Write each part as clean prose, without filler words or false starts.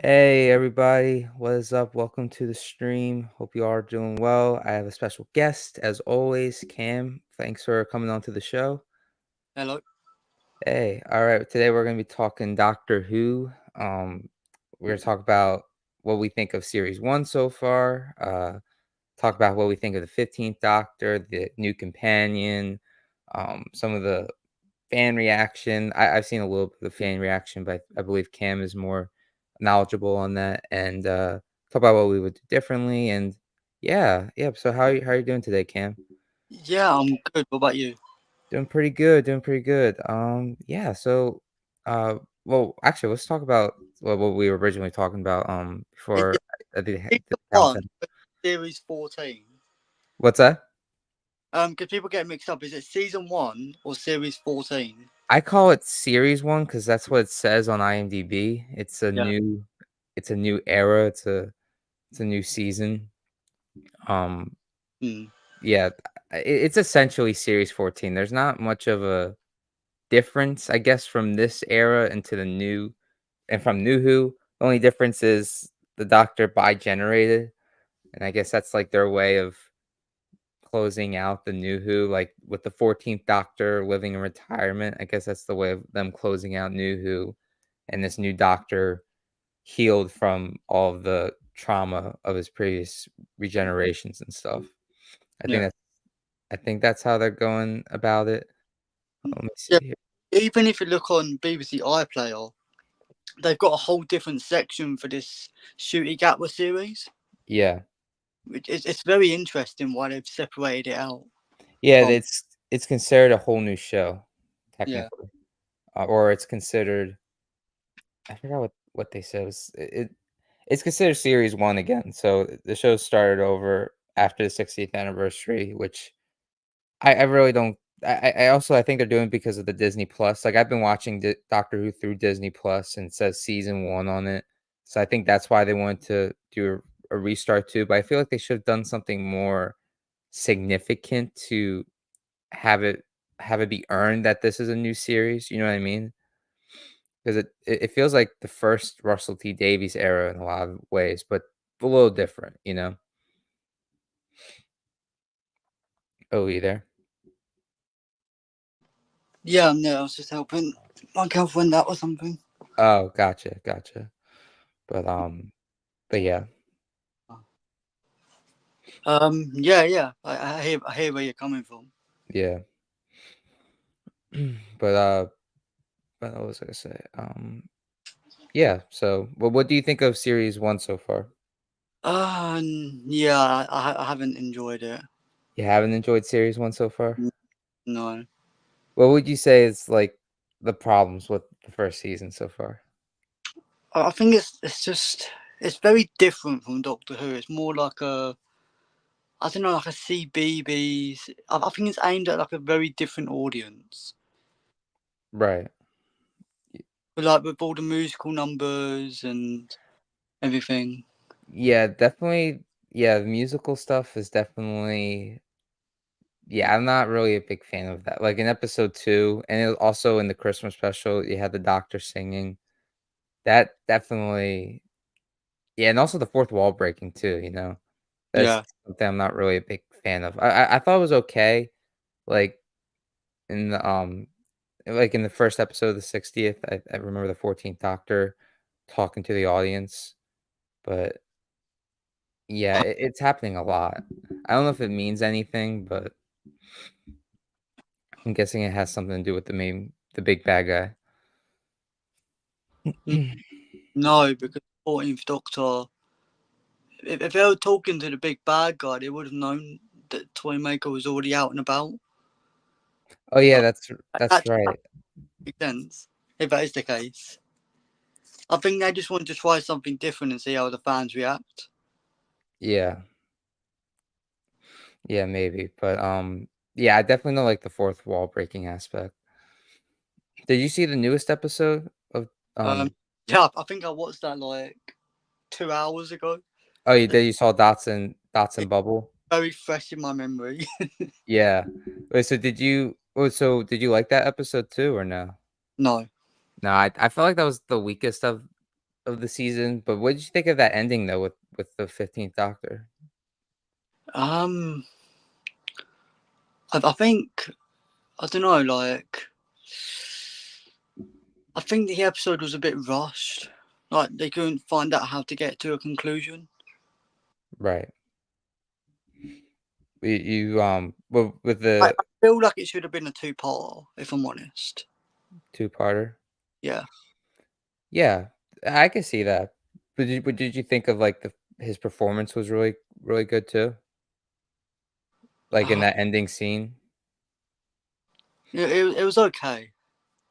Hey everybody, what is up? Welcome to the stream. Hope you are doing well. I have a special guest, as always, Cam. Thanks for coming on to the show. Hello. Hey, all right. Today we're going to be talking Doctor Who. We're going to talk about what we think of series one so far. Talk about what we think of the 15th Doctor, the new companion, some of the fan reaction. I've seen a little bit of fan reaction, but I believe Cam is more knowledgeable on that. And talk about what we would do differently. And yeah. So how you doing today, Cam? Yeah, I'm good. What about you? Doing pretty good. Doing pretty good. Yeah. So, well, actually, let's talk about what we were originally talking about. Yeah, Before the season one, downtime. series 14. What's that? Because people get mixed up. Is it season one or series 14? I call it series one because that's what it says on IMDb. Yeah. It's a new era. It's a new season. Um, Hmm. yeah, it's essentially Series 14. There's not much of a difference, I guess, from this era into the new and from New Who. The only difference is the Doctor bi-generated, and I guess that's like their way of closing out the New Who, like with the 14th Doctor living in retirement. I guess that's the way of them closing out New Who, and this new Doctor healed from all of the trauma of his previous regenerations and stuff. I think Yeah. that's I think that's how they're going about it. Let me see Yeah. here. Even if you look on BBC iPlayer, they've got a whole different section for this Shooty Gatwa series. Yeah. It's very interesting why they've separated it out Yeah, from. it's considered a whole new show, Yeah. technically. Or it's considered I forgot what they said. It's considered series 1 again. So the show started over after the 60th anniversary, which I really don't I also I think they're doing it because of the Disney Plus. Like, I've been watching Doctor Who through Disney Plus, and it says season 1 on it. So I think that's why they wanted to do a restart too, but I feel like they should have done something more significant to have it have it be earned that this is a new series, you know what I mean? 'Cause it feels like the first Russell T Davies era in a lot of ways, but a little different, you know? Oh, you there? Yeah, no, I was just helping my girlfriend out or something. Oh, gotcha. But, yeah, Yeah. I hear where you're coming from. yeah. But, uh but what was I gonna say? Yeah, so, well, what do you think of series 1 so far? Yeah, I haven't enjoyed it. You haven't enjoyed series 1 so far? No. What would you say is, like, the problems with the first season so far? I think it's just it's very different from Doctor Who. It's more like a I don't know like a CBBS. I think it's aimed at like a very different audience. Right. But like with all the musical numbers and everything. Yeah, definitely yeah, the musical stuff is definitely yeah, I'm not really a big fan of that. Like, in episode 2, and it was also in the Christmas special, you had the doctor singing. That definitely yeah, and also the fourth wall breaking too, you know? That's Yeah. something I'm not really a big fan of. I thought it was okay, like, in the, like, in the first episode of the 60th, I remember the 14th Doctor talking to the audience, but, yeah, it's happening a lot. I don't know if it means anything, but I'm guessing it has something to do with the big bad guy. No, because 14th Doctor. If they were talking to the big bad guy, they would have known that Toymaker was already out and about. Oh, yeah, So that's that right. makes sense. If that is the case, I think they just wanted to try something different and see how the fans react. Yeah. Yeah, maybe, but, yeah, I definitely don't like the fourth wall breaking aspect. Did you see the newest episode of, Um, um yeah, I think I watched that like 2 hours ago. oh, you It's did you saw Dotson Bubble? very fresh in my memory. Yeah. Wait, so did you like that episode too or no? No. No, I felt like that was the weakest of the season, but what did you think of that ending though with the 15th Doctor? Um, I think I don't know. Like, I think the episode was a bit rushed. Like they couldn't find out how to get to a conclusion. Right. Well, with I the feel like it should have been a two-part, if I'm honest. two-parter? Yeah. Yeah, I can see that. But did you think of, like, the his performance was really, really good too? Like, in Uh, that ending scene? yeah, it was okay.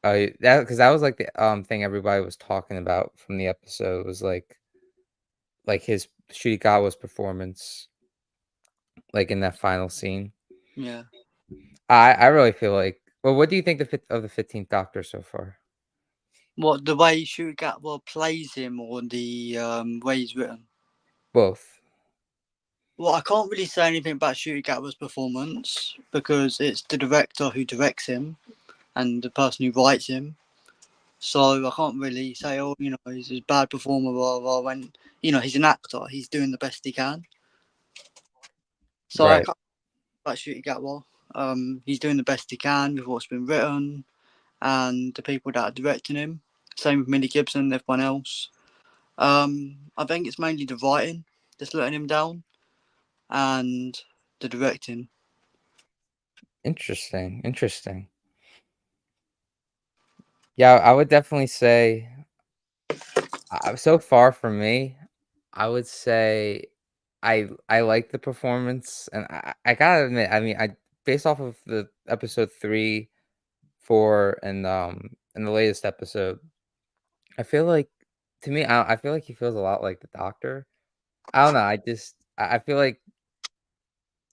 That because that was, like, the, thing everybody was talking about from the episode was, like, his Shirikawa's performance, like, in that final scene. Yeah. I really feel like well, what do you think of the 15th Doctor so far? What the way Shugatwa plays him, or the way he's written? Both. Well, I can't really say anything about Shugatwa's performance because it's the director who directs him and the person who writes him. So I can't really say, oh, he's a bad performer, or when he's an actor, he's doing the best he can. So I Right. can't about Shugatwa. He's doing the best he can with what's been written and the people that are directing him. Same with Millie Gibson and everyone else. I think it's mainly the writing that's letting him down and the directing. Interesting, interesting. Yeah, I would definitely say, so far for me, I would say I like the performance, and I gotta admit, I mean, I based off of the episode 3, 4, and the latest episode, I feel like to me, I feel like he feels a lot like the Doctor. I don't know, I feel like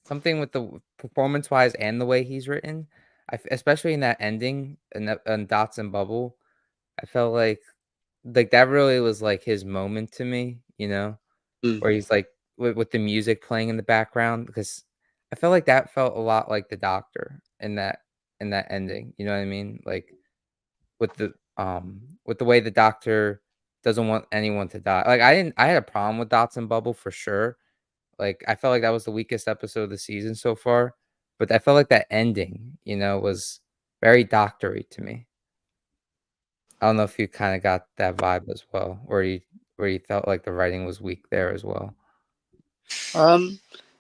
something with the performance-wise and the way he's written, especially in that ending in Dots and Bubble, I felt like that really was, like, his moment to me, you know? Mm. Where he's, like, with the music playing in the background because I felt like that felt a lot like the Doctor in that ending, you know what I mean? Like, with the way the Doctor doesn't want anyone to die. Like, I had a problem with Dots and Bubble for sure. Like, I felt like that was the weakest episode of the season so far, but I felt like that ending, was very doctory to me. I don't know if you kinda got that vibe as well, where you felt like the writing was weak there as well. Um,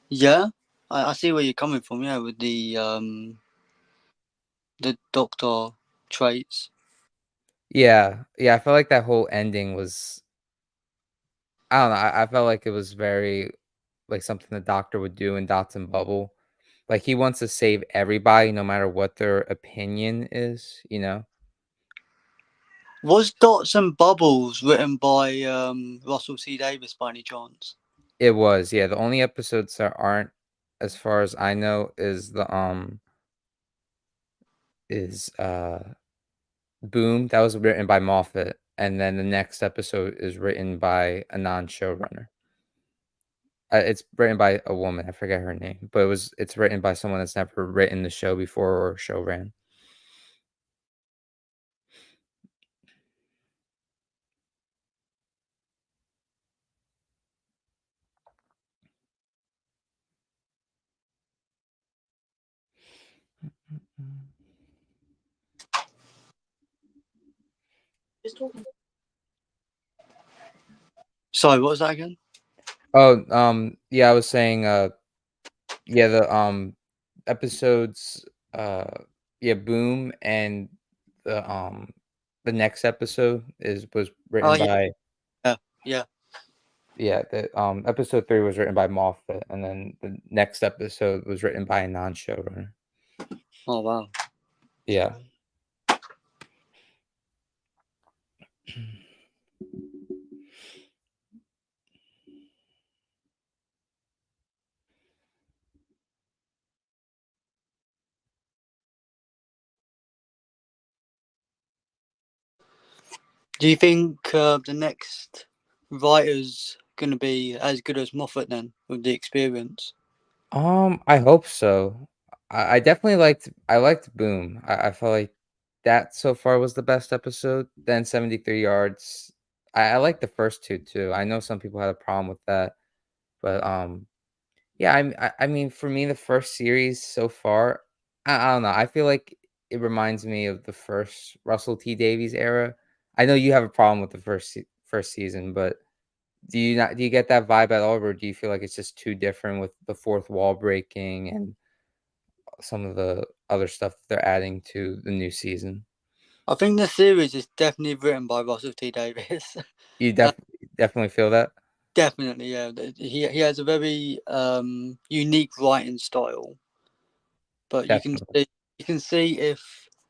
yeah, I see where you're coming from. Yeah, with the Doctor traits. Yeah, yeah, I felt like that whole ending was I don't know, I felt like it was very like something the Doctor would do in Dots and Bubble. Like, he wants to save everybody no matter what their opinion is, you know? Was Dots and Bubbles written by Russell C Davis by any chance? It was, yeah, the only episodes that aren't, as far as I know, is Boom, that was written by Moffat, and then the next episode is written by a non-showrunner. It's written by a woman, I forget her name, but it's written by someone that's never written the show before or show ran. Sorry, what was that again? Oh, yeah, I was saying, yeah, episodes, uh, yeah, Boom and the, um, the next episode was Oh written yeah, by yeah, yeah. yeah, episode 3 was written by Moffat, and then the next episode was written by a non-showrunner. Oh wow. Yeah. Do you think the next writer's gonna be as good as Moffat then, with the experience? I hope so. I definitely I liked Boom. I felt like that so far was the best episode. Then 73 Yards, I like the first 2 too. I know some people had a problem with that, but, yeah, I mean, for me, the first series so far, I don't know, I feel like it reminds me of the first Russell T Davies era. I know you have a problem with the first season, but do you get that vibe at all, or do you feel like it's just too different with the fourth wall breaking and some of the other stuff that they're adding to the new season? I think the series is definitely written by Russell T Davies. You uh, definitely feel that? Definitely, yeah. He has a very unique writing style, but Definitely. you can see if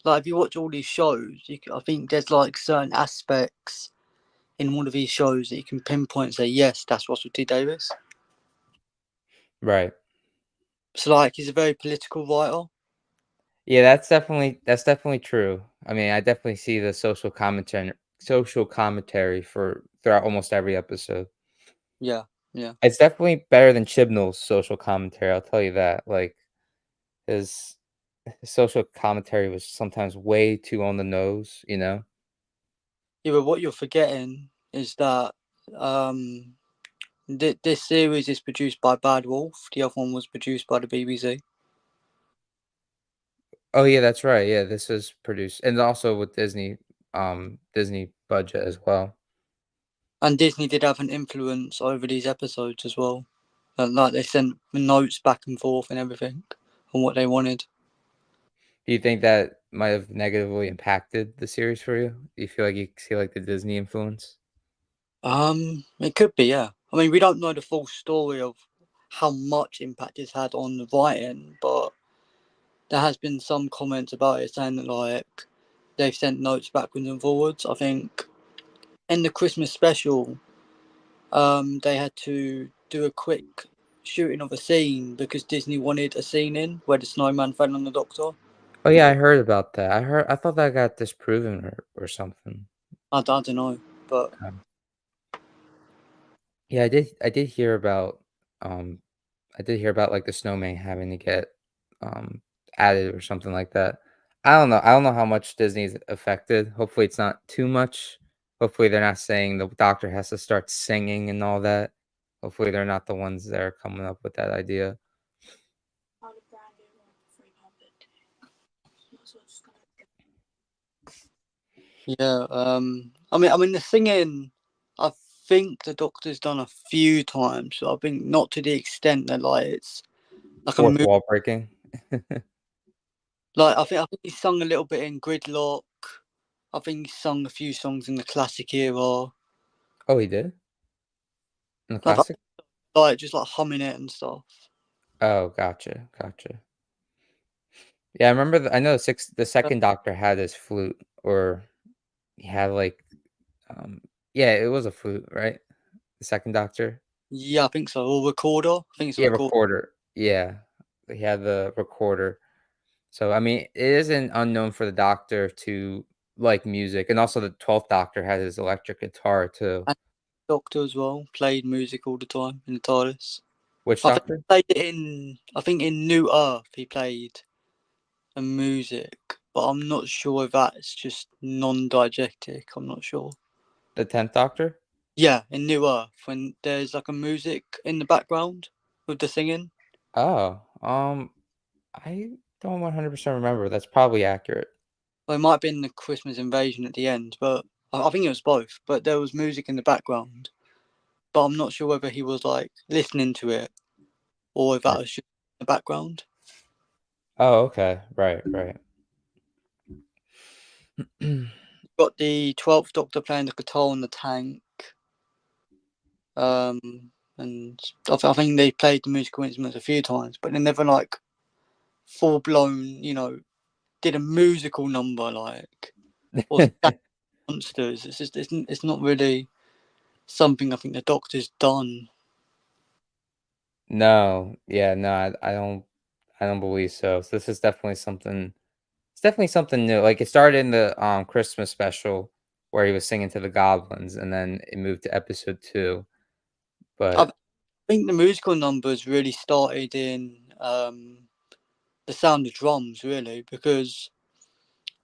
like if you watch all these shows, I think there's like certain aspects in one of these shows that you can pinpoint and say yes, that's Russell T Davies. Right. So like he's a very political writer. Yeah, that's definitely true. I mean, I definitely see the social commentary for throughout almost every episode. Yeah, yeah. It's definitely better than Chibnall's social commentary, I'll tell you that. Like his his social commentary was sometimes way too on the nose, you know? Yeah, but what you're forgetting is that um, this series is produced by Bad Wolf. The other one was produced by the BBC. Oh yeah, that's right. Yeah, this is produced and also with Disney budget as well. And Disney did have an influence over these episodes as well. And like they sent notes back and forth and everything on what they wanted. Do you think that might have negatively impacted the series for you? Do you feel like you see like the Disney influence? It could be, yeah. I mean, we don't know the full story of how much impact it's had on the writing, but there has been some comments about it saying that like they've sent notes backwards and forwards. I think in the Christmas special, they had to do a quick shooting of a scene because Disney wanted a scene in where the snowman fell on the Doctor. Oh yeah, I heard about that. I thought that got disproven or something. I don't know, but Yeah, I did hear about um like the snowman having to get um added or something like that. I don't know how much Disney's affected. Hopefully it's not too much. Hopefully they're not saying the doctor has to start singing and all that. Hopefully they're not the ones that are coming up with that idea. yeah. I mean, the singing. I think the Doctor's done a few times. So I think not to the extent that like it's like a Fourth movie. wall breaking. Like I think he sung a little bit in Gridlock. I think he sung a few songs in the classic era. Oh, he did? In the Like classic? like just like humming it and stuff. Oh, gotcha, gotcha. Yeah, I remember I know the second doctor had his flute or he had like yeah, it was a flute, right? The second doctor? Yeah, I think so. Or recorder. I think it's a Yeah, recorder. recorder. Yeah. He had the recorder. So, I mean, it isn't unknown for the doctor to like music, and also the 12th doctor had his electric guitar too. And Doctor as well played music all the time in the TARDIS. Which I think he doctor? played it in. I think in New Earth he played a music, but I'm not sure if that's just non-diegetic. I'm not sure. The 10th doctor? Yeah, in New Earth when there's like a music in the background with the singing. Oh, I don't 100% remember. That's probably accurate. Well, it might have been the Christmas invasion at the end, but I think it was both. But there was music in the background, but I'm not sure whether he was like listening to it or if that Right. was just in the background. Oh, okay. Right, right. Got the 12th Doctor playing the guitar on the tank. And I think they played the musical instruments a few times, but they never like full blown, did a musical number like or stand monsters. It's just it's not really something I think the Doctor's done. No, yeah, no, I don't believe so. So this is definitely something it's definitely something new. Like it started in the Christmas special where he was singing to the goblins and then it moved to episode 2. I But think the musical numbers really started in the Sound of Drums, really, because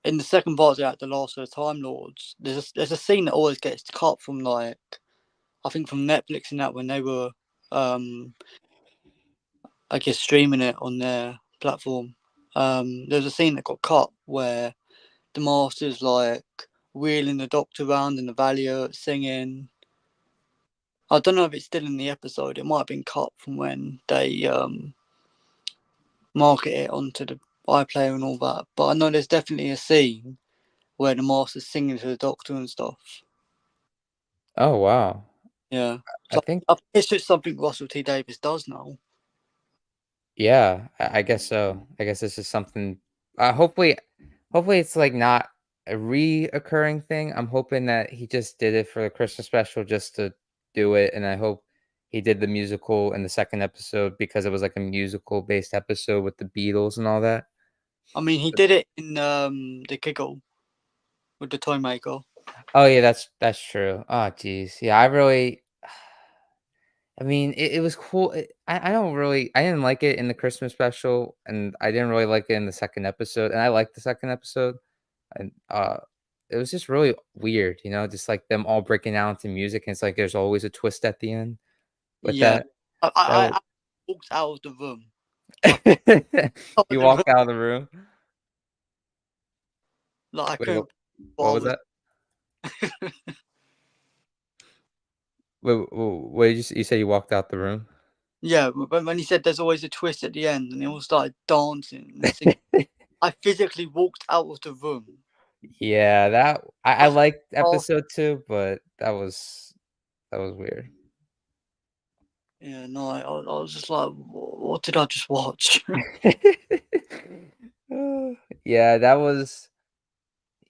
in the second part of the Last of the Time Lords, there's a scene that always gets cut from like I think from Netflix and that when they were um I guess streaming it on their platform. There's a scene that got cut where the Master's like wheeling the Doctor around in the valley singing. I don't know if it's still in the episode. It might have been cut from when they market it onto the iPlayer and all that. But I know there's definitely a scene where the Master's singing to the Doctor and stuff. Oh, wow. Yeah. I So think I think it's just something Russell T Davies does now. yeah, I guess so. I guess this is something hopefully it's, like, not a reoccurring thing. I'm hoping that he just did it for the Christmas special just to do it, and I hope he did the musical in the 2nd episode because it was, like, a musical-based episode with the Beatles and all that. I mean, he did it in the Giggle with the toy maker. Oh, yeah, that's true. Oh, jeez. Yeah, I mean, it was cool. I didn't like it in the Christmas special, and I didn't really like it in the 2nd episode, and I liked the 2nd episode, and, it was just really weird, just, like, them all breaking out into music, and it's like there's always a twist at the end with Yeah. that. That I w walked out of the room. Like, out of You the room. walked out of the room? Like I Wait, couldn't. What what I was was. that? What did you say you walked out the room? Yeah, when he said there's always a twist at the end, and they all started dancing and singing, I physically walked out of the room. Yeah, that I I liked oh episode 2, but that was weird. yeah, no, I was just like, what did I just watch? Uh, yeah, that was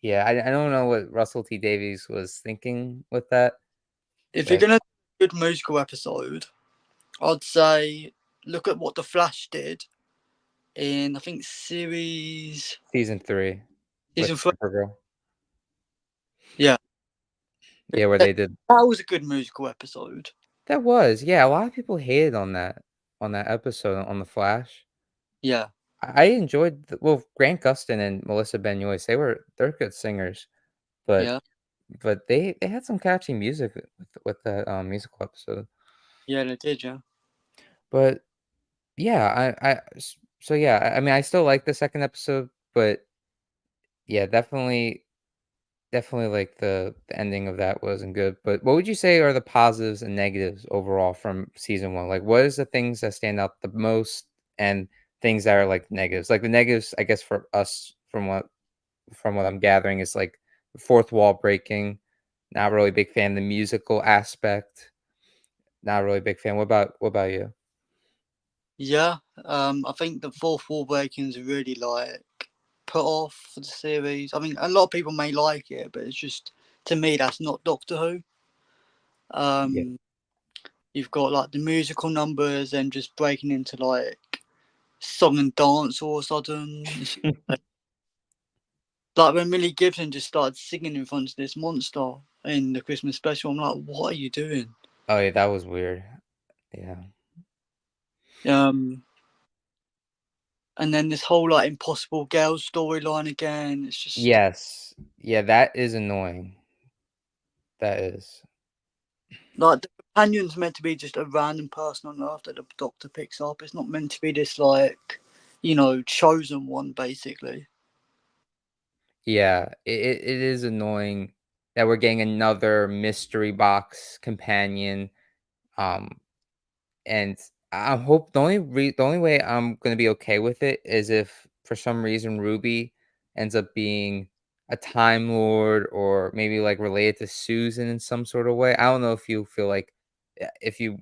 yeah, I don't know what Russell T Davies was thinking with that, If you're but gonna do a good musical episode, I'd say look at what the Flash did in I think season 3 with season 3. Supergirl. Yeah, Yeah, where that they did that was a good musical episode. that was, yeah, a lot of people hated on that episode on The Flash. Yeah, I enjoyed Grant Gustin and Melissa Benoist, they're good singers, but yeah, they had some catchy music with that, musical episode. yeah, they did. Yeah, But yeah, so yeah, I mean, I still like the 2nd episode, but yeah, definitely like the ending of that wasn't good. But what would you say are the positives and negatives overall from season 1? Like, what is the things that stand out the most and things that are like negatives? Like the negatives, I guess for us from what I'm gathering is like fourth wall breaking, not really a big fan. The musical aspect, not really a big fan. What about you? yeah. I think the fourth wall breaking's really like put off for the series. I mean, a lot of people may like it, but it's just to me that's not Doctor Who. Yeah. Um, you've got like the musical numbers and just breaking into like song and dance all of a sudden. It's like when Millie Gibson just started singing in front of this monster in the Christmas special. I'm like, what are you doing? Oh yeah, that was weird. Yeah. Um, and then this whole like Impossible Girls storyline again. It's just Yes. Yeah, that is annoying. That is. like the companion's meant to be just a random person on Earth that the Doctor picks up. It's not meant to be this like, chosen one basically. Yeah, it is annoying that we're getting another mystery box companion. Um, and I hope the only way I'm gonna be okay with it is if for some reason Ruby ends up being a Time Lord or maybe like related to Susan in some sort of way. I don't know if you feel like if you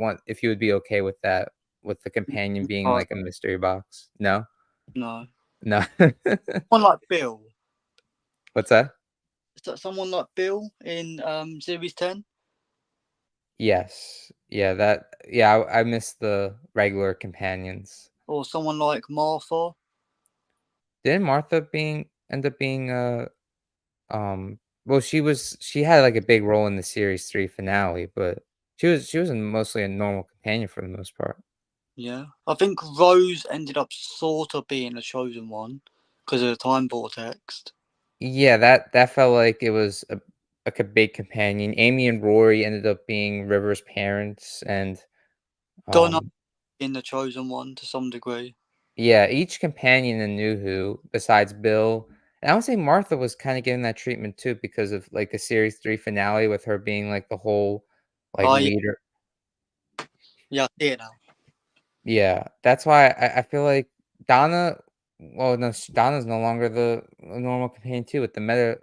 would be okay with that with the companion being No, like a mystery box. No, no. no. Someone like Bill. What's that? Someone like Bill in series 10, Yes. Yeah, I miss the regular companions. or someone like Martha. Didn't Martha being end up being, well, she had, like, a big role in the series 3 finale, but she was mostly a normal companion for the most part. Yeah, I think Rose ended up sort of being a chosen one because of the time vortex. Yeah, that felt like it was a big companion. Amy and Rory ended up being River's parents, and Donna um, in the chosen one to some degree. yeah, each companion in New Who, besides Bill, and I would say Martha was kind of getting that treatment too because of like the series 3 finale with her being like the whole like Oh yeah, leader. yeah, I see it now. Yeah, that's why I feel like Donna. Well, no, Donna's no longer the normal companion too with the meta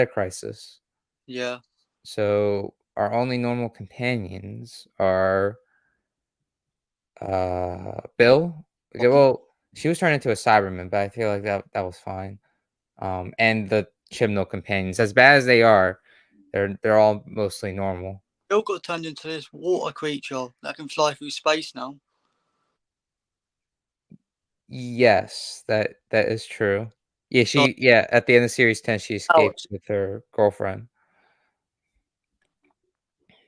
crisis. Yeah, So our only normal companions are Bill. Okay, probably. well, she was turned into a Cyberman, but I feel like that was fine. And the Chibnall companions, as bad as they are, they're all mostly normal. Bill got turned into this water creature that can fly through space now. Yes, that is true. Yeah, So at the end of series 10, she escapes Alex, with her girlfriend.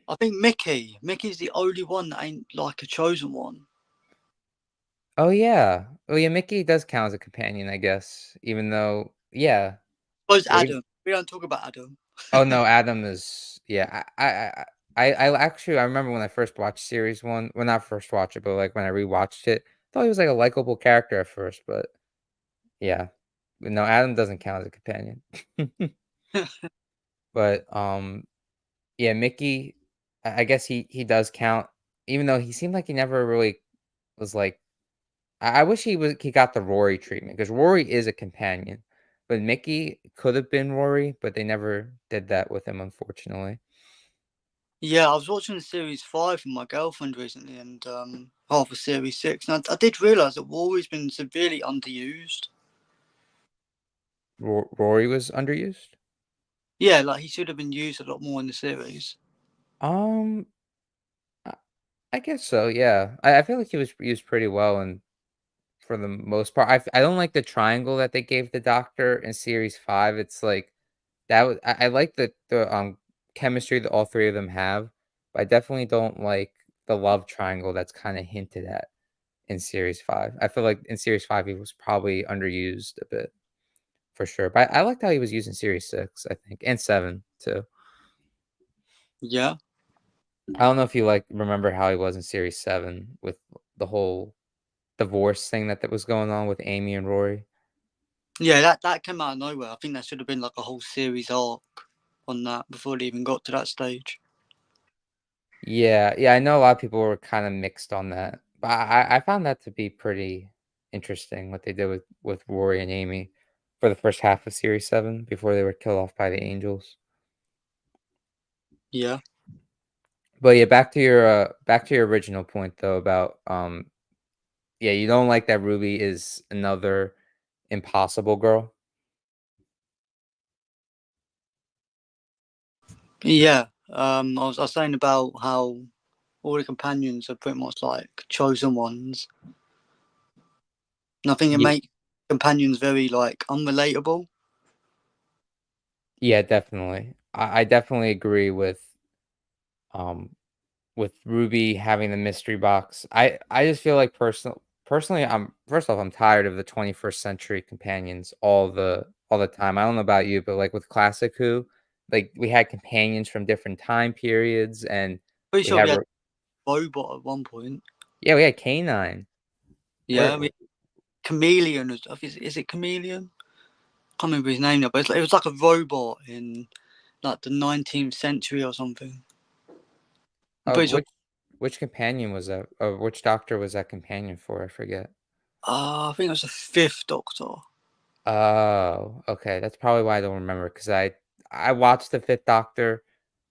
I think Mickey's the only one that ain't like a chosen one. Oh, yeah. Oh, yeah, Mickey does count as a companion, I guess, even though Where's yeah, even Adam? We don't talk about Adam. oh, no, Adam is yeah, I actually I remember when I first watched series 1 well, not first watch it, but, like, when I rewatched it, I thought he was, like, a likable character at first, but yeah. No, Adam doesn't count as a companion. But, yeah, Mickey, I guess he does count, even though he seemed like he never really was like I wish he got the Rory treatment because Rory is a companion, but Mickey could have been Rory, but they never did that with him, unfortunately. Yeah, I was watching series 5 with my girlfriend recently, and half of series 6, and I did realise that Rory's been severely underused. Rory was underused? Yeah, like he should have been used a lot more in the series. Um, I I guess so, yeah. I feel like he was used pretty well and for the most part. I don't like the triangle that they gave the Doctor in series 5. It's like that was I like the chemistry that all 3 of them have, but I definitely don't like the love triangle that's kinda hinted at in series 5. I feel like in series 5, he was probably underused a bit for sure, but I liked how he was used in series 6, I think, and 7 too. Yeah, I don't know if you, like, remember how he was in series 7 with the whole divorce thing that was going on with Amy and Rory. yeah, that came out of nowhere. I think that should have been like a whole series arc on that before they even got to that stage. Yeah, yeah, I know a lot of people were kinda mixed on that, but I found that to be pretty interesting what they did with Rory and Amy for the first half of series 7 before they were killed off by the angels. Yeah, But yeah, back to your original point though about yeah, you don't like that Ruby is another impossible girl. yeah. I was saying about how all the companions are pretty much like chosen ones, and I think it Yeah, makes companions very like unrelatable. yeah, definitely. I definitely agree um with Ruby having the mystery box. I just feel like personally I'm first off I'm tired of the 21st century companions all the time. I don't know about you, but like with Classic Who, like we had companions from different time periods and Pretty we sure we had had robot at one point. yeah, we had Canine. Yeah, Where we Chameleon. Is it Chameleon? Can't remember his name now, but it was like a robot in like the 19th century or something. I'm uh pretty sure. which companion was that? Which doctor was that companion for? I forget. I think it was the fifth Doctor. Oh, okay. That's probably why I don't remember because I watched the Fifth Doctor.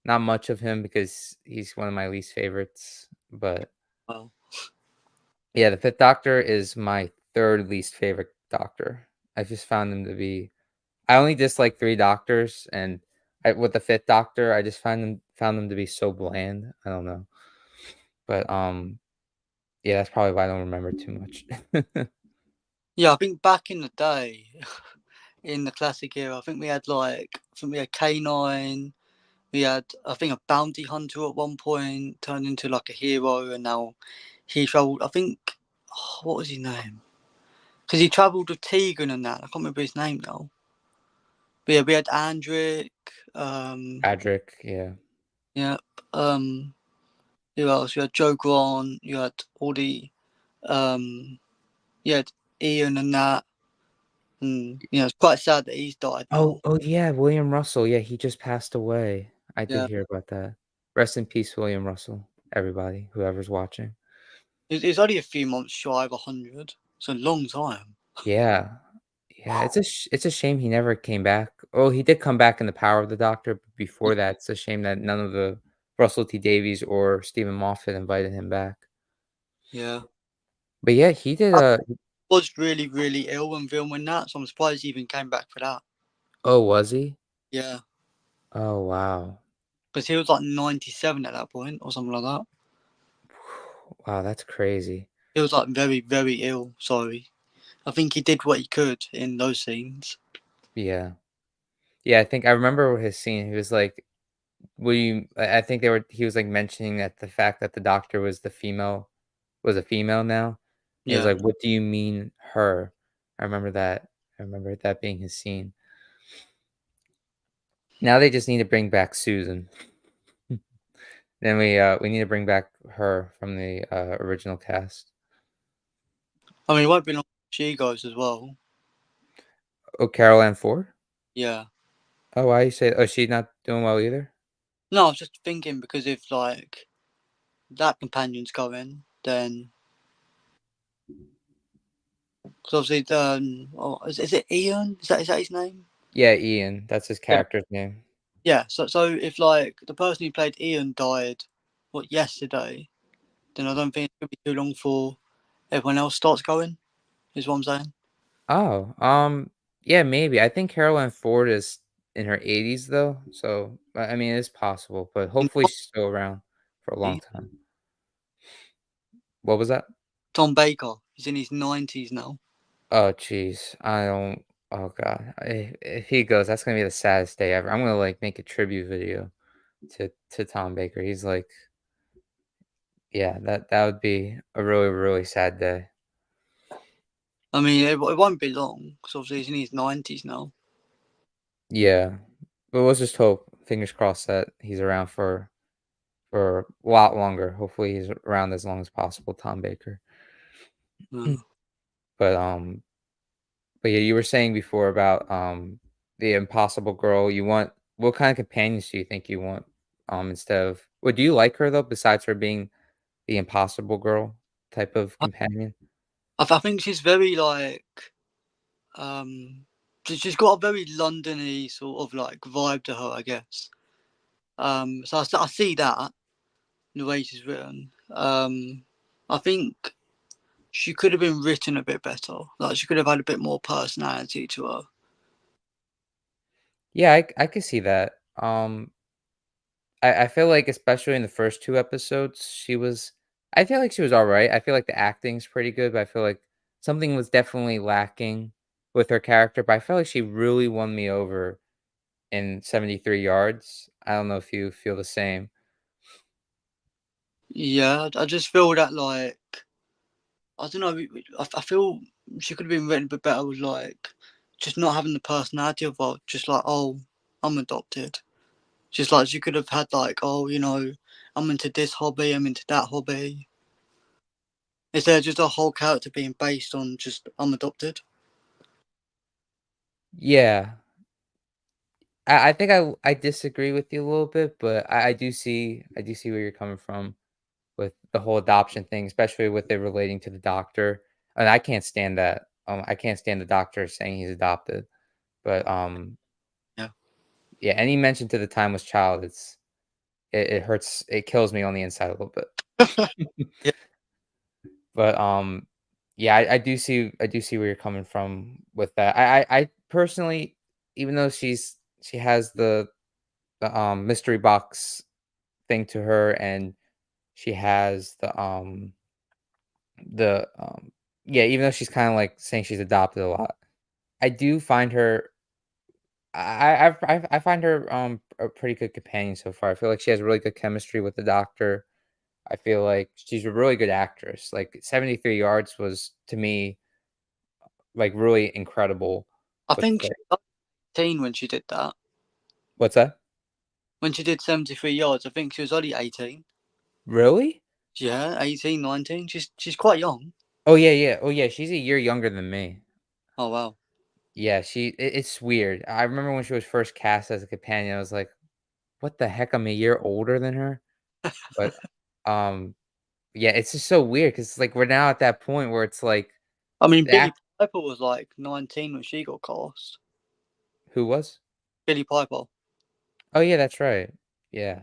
Not much of him because he's one of my least favorites, but Well, yeah, the Fifth Doctor is my 3rd least favorite Doctor. I just found him to be I only dislike 3 Doctors, and with the Fifth Doctor, I just found him to be so bland. I don't know, but yeah, that's probably why I don't remember too much. yeah, I think back in the day, in the classic era, I think we had K9. We had, I think, a bounty hunter at one point turned into like a hero, and now he traveled. I think, what was his name? because he travelled with Tegan and that. I can't remember his name now. But yeah, we had Andric. Adric, yeah. Yeah. Um, who else? You had Joe Grant. You had all the. Um, you had Ian and that. And it's quite sad that he's died now. Oh, yeah, William Russell, yeah, he just passed away. I did Yeah. hear about that. Rest in peace, William Russell, everybody, whoever's watching. It's only a few months shy of 100. It's a long time. Yeah. Yeah, it's a shame he never came back. Oh, he did come back in The Power of the Doctor, but before that, it's a shame that none of the Russell T Davies or Stephen Moffat invited him back. Yeah. But yeah, he did I a was really, really ill when filming that, so I'm surprised he even came back for that. oh, was he? Yeah. Oh, wow. Because he was like 97 at that point or something like that. Wow, that's crazy. He was like very, very ill. So I think he did what he could in those scenes. Yeah. Yeah, I think I remember his scene. He was like, "Will you?" I think he was like mentioning that the fact that the doctor was a female now. And he was Yeah. like, "What do you mean her?" I remember that. I remember that being his scene. Now they just need to bring back Susan. Then we need to bring back her from the original cast. I mean, it won't be long before she goes as well. Oh, Carol Ann Ford. Yeah. Oh, why you say? Oh, she's not doing well either. No, I was just thinking because if like that companion's going, then because obviously is it Ian? Is that his name? Yeah, Ian. That's his Yeah. character's name. Yeah. So if like the person who played Ian died, what yesterday, then I don't think it's gonna be too long for everyone else starts going. Is what I'm saying. Oh, yeah, maybe. I think Caroline Ford is in her 80s though, so I mean, it's possible, but And hopefully she's still around for a long Tom, time. What was that? Tom Baker, he's in his 90s now. Oh, jeez. I don't. Oh God. If he goes, that's gonna be the saddest day ever. I'm gonna like make a tribute video to Tom Baker. He's like, yeah, that would be a really really sad day. I mean, it won't be long because obviously he's in his 90s now. Yeah, but let's just hope, fingers crossed, that he's around for a lot longer. Hopefully, he's around as long as possible, Tom Baker. Yeah. But, but yeah, you were saying before about, the impossible girl. You want what kind of companions do you think you want, instead of what do you like her, though, besides her being the impossible girl type of companion? I think she's very like um, she's got a very Londony sort of like vibe to her, I guess. So I see that in the way she's written. I think she could have been written a bit better. Like she could have had a bit more personality to her. Yeah, I could see that. I feel like especially in the first 2 episodes, I feel like she was alright. I feel like the acting's pretty good, but I feel like something was definitely lacking with her character, but I felt like she really won me over in 73 Yards. I don't know if you feel the same. Yeah, I just feel that like I don't know. I feel she could have been written a bit better with like just not having the personality of well, just like oh, I'm adopted. Just like she could have had like oh, I'm into this hobby, I'm into that hobby. Instead of just a whole character being based on just I'm adopted. Yeah. I think I disagree with you a little bit, but I do see where you're coming from with the whole adoption thing, especially with it relating to the doctor, and I can't stand that. I can't stand the doctor saying he's adopted. But, Yeah. yeah, any mention to the timeless child, it hurts, it kills me on the inside a little bit. Yeah. But, yeah, I do see where you're coming from with that. I personally, even though she has the mystery box thing to her, and she has the yeah, even though she's kinda, like, saying she's adopted a lot, I do find her I find her, a pretty good companion so far. I feel like she has really good chemistry with the doctor. I feel like she's a really good actress. Like, 73 Yards was, to me, like, really incredible I with think she the was 18 when she did that. What's that? When she did 73 yards, I think she was only 18. Really? Yeah, 18, 19. She's quite young. Oh, yeah, yeah. Oh, yeah, she's a year younger than me. Oh wow. Yeah, it's weird. I remember when she was first cast as a companion, I was like, "What the heck? I'm a year older than her?" But, um, yeah, it's just so weird because like, we're now at that point where it's like I mean, the Billy act Piper was like 19 when she got cast. Who was? Billy Piper. Oh, yeah, that's right. Yeah.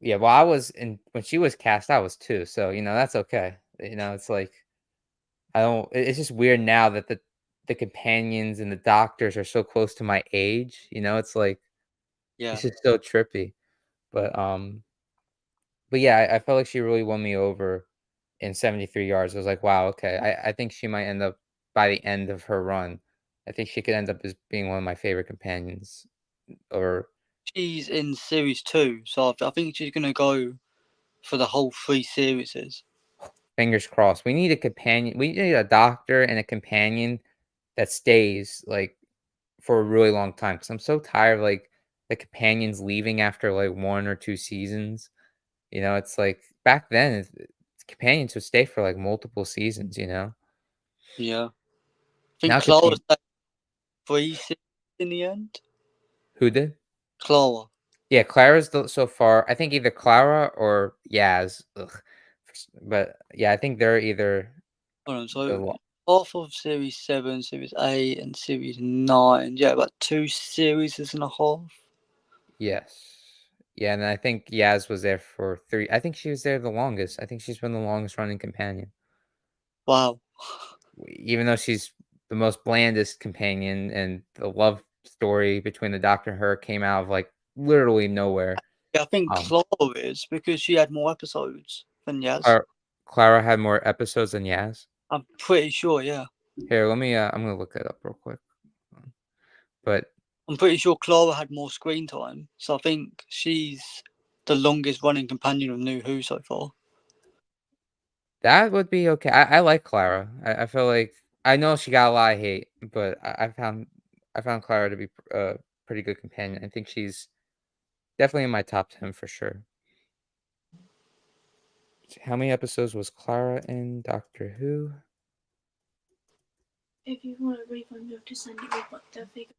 Yeah, well, I was in when she was cast, I was 2, so, that's okay. It's like, I don't it's just weird now that the companions and the doctors are so close to my age, it's like Yeah. it's just so trippy. But, but yeah, I felt like she really won me over in 73 yards. I was like, "Wow, okay, I think she might end up by the end of her run, I think she could end up as being one of my favorite companions." Or She's in series 2, so I think she's gonna go for the whole 3 series. fingers crossed. We need a doctor and a companion that stays, like, for a really long time. Because 'cause I'm so tired of, like, the companions leaving after, like, 1 or 2 seasons. It's like back then, companions would stay for, like, multiple seasons, you know? Yeah. I Now think it could Clara change. stayed 3 series in the end. Who did? Clara. Yeah, Clara's the so far I think either Clara or Yaz. Ugh. But, yeah, I think they're either Hold on, the so lo half of series 7, series 8, and series 9. Yeah, about 2 series and a half. Yes. Yeah, and I think Yaz was there for 3 I think she was there the longest. I think she's been the longest running companion. Wow. Even though she's the most blandest companion and the love story between the Doctor and her came out of, like, literally nowhere. Yeah, I think Um, Clara is because she had more episodes than Yaz. Clara had more episodes than Yaz? I'm pretty sure, yeah. Here, I'm gonna look that up real quick. But I'm pretty sure Clara had more screen time, so I think she's the longest running companion of New Who so far. that would be okay. I like Clara. I feel like I know she got a lot of hate, but I found Clara to be a pretty good companion. I think she's definitely in my top 10 for sure. How many episodes was Clara in Doctor Who? If you want a refund, you have to send it with what the figure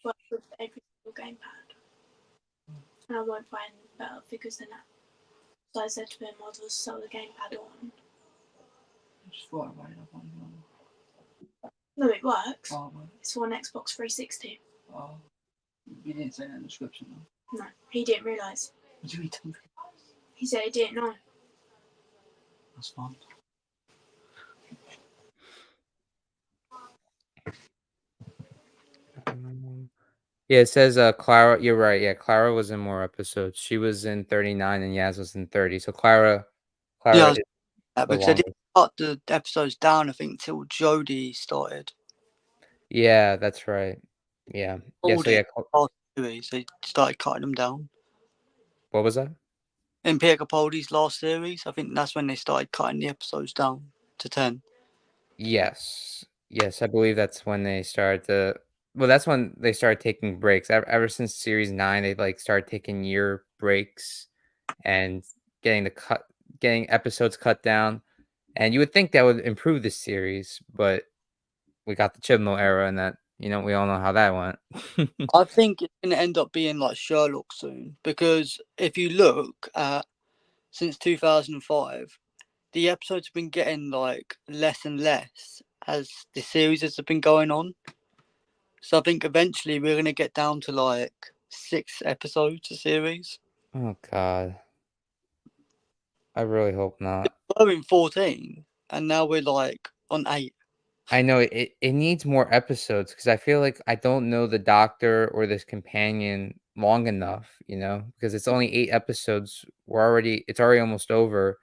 works with every single gamepad. And I won't find better figures than that. So I said to him, I'll just sell the gamepad on. Just right away, I find one. No, it works. Oh, well. It's for an Xbox 360. Oh. You didn't say that in the description though. No, he didn't realise. What do you mean? He said he didn't know. That's fine. Yeah, it says Clara. You're right. Yeah, Clara was in more episodes. She was in 39 and Yaz was in 30. So Clara Yeah, is the because I didn't longest. cut the episodes down, I think, till Jodie started. Yeah, that's right. Yeah. Yeah, All so the yeah, last series, they started cutting them down. what was that? In Peter Capaldi's last series, I think that's when they started cutting the episodes down to 10. Yes. Yes, I believe that's when they started to well, that's when they started taking breaks. Ever since series 9, they like started taking year breaks and getting the cut getting episodes cut down. And you would think that would improve the series, but we got the Chibnall era and that, we all know how that went. I think it's going to end up being like Sherlock soon because if you look at since 2005, the episodes have been getting like less and less as the series has been going on. So I think eventually we're going to get down to like 6 episodes a series. Oh god. I really hope not. We're in 14 and now we're like on 8. I know it needs more episodes because I feel like I don't know the Doctor or this companion long enough, because it's only 8 episodes. It's already almost over,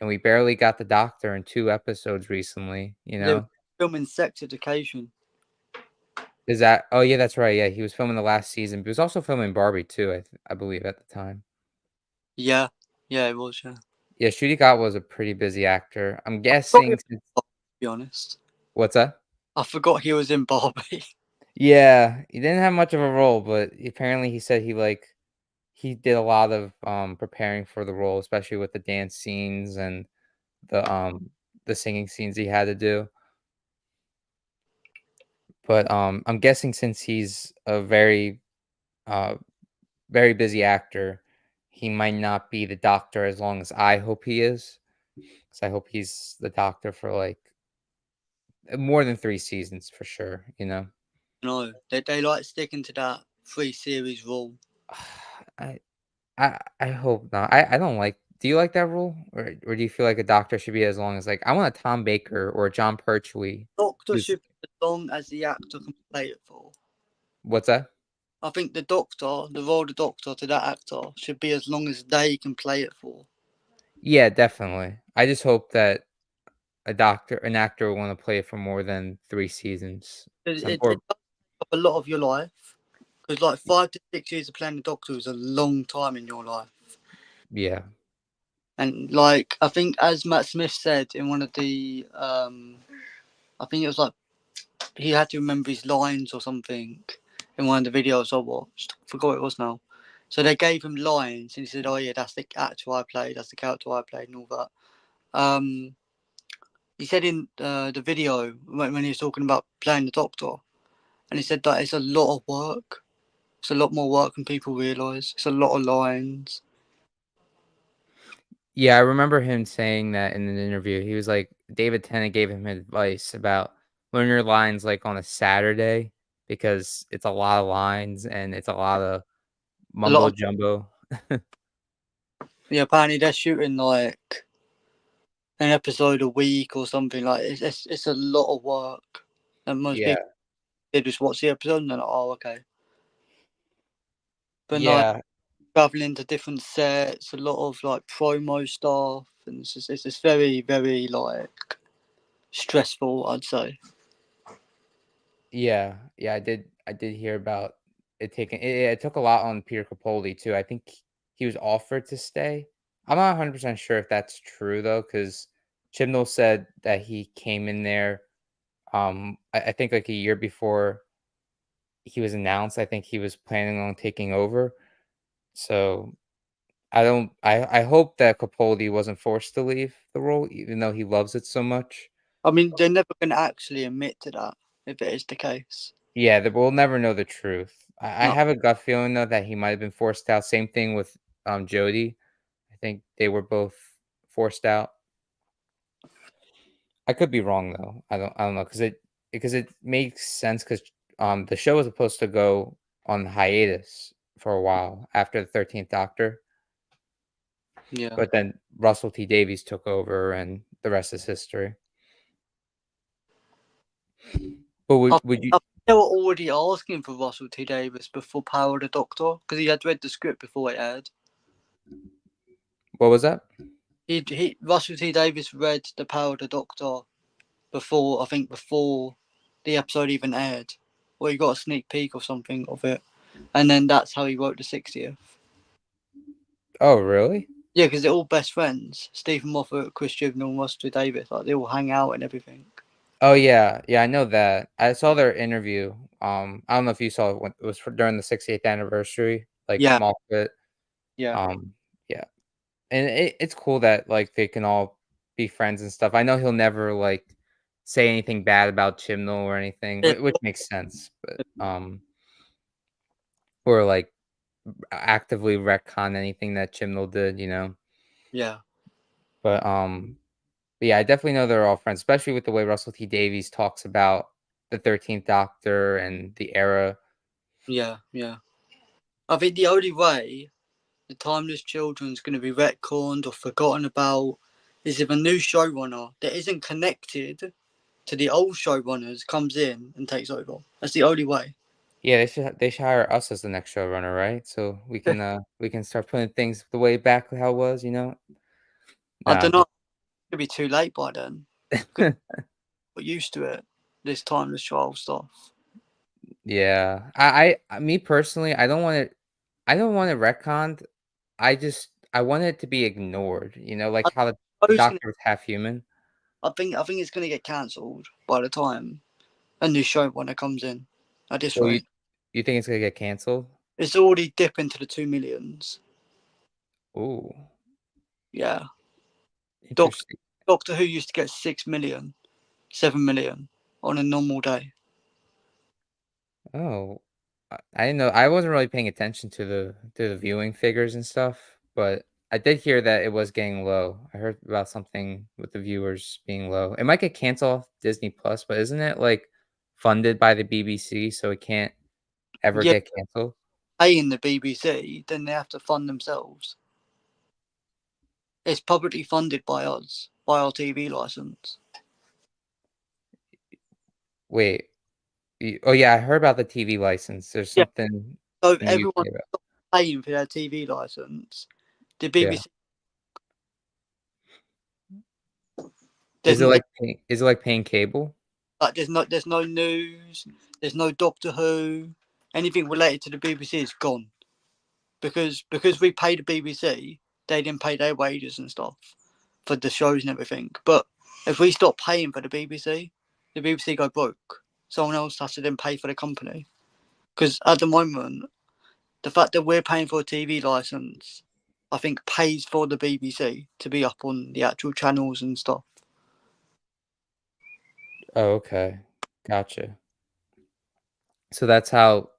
and we barely got the Doctor in 2 episodes recently, you They were know? filming Sex Education. Is that Oh, yeah, that's right, yeah, he was filming the last season, but he was also filming Barbie too, I believe at the time. Yeah, yeah, it was, yeah. Yeah, Ncuti was a pretty busy actor. I'm Probably, guessing to since be honest. What's that? I forgot he was in Barbie. Yeah, he didn't have much of a role, but apparently he said he did a lot of, preparing for the role, especially with the dance scenes and the singing scenes he had to do. But, I'm guessing since he's a uh, very busy actor, he might not be the doctor as long as I hope he is. 'Cause I hope he's the doctor for, like, more than 3 seasons for sure, you know? No, they like sticking to that 3 series rule. I I hope not. I don't like do you like that rule? Or do you feel like a doctor should be as long as, like I want a Tom Baker or a John Pertwee Doctor who's should be as long as the actor can play it for. what's that? I think the doctor, the role of the doctor to that actor, should be as long as they can play it for. Yeah, definitely. I just hope that an actor will wanna play it for more than 3 seasons. Some It or does take up a lot of your life. Because like 5 to 6 years of playing the doctor is a long time in your life. yeah. And like I think as Matt Smith said in one of the I think it was like he had to remember his lines or something in one of the videos I watched. Forgot what it was now. So they gave him lines and he said, "Oh yeah, that's the actor I played, that's the character I played," and all that. He said in the video when he was talking about playing the doctor, and he said that it's a lot of work. It's a lot more work than people realise. It's a lot of lines. Yeah, I remember him saying that in an interview. He was like David Tennant gave him advice about learn your lines, like, on a Saturday because it's a lot of lines and it's a lot of A lot mumbo of jumbo. yeah. Apparently they're shooting like an episode a week or something. Like it's a lot of work. And most Yeah. people they just watch the episode and they're like, oh okay. But no, Yeah. traveling to different sets, a lot of like promo stuff, and it's just very very like stressful. I'd say. Yeah. Yeah, I did hear about it taking it took a lot on Peter Capaldi too. I think he was offered to stay. I'm not 100% sure if that's true though, because Chibnall said that he came in there, I think, like, a year before he was announced. I think he was planning on taking over. So, I don't I hope that Capaldi wasn't forced to leave the role even though he loves it so much. I mean, they're never going to actually admit to that if it is the case. Yeah, we'll never know the truth. I No, have a gut feeling though that he might have been forced out. Same thing with, Jodie. I think they were both forced out. I could be wrong though. I don't know because it makes sense because the show was supposed to go on hiatus for a while after the 13th Doctor, yeah. but then Russell T Davies took over and the rest is history. But would you I think they were already asking for Russell T Davis before Power of the Doctor because he had read the script before it aired. what was that? He Russell T Davis read the Power of the Doctor before I think before the episode even aired, or he got a sneak peek or something of it, and then that's how he wrote the 60th. Oh, really? Yeah, because they're all best friends. Stephen Moffat, Chris Chibnall, and Russell T Davis, like they all hang out and everything. Oh, yeah. Yeah, I know that. I saw their interview. I don't know if you saw it when it was during the 60th anniversary, like Yeah, Moffat. yeah. Um, yeah. And it's cool that, like, they can all be friends and stuff. I know he'll never, like, say anything bad about Chibnall or anything, Yeah, which makes sense, but, or, like, actively retcon anything that Chibnall did, you know? yeah, But, but yeah, I definitely know they're all friends, especially with the way Russell T Davies talks about the 13th Doctor and the era. yeah. I think the only way the Timeless Children's going to be retconned or forgotten about is if a new showrunner that isn't connected to the old showrunners comes in and takes over. That's the only way. Yeah, they should hire us as the next showrunner, right? So we can start putting things the way back how it was, you know? I Nah, don't know. It'll be too late by then. just We're used to it. This Timeless Child stuff. yeah. Me personally, I don't want it retconned. I want it to be ignored, you know, like I, how the I doctor was half human. think it's going to get cancelled by the time. a new show when it comes in at this So rate. you think it's gonna get canceled? It's already dipping to the 2 millions. Ooh, Yeah. interesting. Doctor Who used to get 6 million, 7 million on a normal day. Oh, I didn't know. I wasn't really paying attention to the viewing figures and stuff, but I did hear that it was getting low. I heard about something with the viewers being low. It might get canceled off Disney Plus, but isn't it like funded by the BBC, so it can't ever Yeah, get canceled? paying the BBC, then they have to fund themselves. It's publicly funded by us, by our TV license. Wait. Oh yeah, I heard about the TV license. There's Yeah. something So if in the everyone UK about. paying for their TV license, the Yeah. BBC, there's Is it like paying cable? there's no news, there's no Doctor Who, anything related to the BBC is gone because we pay the BBC, they didn't pay their wages and stuff for the shows and everything. But if we stop paying for the BBC go broke. Someone else has to then pay for the company. Because at the moment, the fact that we're paying for a TV license, I think pays for the BBC to be up on the actual channels and stuff. Oh, okay. Gotcha. So that's how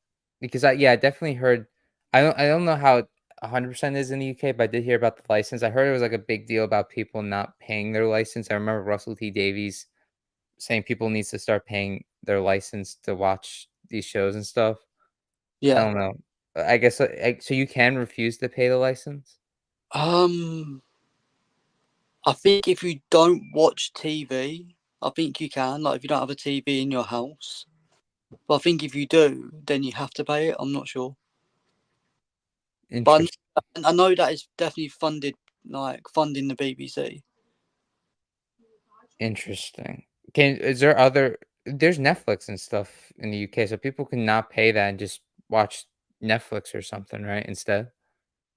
because I definitely heard I don't know how it 100% is in the UK, but I did hear about the license. I heard it was like a big deal about people not paying their license. I remember Russell T Davies saying people needs to start paying their license to watch these shows and stuff. I Yeah. don't know. I guess so you can refuse to pay the license? Um, I think if you don't watch TV, I think you can. Like if you don't have a TV in your house, but I think if you do, then you have to pay it. I'm not sure, but Interesting. I know that it's definitely funded, like funding the BBC. Interesting. Is there other there's Netflix and stuff in the UK, so people can not pay that and just watch Netflix or something, right, instead?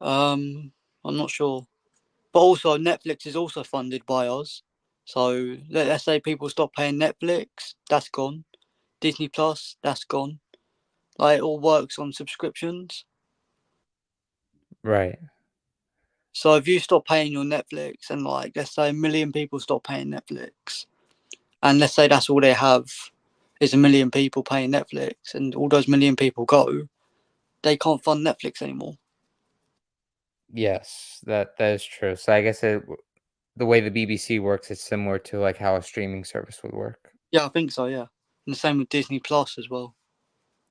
I'm not sure, but also Netflix is also funded by us. So let's say people stop paying Netflix, that's gone. Disney Plus, that's gone. Like it all works on subscriptions. Right. So if you stop paying your Netflix and like let's say a million people stop paying Netflix, and let's say that's all they have is a million people paying Netflix, and all those million people go, they can't fund Netflix anymore. Yes, that is true. So I guess the way the BBC works is similar to, like, how a streaming service would work. Yeah, I think so. Yeah, and the same with Disney Plus as well.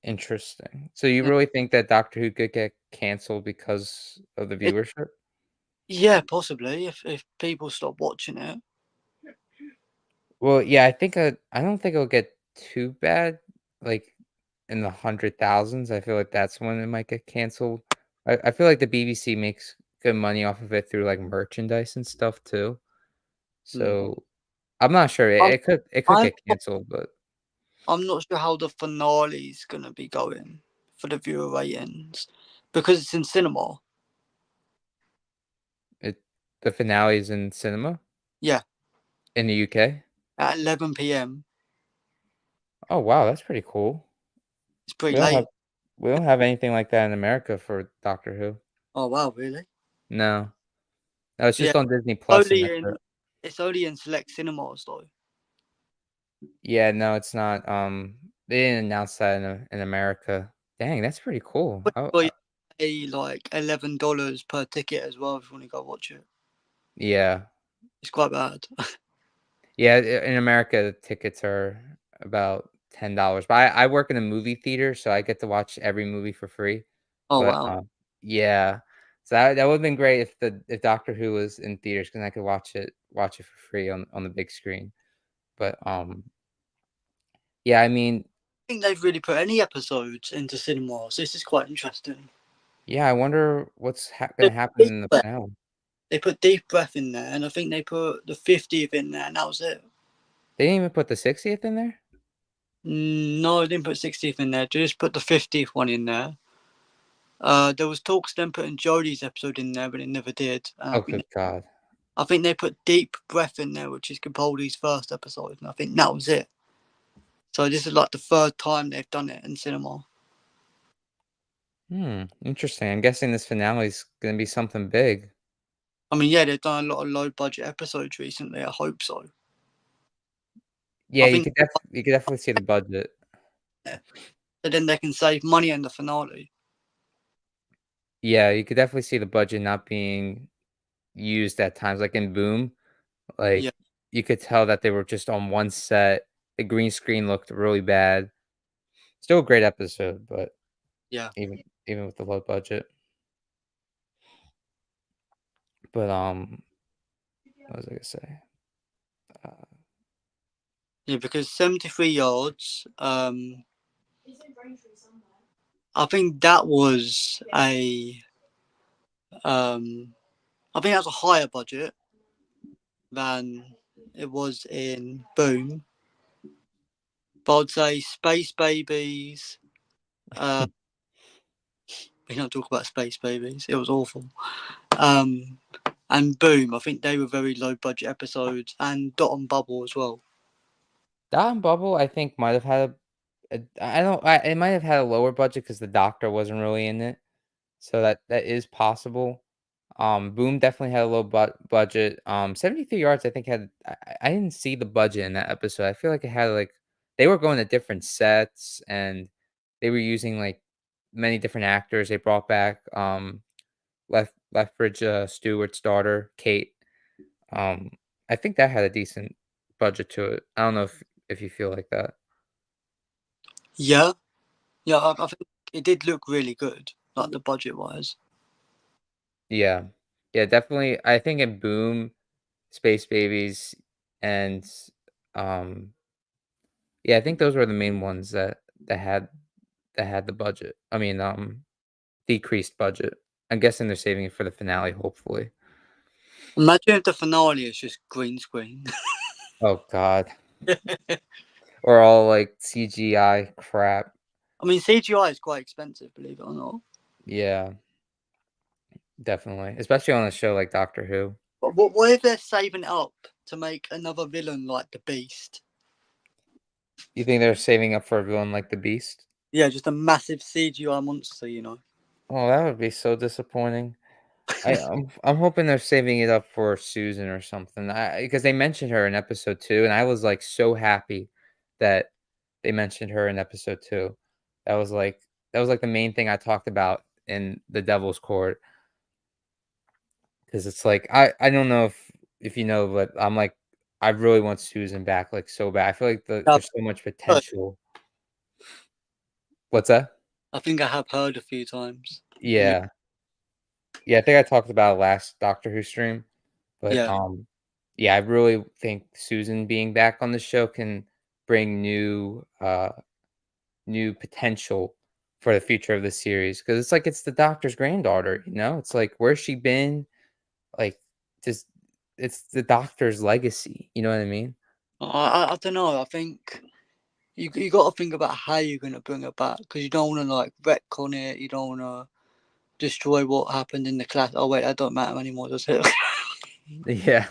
Interesting. So you really think that Doctor Who could get canceled because of the It, viewership? yeah, possibly if people stop watching it. Well, yeah, I don't think it'll get too bad, like, in the 100,000s. I feel like that's when it might get canceled. I feel like the BBC makes good money off of it through, like, merchandise and stuff too. Hmm. So, I'm not sure. I'm, It could I'm get canceled, but I'm not sure how the finale's gonna be going for the viewer ratings because it's in cinema. it the finale is in cinema Yeah, in the UK? at 11 p.m. Oh, wow, that's pretty cool. It's pretty We don't have late. we don't have anything like that in America for Doctor Who. Oh wow, really? No. No, it's Yeah, just on Disney Plus and only that's it. in it's only in select cinemas though. Yeah, no, it's not, they didn't announce that in America. Dang, that's pretty cool. Oh, But you pay like $11 per ticket as well if you want to go watch it. yeah. It's quite bad. Yeah, in America, the tickets are about $10, but I work in a movie theater, so I get to watch every movie for free, Oh but, wow. yeah. So that would've been great if Doctor Who was in theaters because I could watch it for free on the big screen, but, yeah, I mean, I think they've really put any episodes into cinemas. This is quite interesting. yeah, I wonder what's They gonna happen put, in the Deep finale. they put Deep Breath in there, and I think they put the 50th in there, and that was it. They didn't even put the 60th in there? No, they didn't put 60th in there. They just put the 50th one in there. There was talks them putting Jodie's episode in there, but it never did. Oh, good god. I think they put Deep Breath in there, which is Capaldi's first episode, and I think that was it. So this is like the third time they've done it in cinema. Interesting. I'm guessing this finale is gonna be something big. I mean, yeah, they've done a lot of low budget episodes recently. I hope so. Yeah, I think you could definitely see the budget. that then they can save money in the finale. Yeah, you could definitely see the budget not being used at times, like in Boom, like, Yeah, you could tell that they were just on one set, the green screen looked really bad. Still a great episode, but yeah, even with the low budget. But, what was I gonna say? Uh, yeah. Because 73 yards. I think that was a. I think that's a higher budget than it was in Boom. But I'd say Space Babies. We don't talk about Space Babies. It was awful. And Boom. I think they were very low budget episodes, and Dot and Bubble as well. Dot and Bubble, I think, might have had I don't it might have had a lower budget because the doctor wasn't really in it, so that is possible. Boom definitely had a low budget. 73 Yards, I think, had I didn't see the budget in that episode. I feel like it had, like they were going to different sets, and they were using, like, many different actors. They brought back, Lethbridge, Stewart's daughter, Kate. Um, I think that had a decent budget to it. I don't know if you feel like that. Yeah, yeah. I think it did look really good, like the budget wise. Yeah. Yeah, definitely. I think in Boom, Space Babies, and, um yeah, I think those were the main ones that had the budget. I mean, decreased budget. I'm guessing they're saving it for the finale, hopefully. Imagine if the finale is just green screen. Oh god. Or all, like, CGI crap. I mean, CGI is quite expensive, believe it or not. Yeah, definitely. Especially on a show like Doctor Who. But what if they're saving it up to make another villain like the Beast? You think they're saving up for a villain like the Beast? Yeah, just a massive CGI monster, you know. Oh, that would be so disappointing. I'm hoping they're saving it up for Susan or something. Because they mentioned her in episode 2, and I was, like, so happy that they mentioned her in episode 2. That was like that was, like, the main thing I talked about in the Devil's Court. Because it's like I don't know if you know, but I'm like, I really want Susan back, like, so bad. I feel like I've there's so much heard, potential. What's that? I think I have heard a few times. Yeah, Yeah. Yeah, I think I talked about it last Doctor Who stream, but, yeah. yeah, I really think Susan being back on the show can bring new potential for the future of the series. Because it's like it's the Doctor's granddaughter, you know? It's like, where's she been? Like, just it's the Doctor's legacy, you know what I mean? I don't know. I think you got to think about how you're gonna bring it back because you don't want to like retcon it. You don't want to destroy what happened in the class. Oh wait, that don't matter anymore, does it? Yeah.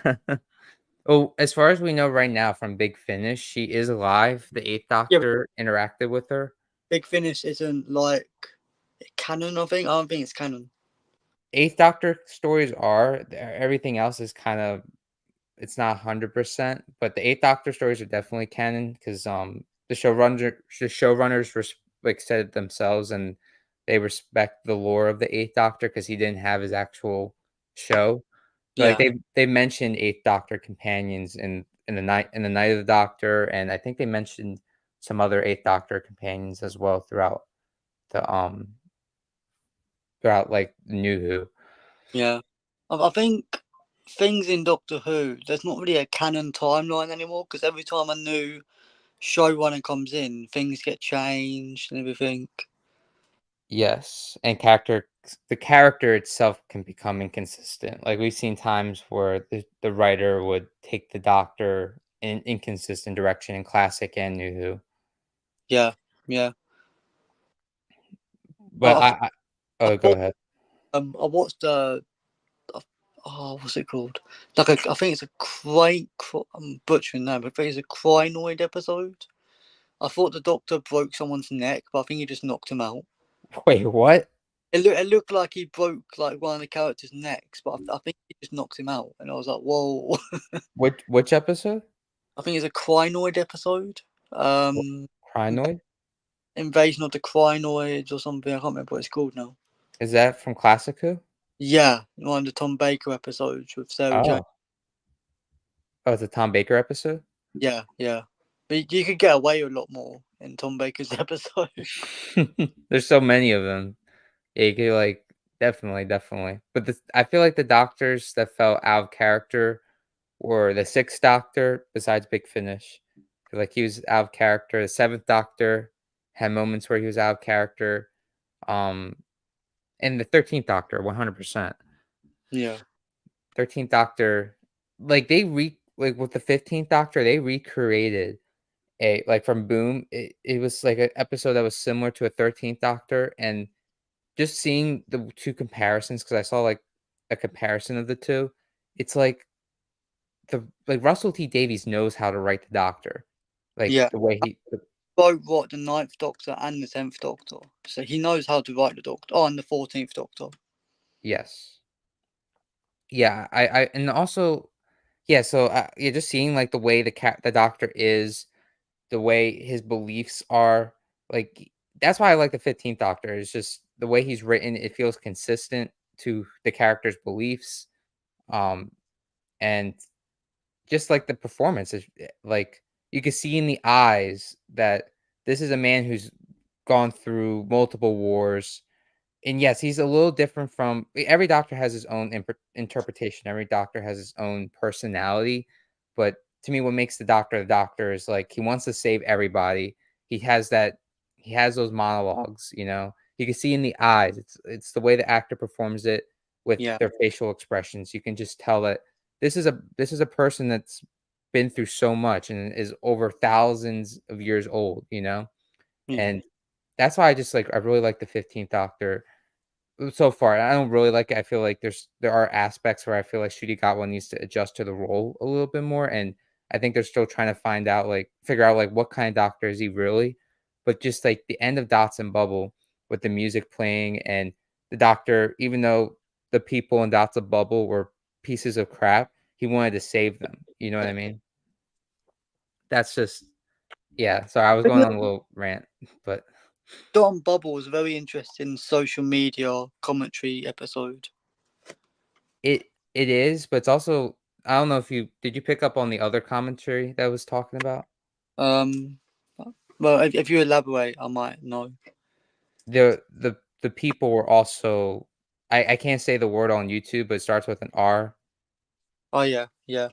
Oh, as far as we know right now from Big Finish, she is alive. The 8th Yeah, but Doctor interacted with her. Big Finish isn't like canon. I don't think it's canon. 8th Doctor stories are, everything else is kind of it's not 100%, but the 8th Doctor stories are definitely canon because the showrunners like, said it themselves, and they respect the lore of the 8th Doctor because he didn't have his actual show. But, like, Yeah, they mentioned 8th Doctor companions in the Night of the Doctor, and I think they mentioned some other 8th Doctor companions as well the, throughout, like, New Who. yeah. I think things in Doctor Who, there's not really a canon timeline anymore because every time a new showrunner comes in, things get changed and everything. Yes, and the character itself can become inconsistent. Like, we've seen times where the writer would take the Doctor in inconsistent direction in classic and New Who. Yeah, yeah. But I, I, oh, go ahead. I watched oh, what's it called? Like I think it's a I'm butchering that, but I think it's a Crinoid episode I thought the Doctor broke someone's neck, but I think he just knocked him out. Wait, what? It looked like he broke like one of the characters' necks, but I think he just knocked him out, and I was like, whoa. Which episode? I think it's a Crinoid episode. Crinoid? Invasion of the Crinoids or something. I can't remember what it's called now. Is that from Classic Who? Yeah, one of the Tom Baker episodes with Sarah Jane. Oh. Oh, it's a Tom Baker episode? Yeah, yeah. But you could get away with a lot more in Tom Baker's episode. There's so many of them. Yeah, you could like definitely. But I feel like the doctors that felt out of character were the sixth Doctor, besides Big Finish. Like he was out of character. The seventh Doctor had moments where he was out of character. Um, and the 13th Doctor, 100%. Yeah. 13th Doctor, like like with the 15th Doctor, they recreated a like from Boom. It was like an episode that was similar to a 13th Doctor, and just seeing the two comparisons because I saw like a comparison of the two. It's like Russell T Davies knows how to write the Doctor, like Yeah. the way he. Both wrote the 9th Doctor and the 10th Doctor. So he knows how to write the Doctor. Oh, and the 14th Doctor. Yes. Yeah, and also, yeah. So yeah, just seeing like the way the Doctor is, the way his beliefs are, like that's why I like the 15th Doctor. It's just the way he's written. It feels consistent to the character's beliefs, and just like the performance is like you can see in the eyes that this is a man who's gone through multiple wars. And yes, he's a little different from every doctor has his own interpretation. Every doctor has his own personality. But to me, what makes the doctor is like he wants to save everybody. He has that he has those monologues, you know. You can see in the eyes. It's the way the actor performs it with Yeah. their facial expressions. You can just tell that this is a person that's been through so much and is over thousands of years old, you know. Yeah. And that's why I really like the 15th Doctor so far. I don't really like it. I feel like there are aspects where I feel like Shooty Gatwa needs to adjust to the role a little bit more, and I think they're still trying to figure out like what kind of doctor is he really. But just like the end of Dots and Bubble with the music playing and the doctor, even though the people in Dots and Bubble were pieces of crap, he wanted to save them. You know what I mean? That's just yeah. Sorry, I was going on a little rant, but Don Bubble was a very interesting social media commentary episode. it is, but it's also I don't know if you pick up on the other commentary that I was talking about? Well, if you elaborate, I might know. The people were also I can't say the word on YouTube, but it starts with an R. Oh yeah, yeah.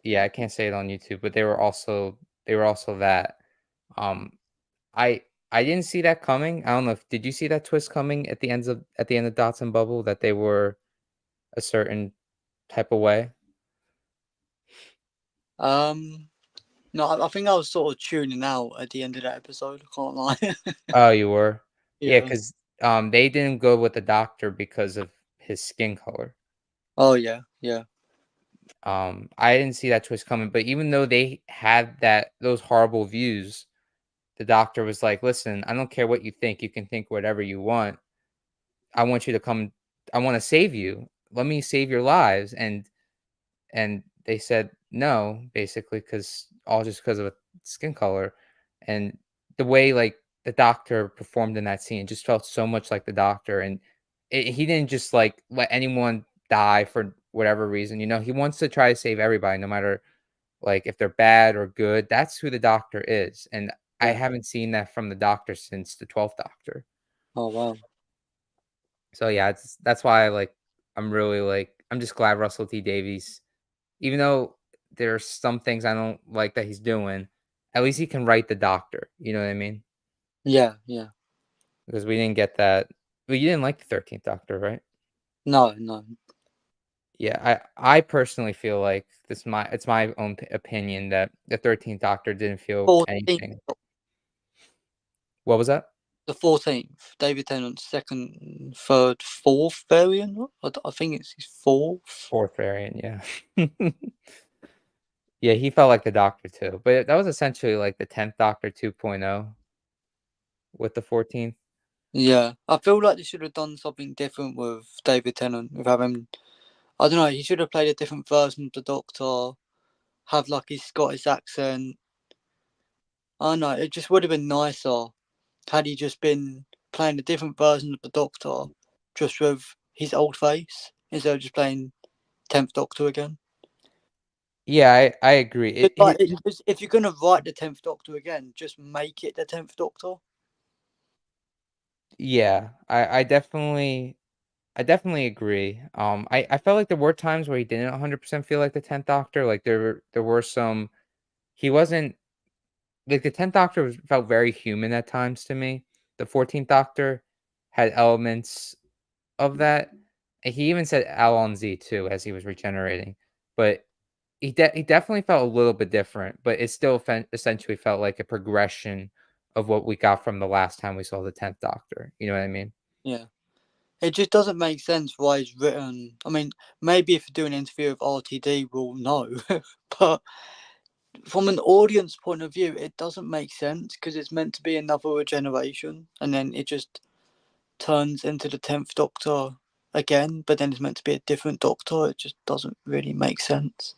Yeah, I can't say it on YouTube, but they were also that. Um, I didn't see that coming. I don't know if did you see that twist coming at the end of Dots and Bubble that they were a certain type of way? No, I think I was sort of tuning out at the end of that episode. I can't lie. Oh, you were? Yeah, Yeah. because they didn't go with the doctor because of his skin color. Oh yeah, yeah. I didn't see that twist coming, but even though they had those horrible views, the doctor was like, "Listen, I don't care what you think. You can think whatever you want. I want you to come. I want to save you. Let me save your lives." And they said no, basically, just because of a skin color, and the way like the doctor performed in that scene just felt so much like the doctor, and he didn't just like let anyone die for whatever reason. You know, he wants to try to save everybody, no matter like if they're bad or good. That's who the doctor is, and I Yeah. haven't seen that from the doctor since the 12th Doctor. Oh wow. So yeah, that's why I'm really I'm just glad Russell T Davies, even though there's some things I don't like that he's doing, at least he can write the doctor. You know what I mean? Yeah, yeah. Because we didn't get that. Well, you didn't like the 13th Doctor, right? No, no. Yeah, I personally feel like it's my own opinion that the 13th Doctor didn't feel 14th, anything. What was that? the 14th. David Tennant's second, third, fourth variant. I think it's his fourth. Fourth variant, yeah. Yeah, he felt like the Doctor too, but that was essentially like the 10th Doctor 2.0 with the 14th. Yeah, I feel like they should have done something different with David Tennant, with having, I don't know, he should have played a different version of the Doctor, have like his Scottish accent. I don't know, it just would have been nicer had he just been playing a different version of the Doctor, just with his old face, instead of just playing 10th Doctor again. Yeah, I agree. It's like, if you're going to write the 10th Doctor again, just make it the 10th Doctor. Yeah, I definitely agree. I felt like there were times where he didn't 100% feel like the 10th Doctor. Like there were some he wasn't like the 10th Doctor felt very human at times to me. The 14th Doctor had elements of that. And he even said Alonzi too as he was regenerating. But he definitely felt a little bit different, but it still essentially felt like a progression of what we got from the last time we saw the 10th Doctor. You know what I mean? Yeah. It just doesn't make sense why it's written. I mean, maybe if you do an interview with RTD, we'll know. But from an audience point of view, it doesn't make sense because it's meant to be another regeneration, and then it just turns into the 10th Doctor again, but then it's meant to be a different Doctor. It just doesn't really make sense.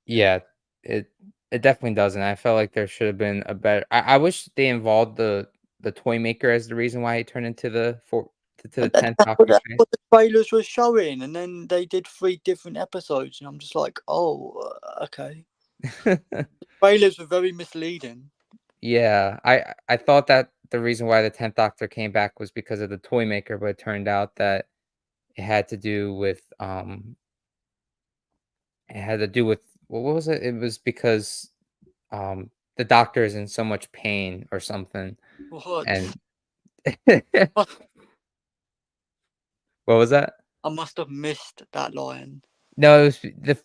Yeah, it it definitely doesn't. I felt like there should have been a better. I wish they involved the toy maker as the reason why he turned into the And 10th that's Doctor's what the trailers were showing, and then they did 3 different episodes, and I'm just like, oh, okay. face. Trailers were very misleading. Yeah, I thought that the reason why the 10th Doctor came back was because of the toy maker, but it turned out that it had to do with it had to do with what was it? It was because the doctor is in so much pain or something. What? And what was that? I must have missed that line. No, it was the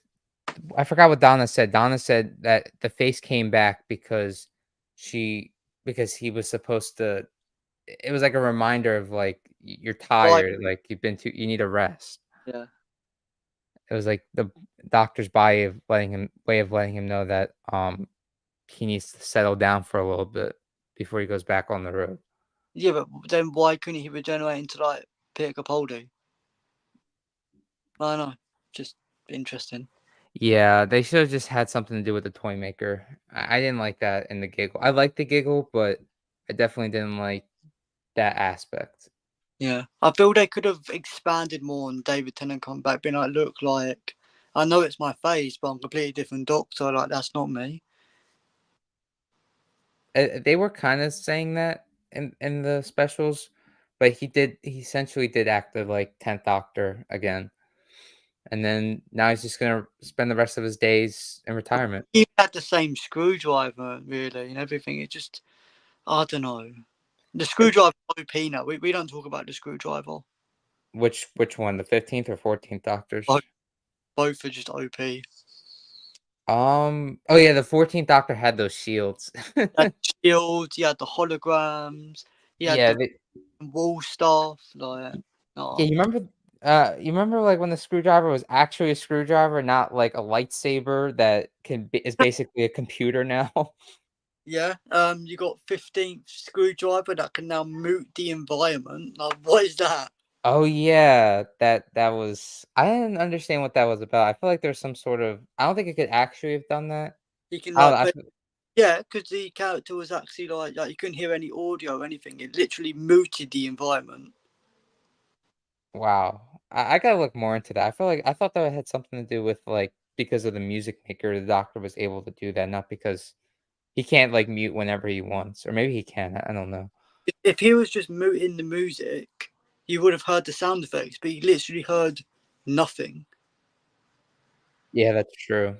I forgot what Donna said. Donna said that the face came back she because he was supposed to it was like a reminder of like you're Like, tired, like you need a rest. yeah. It was like the doctor's way of letting him know that he needs to settle down for a little bit before he goes back on the road. Yeah, but then why couldn't he regenerate into like Peter Capaldi? I don't know. Just interesting. Yeah, they should have just had something to do with the toy maker. I didn't like that in the giggle. I liked the giggle, but I definitely didn't like that aspect. Yeah. I feel they could have expanded more on David Tennant coming back, being like, look, like, I know it's my face, but I'm a completely different Doctor. Like, that's not me. They were kind of saying that in the specials, but he essentially did act the like 10th Doctor again. And then now he's just gonna spend the rest of his days in retirement. He had the same screwdriver, really, and everything. It just, I don't know. The screwdriver OP now. We don't talk about the screwdriver. Which one, the 15th or 14th Doctors? Both, both are just OP. Oh yeah, the 14th Doctor had those shields. Had shields, he had the holograms, he had Yeah, the wall stuff. Like, yeah, oh, you remember like when the screwdriver was actually a screwdriver, not like a lightsaber that is basically a computer now. yeah. You got 15th screwdriver that can now moot the environment. Like, what is that? Oh yeah, that was I didn't understand what that was about. I feel like there's some sort of I don't think it could actually have done that. He can I don't like, know. but yeah, because the character was actually like you couldn't hear any audio or anything. It literally mooted the environment. Wow. I gotta look more into that. I thought that had something to do with like because of the music maker, the doctor was able to do that, not because he can't like mute whenever he wants, or maybe he can. I don't know. If he was just mooting the music, you would have heard the sound effects, but you literally heard nothing. Yeah, that's true.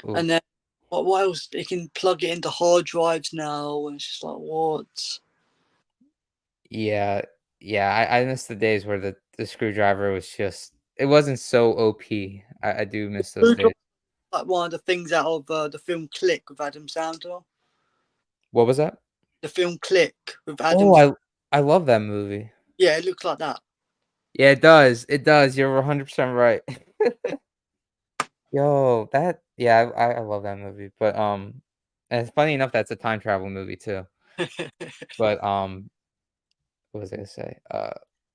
Ooh. And then what else? They can plug it into hard drives now, and it's just like what? Yeah, yeah. I miss the days where the screwdriver was just it wasn't so OP. I do miss those days. Like one of the things out of the film Click with Adam Sandler. What was that? The film Click with Adam. Oh, I love that movie. Yeah, it looks like that. Yeah, it does. It does. You're 100% right. Yo, yeah, I love that movie, but, and it's funny enough that's a time travel movie too, but, what was I gonna say?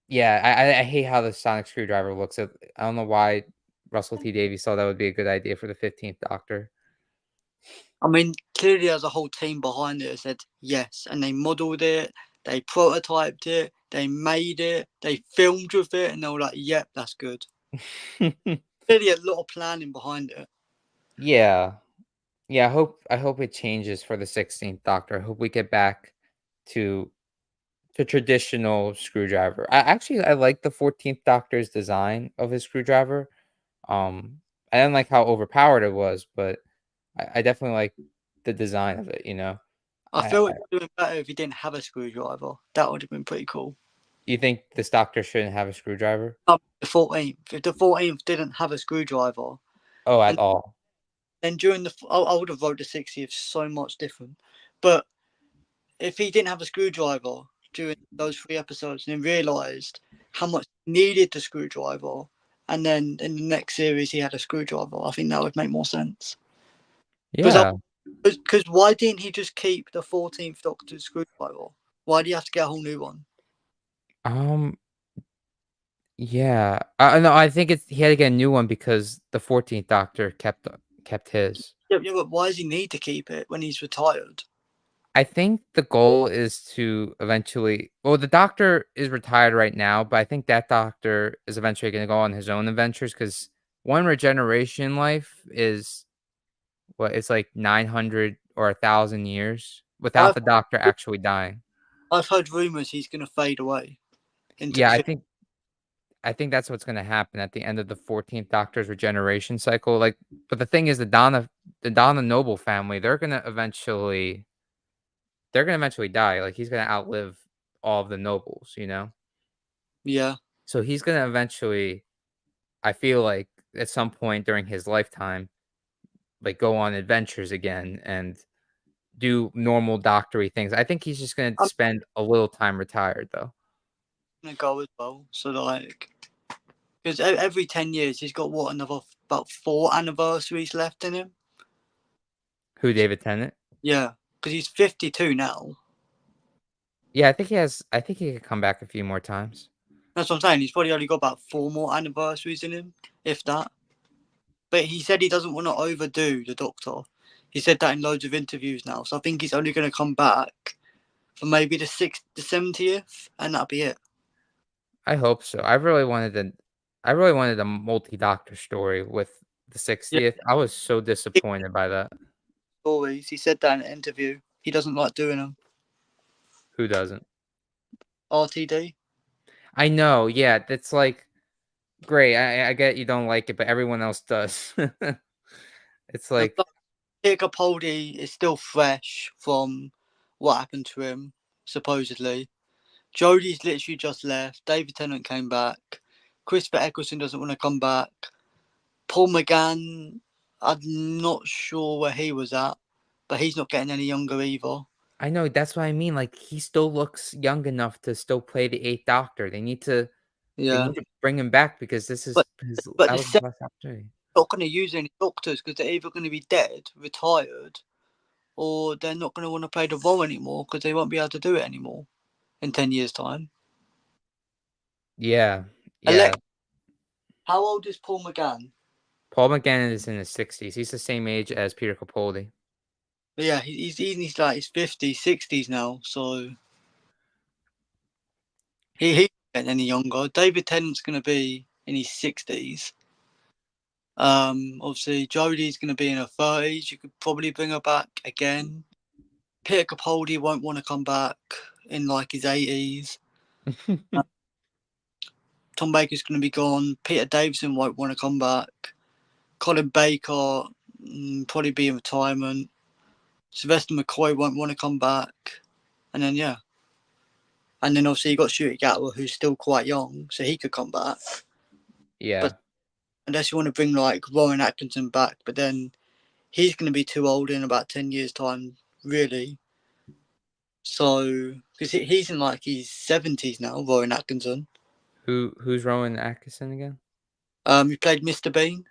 Yeah, I hate how the sonic screwdriver looks. I don't know why Russell T Davies thought that would be a good idea for the 15th Doctor. I mean, clearly there's a whole team behind it that said yes, and they modelled it, they prototyped it, they made it, they filmed with it, and they were like, "Yep, that's good." Clearly, a lot of planning behind it. Yeah. Yeah, I hope it changes for the 16th Doctor. I hope we get back to the traditional screwdriver. I like the 14th Doctor's design of his screwdriver. Um, I didn't like how overpowered it was, but I definitely like the design of it, you know? I I feel it would have been better if he didn't have a screwdriver. That would have been pretty cool. You think this doctor shouldn't have a screwdriver? The 14th, if the 14th didn't have a screwdriver, Oh, at and all? then during I would have wrote the 60th so much different. But if he didn't have a screwdriver during those 3 episodes and then realised how much he needed the screwdriver, and then in the next series he had a screwdriver, I think that would make more sense. Yeah. Because why didn't he just keep the 14th Doctor's screwdriver? Why do you have to get a whole new one? Um, yeah. No, I think he had to get a new one because the 14th Doctor kept his. Yeah, yeah, but why does he need to keep it when he's retired? I think the goal is to eventually well, the doctor is retired right now, but I think that doctor is eventually gonna go on his own adventures because one regeneration life is what, it's like 900 or 1,000 years without I've the doctor actually dying. I've heard rumours he's going to fade away into Yeah, the I fifth. think I think that's what's gonna happen at the end of the 14th Doctor's regeneration cycle, like but the thing is the Donna Noble family, they're gonna eventually die, like, he's gonna outlive all of the nobles, you know? Yeah, So he's gonna eventually, I feel like, at some point during his lifetime, like, go on adventures again and do normal doctory things. I think he's just gonna I'm spend a little time retired, though. going to go as well. So, like, because every 10 years he's got what, another about 4 anniversaries left in him? Who, David Tennant? Yeah, because he's 52 now. Yeah, I think he could come back a few more times. That's what I'm saying. He's probably only got about 4 more anniversaries in him, if that. But he said he doesn't want to overdo the Doctor. He said that in loads of interviews now. So I think he's only going to come back for maybe the 70th, and that'll be it. I hope so. I really wanted a multi-doctor story with the Yeah, 60th. I was so disappointed by that. stories. He said that in an interview. He doesn't like doing them. Who doesn't? RTD. I know, yeah, that's like great. I get you don't like it, but everyone else does. It's And like Peter Capaldi is still fresh from what happened to him, supposedly. Jodie's literally just left. David Tennant came back. Christopher Eccleston doesn't want to come back. Paul McGann, I'm not sure where he was at, but he's not getting any younger either. I know, that's what I mean, like, he still looks young enough to still play the 8th Doctor. They Yeah, need to bring him back because this is but his but that the was his set last opportunity. not going to use any doctors because they're either going to be dead, retired, or they're not going to want to play the role anymore because they won't be able to do it anymore in 10 years' time. Yeah, yeah. Alex, how old is Paul McGann? Paul McGann is in his 60s. He's the same age as Peter Capaldi. Yeah, he's like his 50s, 60s now, so he's not getting any younger. David Tennant's going to be in his 60s. Obviously Jodie's going to be in her 30s. You could probably bring her back again. Peter Capaldi won't want to come back in like his 80s. Tom Baker's going to be gone. Peter Davison won't want to come back. Colin Baker probably be in retirement. Sylvester McCoy won't want to come back. And then, yeah. And then obviously you got Shooty Gatwa, who's still quite young, so he could come back. Yeah. But unless you want to bring like Rowan Atkinson back, but then he's going to be too old in about 10 years' time, really. So, because he's in like his 70s now, Rowan Atkinson. Who's Rowan Atkinson again? He played Mr. Bean.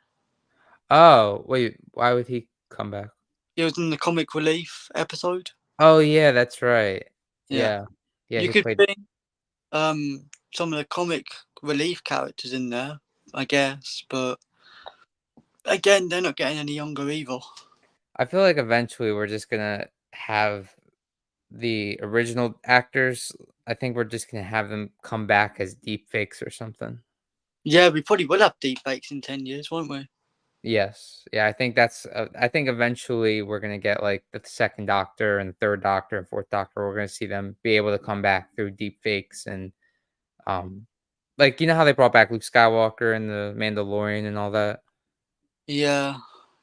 Oh, wait, why would he come back? He was in the comic relief episode. Oh, yeah, that's right. Yeah. Yeah. Yeah, You he could played think some of the comic relief characters in there, I guess, but again, they're not getting any younger either. I feel like eventually we're just gonna have the original actors. I think we're just gonna have them come back as deep fakes or something. Yeah, we probably will have deepfakes in 10 years, won't we? Yes. Yeah, I think that's I think eventually we're gonna get, like, the 2nd Doctor and 3rd Doctor and 4th Doctor, we're gonna see them be able to come back through deep fakes and, um like, you know how they brought back Luke Skywalker and The Mandalorian and all that? Yeah,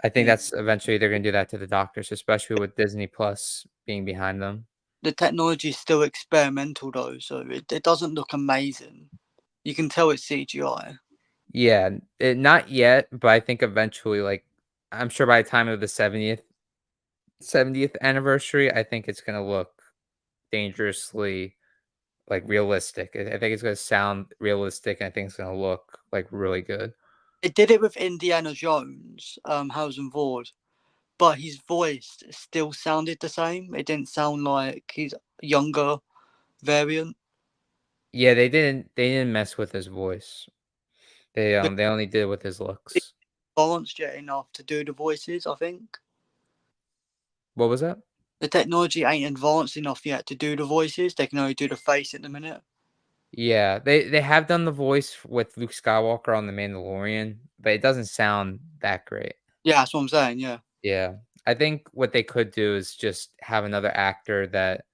I think yeah. that's eventually they're gonna do that to the Doctors, especially with Disney Plus being behind them. The technology is still experimental though, so it doesn't look amazing. You can tell it's CGI. Yeah, not yet, but I think eventually, like, I'm sure by the time of the 70th anniversary, I think it's gonna look dangerously, like, realistic. I think it's gonna sound realistic, and I think it's gonna look, like, really good. It did it with Indiana Jones, Harrison Ford, but his voice still sounded the same. It didn't sound like his younger variant. Yeah, they didn't mess with his voice. They only did it with his looks. Advanced yet enough to do the voices, I think. What was that? The technology ain't advanced enough yet to do the voices. They can only do the face at the minute. Yeah, they have done the voice with Luke Skywalker on The Mandalorian, but it doesn't sound that great. Yeah, that's what I'm saying. Yeah, Yeah. I think what they could do is just have another actor that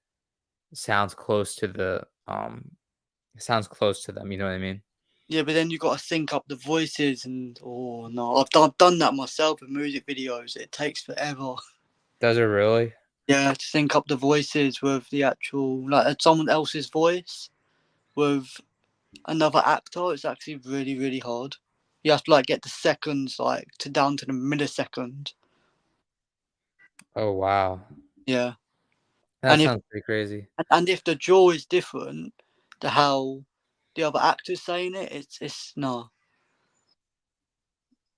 sounds close to sounds close to them, you know what I mean? yeah, but then you got to sync up the voices, and oh no, I've done that myself with music videos. It takes forever. Does it really? Yeah, to sync up the voices with the actual like someone else's voice with another actor. It's actually really really hard. You have to like get the seconds like to down to the millisecond. Oh, wow. Yeah, That and if sounds pretty crazy. and if the jaw is different to how the other actor's saying it, it's no.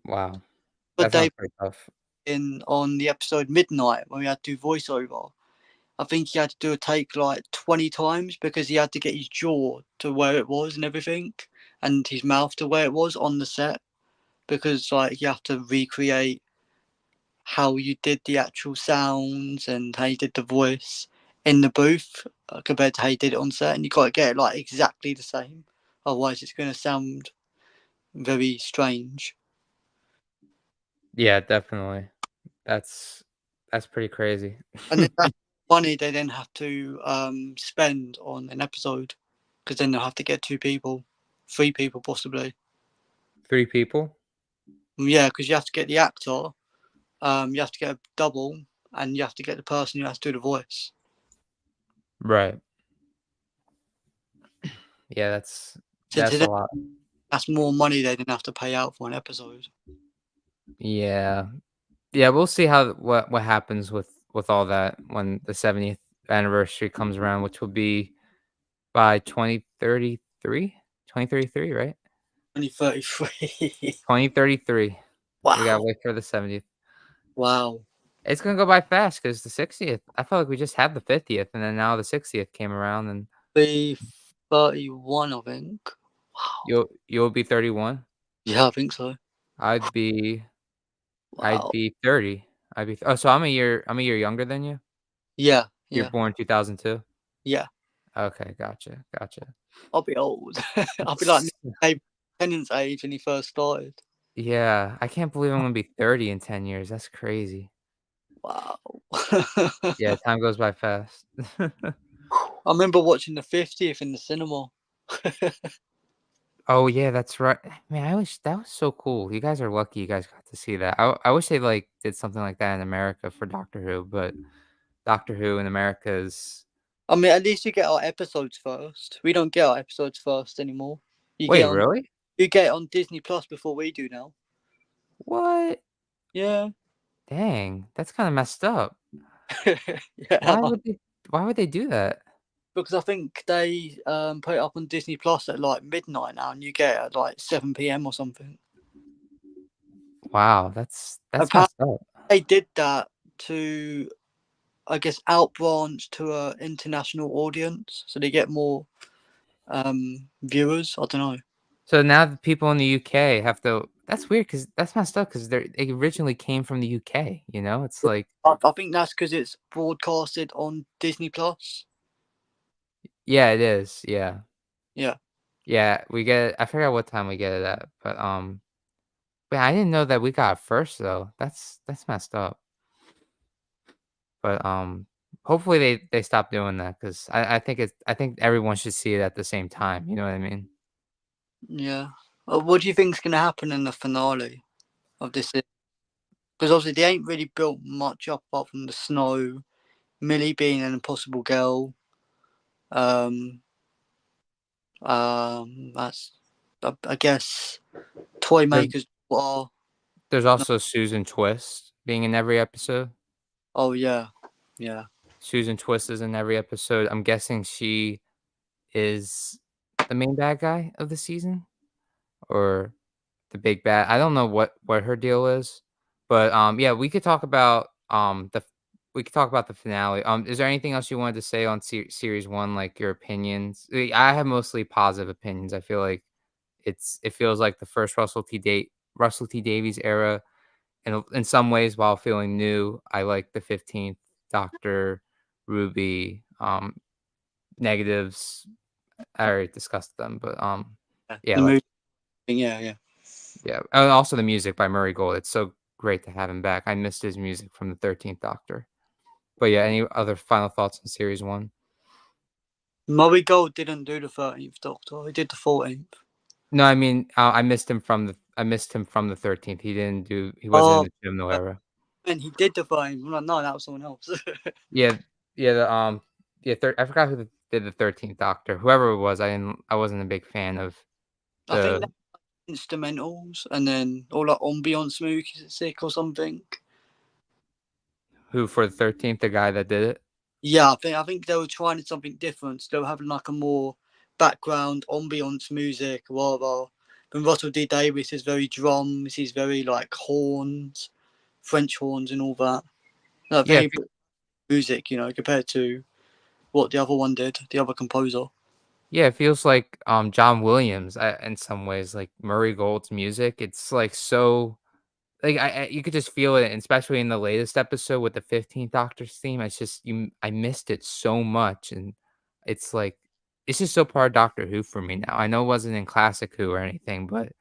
Wow. But That they sounds pretty tough. in on the episode Midnight when we had to do voiceover. I think he had to do a take like 20 times because he had to get his jaw to where it was and everything, and his mouth to where it was on the set because like you have to recreate how you did the actual sounds and how you did the voice in the booth compared to how you did it on set, and you got to get it like exactly the same. Otherwise, it's going to sound very strange. Yeah, definitely. That's that's pretty crazy. And then that money they then have to spend on an episode because then they'll have to get 2 people, 3 people possibly. 3 people? Yeah, because you have to get the actor, you have to get a double, and you have to get the person who has to do the voice. Right. Yeah, So to that's a them, lot. that's more money they didn't have to pay out for an episode. Yeah. Yeah, we'll see how what happens with all that when the 70th anniversary comes around, which will be by 2033? 2033, right? 2033. 2033. We gotta Wow. wait for the 70th. Wow. It's gonna go by fast because the 60th, I felt like we just had the 50th, and then now the 60th came around, and Be 31, I think. Wow. you'll be 31. Yeah, I think so. I'd be I'd Wow. be 30. Oh, so I'm a year younger than you? Yeah, You're yeah, born 2002? yeah. Okay, gotcha, gotcha. I'll be old. I'll be like Nick Tennant's age when he first started. Yeah, I can't believe I'm gonna be 30 in 10 years, that's crazy. Wow. Yeah, time goes by fast. I remember watching the 50th in the cinema. Oh, yeah, that's right. Man, I wish that was so cool. You guys are lucky you guys got to see that. I wish they, like, did something like that in America for Doctor Who, but Doctor Who in America is I mean, at least you get our episodes first. We don't get our episodes first anymore. You Wait, get on really? you get it on Disney Plus before we do now. What? Yeah. Dang, that's kinda messed up. Yeah. Why would they do that? Because I think they put it up on Disney Plus at like midnight now, and you get it at like 7 p.m. or something. Wow, that's Apparently, messed up. they did that to, I guess, outbranch to a international audience, so they get more viewers. I don't know. So now the people in the UK have to that's weird because that's messed up because they originally came from the UK, you know? It's like I think that's because it's broadcasted on Disney Plus. yeah, it is, yeah. Yeah. Yeah, we get it I forgot what time we get it at, but I didn't know that we got it first though. That's messed up. But, hopefully they stop doing that because I think everyone should see it at the same time, you know what I mean? Yeah. What do you think's gonna happen in the finale of this? Because obviously they ain't really built much up apart from the snow, Millie being an impossible girl. Um, that's I guess toy There makers are. there's also Susan Twist being in every episode. Oh yeah, yeah. Susan Twist is in every episode. I'm guessing she is the main bad guy of the season or the big bad. I don't know what her deal is, but, yeah, we could talk about the finale. Is there anything else you wanted to say on series 1, like, your opinions? I have mostly positive opinions. I feel like it feels like the first Russell T Davies era, and in some ways, while feeling new, I like the 15th Doctor, Ruby, negatives, I already discussed them, but, Yeah, yeah, the like movie thing, yeah, yeah. yeah, and also the music by Murray Gold, it's so great to have him back. I missed his music from the 13th Doctor. But yeah, any other final thoughts on series 1? Murray Gold didn't do the 13th Doctor. He did the 14th. No, I mean, I missed him from the 13th. He wasn't in Oh, the Chibnall era. and he did the 13th. I'm like, no, that was someone else. Yeah, yeah, I forgot who did the 13th Doctor. Whoever it was, I wasn't a big fan of I think the that's instrumentals and then all like ambience music or something. who for the 13th, the guy that did it. Yeah, I think they were trying something different. So they were having like a more background ambience music rather than Russell D Davis is very drums, he's very like horns, French horns and all that. Like Yeah, very music, compared to what the other one did, the other composer. yeah, it feels like, John Williams, in some ways, like Murray Gold's music. It's like so like you could just feel it, and especially in the latest episode with the 15th Doctor's theme. It's just I missed it so much, and it's like it's just so part of Doctor Who for me now. I know it wasn't in Classic Who or anything, but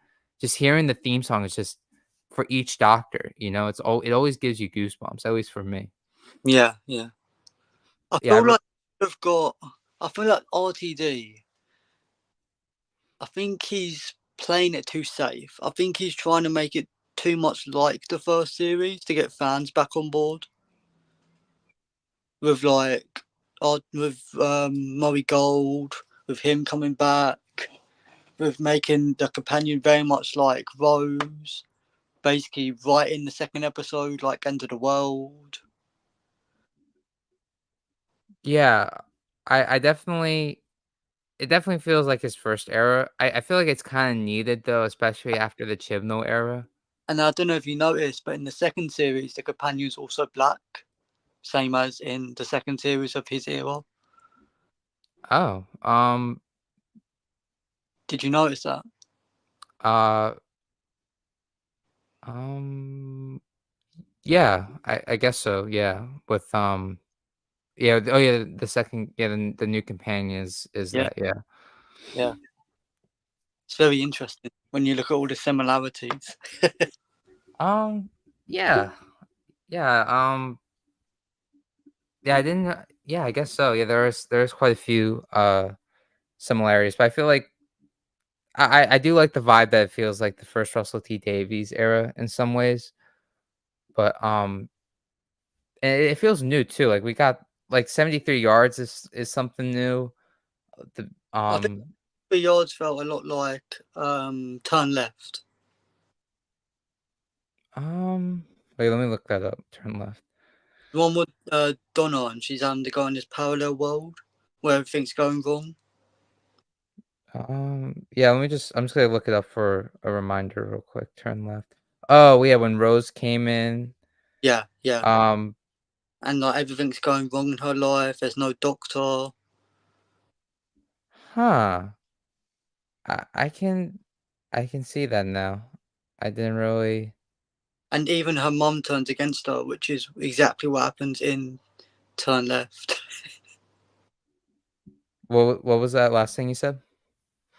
just hearing the theme song is just for each Doctor. You know, it always gives you goosebumps. At least for me. Yeah, yeah. I Yeah, feel like we've got. I feel like RTD. I think he's playing it too safe. I think he's trying to make it too much like the first series to get fans back on board. With like, with Murray Gold, with him coming back, with making the companion very much like Rose, basically right in the second episode, like End of the World. yeah, I definitely. It definitely feels like his first era. I feel like it's kinda needed though, especially after the Chibnall era. And I don't know if you noticed, but in the second series, the companion's also black, same as in the second series of his era. Oh, Did you notice that? uh, um, yeah, I guess so, yeah, with, yeah, oh yeah, the second yeah, the new companion is Yeah, that, yeah. yeah. It's very interesting when you look at all the similarities. Um, yeah, yeah, yeah, I didn't yeah, I guess so, yeah, there's quite a few, similarities, but I feel like I do like the vibe that it feels like the first Russell T Davies era in some ways, but, and it feels new too, like, we got like, 73 yards is something new, the, I think the yards felt a lot like Turn Left. um, wait, let me look that up, turn left. The one with Donna and she's undergoing this parallel world where everything's going wrong. Yeah, I'm just gonna look it up for a reminder real quick, turn left. Oh, yeah, when Rose came in, Yeah, yeah. um, And like everything's going wrong in her life. There's no doctor, huh. I I can I can see that now. I didn't really and even her mum turns against her, which is exactly what happens in Turn Left. what was that last thing you said?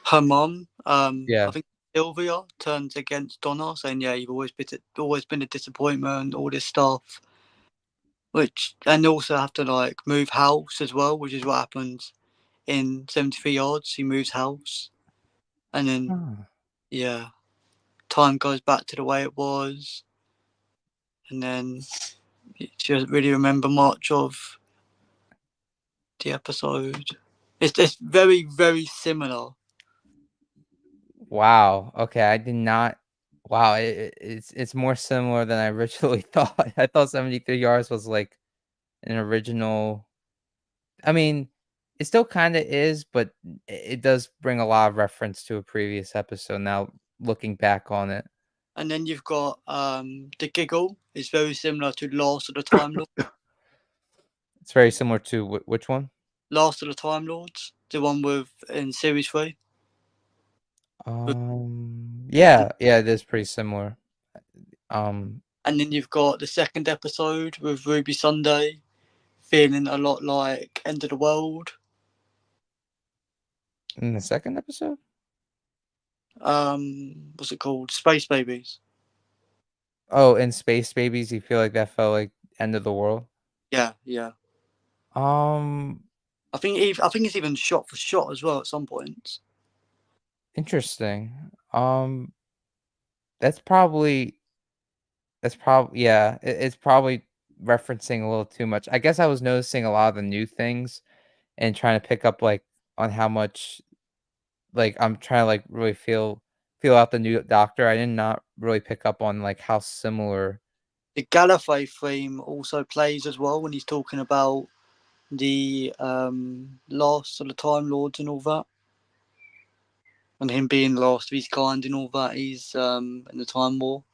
Her mum, I Yeah. think Sylvia, turns against Donna, saying, "Yeah, you've always been a disappointment, all this stuff." Which and also have to like move house as well, which is what happens in 73 Yards. He moves house, and then Huh. yeah, time goes back to the way it was, and then she doesn't really remember much of the episode. It's very very similar, Wow, okay, I did not wow, it's more similar than I originally thought. I thought 73 Yards was, like, an original I mean, it still kinda is, but it does bring a lot of reference to a previous episode now looking back on it. and then you've got the giggle is very similar to Last of the Time Lord. It's very similar to which one? Last of the Time Lords, the one with in series 3. Yeah, yeah, it is pretty similar. Um, And then you've got the second episode with Ruby Sunday feeling a lot like End of the World. in the second episode? What's it called? Space Babies. Oh, in Space Babies, you feel like that felt like end of the world? Yeah, yeah. Um, I think it's even shot for shot as well at some points. interesting. That's probably yeah, it's probably referencing a little too much. I guess I was noticing a lot of the new things and trying to pick up, like, on how much like, I'm trying to, like, really feel out the new Doctor. I did not really pick up on, like, how similar The Gallifrey theme also plays as well when he's talking about the last of the Time Lords and all that, and him being last of his kind and all that. He's in the Time War.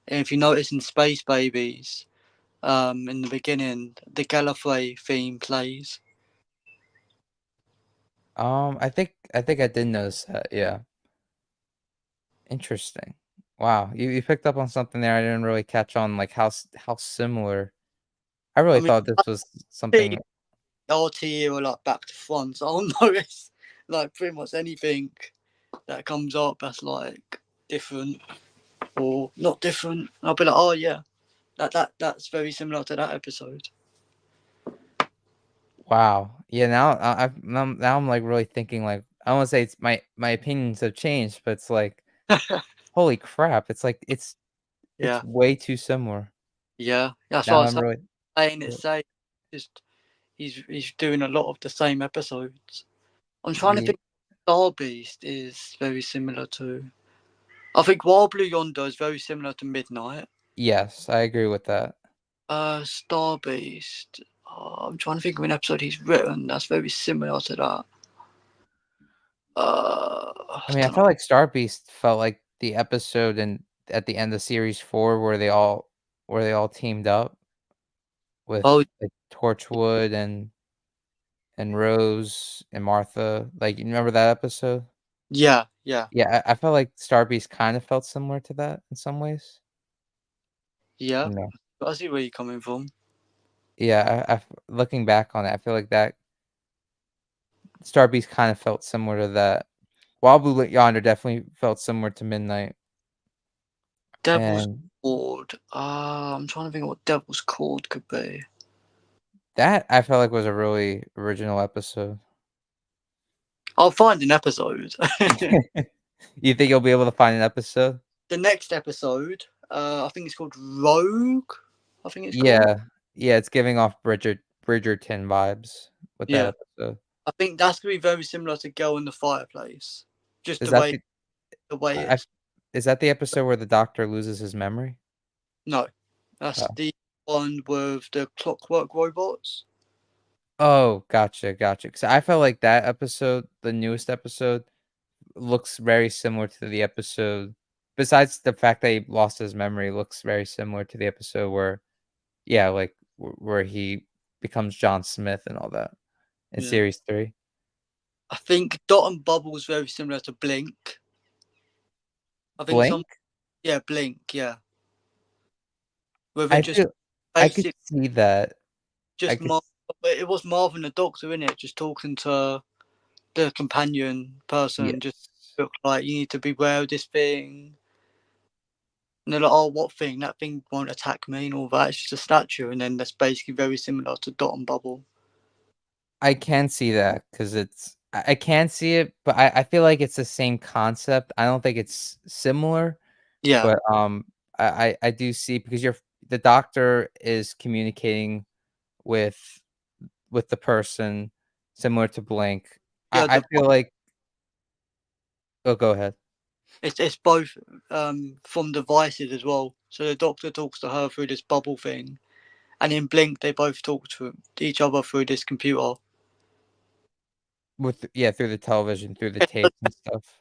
And if you notice in Space Babies, in the beginning, the Gallifrey theme plays. I think I did notice that, yeah. Interesting. Wow, you picked up on something there I didn't really catch on, like, how similar I I really mean, thought this I was see something RT are like back to front, so I'll notice like pretty much anything that comes up that's like different or not different. I'll be like, oh yeah, that's very similar to that episode. wow. Yeah, now now I'm, like, really thinking, like I don't wanna say it's my opinions have changed, but it's like, holy crap, it's like it's Yeah, way too similar. yeah. That's what I Now was I'm really saying. r It's saying just he's doing a lot of the same episodes. I'm trying to yeah, think. Star Beast is very similar to. I think Wild Blue Yonder is very similar to Midnight. yes, I agree with that. Star Beast. Oh, I'm trying to think of an episode he's written that's very similar to that. I mean, I Don't know. felt like Star Beast felt like the episode at the end of series 4 where they all teamed up with, Oh like, Torchwood and Rose and Martha, like, you remember that episode? yeah, yeah, Yeah, I felt like Star Beast kind of felt similar to that in some ways. yeah. No. I see where you're coming from. Yeah, looking back on it, I feel like that Star Beast kind of felt similar to that. Wild Blue Yonder definitely felt similar to Midnight, Devil's and Cord. I'm trying to think of what Devil's Cord could be. that I felt like was a really original episode. I'll find an episode. You think you'll be able to find an episode? The next episode, I think it's called Rogue. I think it's called. Yeah. Yeah, it's giving off Bridgerton vibes with Yeah, that episode. I think that's gonna be very similar to Girl in the Fireplace. Just Is the that way the way I it's is that the episode where the doctor loses his memory? no, that's Oh. the one with the clockwork robots. Oh, gotcha, gotcha. 'Cause I felt like that episode, the newest episode, looks very similar to the episode besides the fact that he lost his memory, looks very similar to the episode where yeah, like, where he becomes John Smith and all that in Yeah. series 3. I think Dot and Bubble is very similar to Blink. I think Blink? some yeah, Blink, yeah. Where I it just feel I could basic see that. I just could Mar- it was Marvin the Doctor in it, just talking to the companion person, just yes. look like you need to beware of this thing. And they're like, oh, what thing? That thing won't attack me and all that. It's just a statue. And then that's basically very similar to Dot and Bubble. I can see that because I can see it, but I feel like it's the same concept. I don't think it's similar, Yeah, but, I do see because the doctor is communicating with with the person similar to Blink. yeah. I feel like oh, go ahead. It's both from devices as well. So the Doctor talks to her through this bubble thing, and in Blink they both talk to each other through this computer. With yeah, through the television, through the tapes and stuff.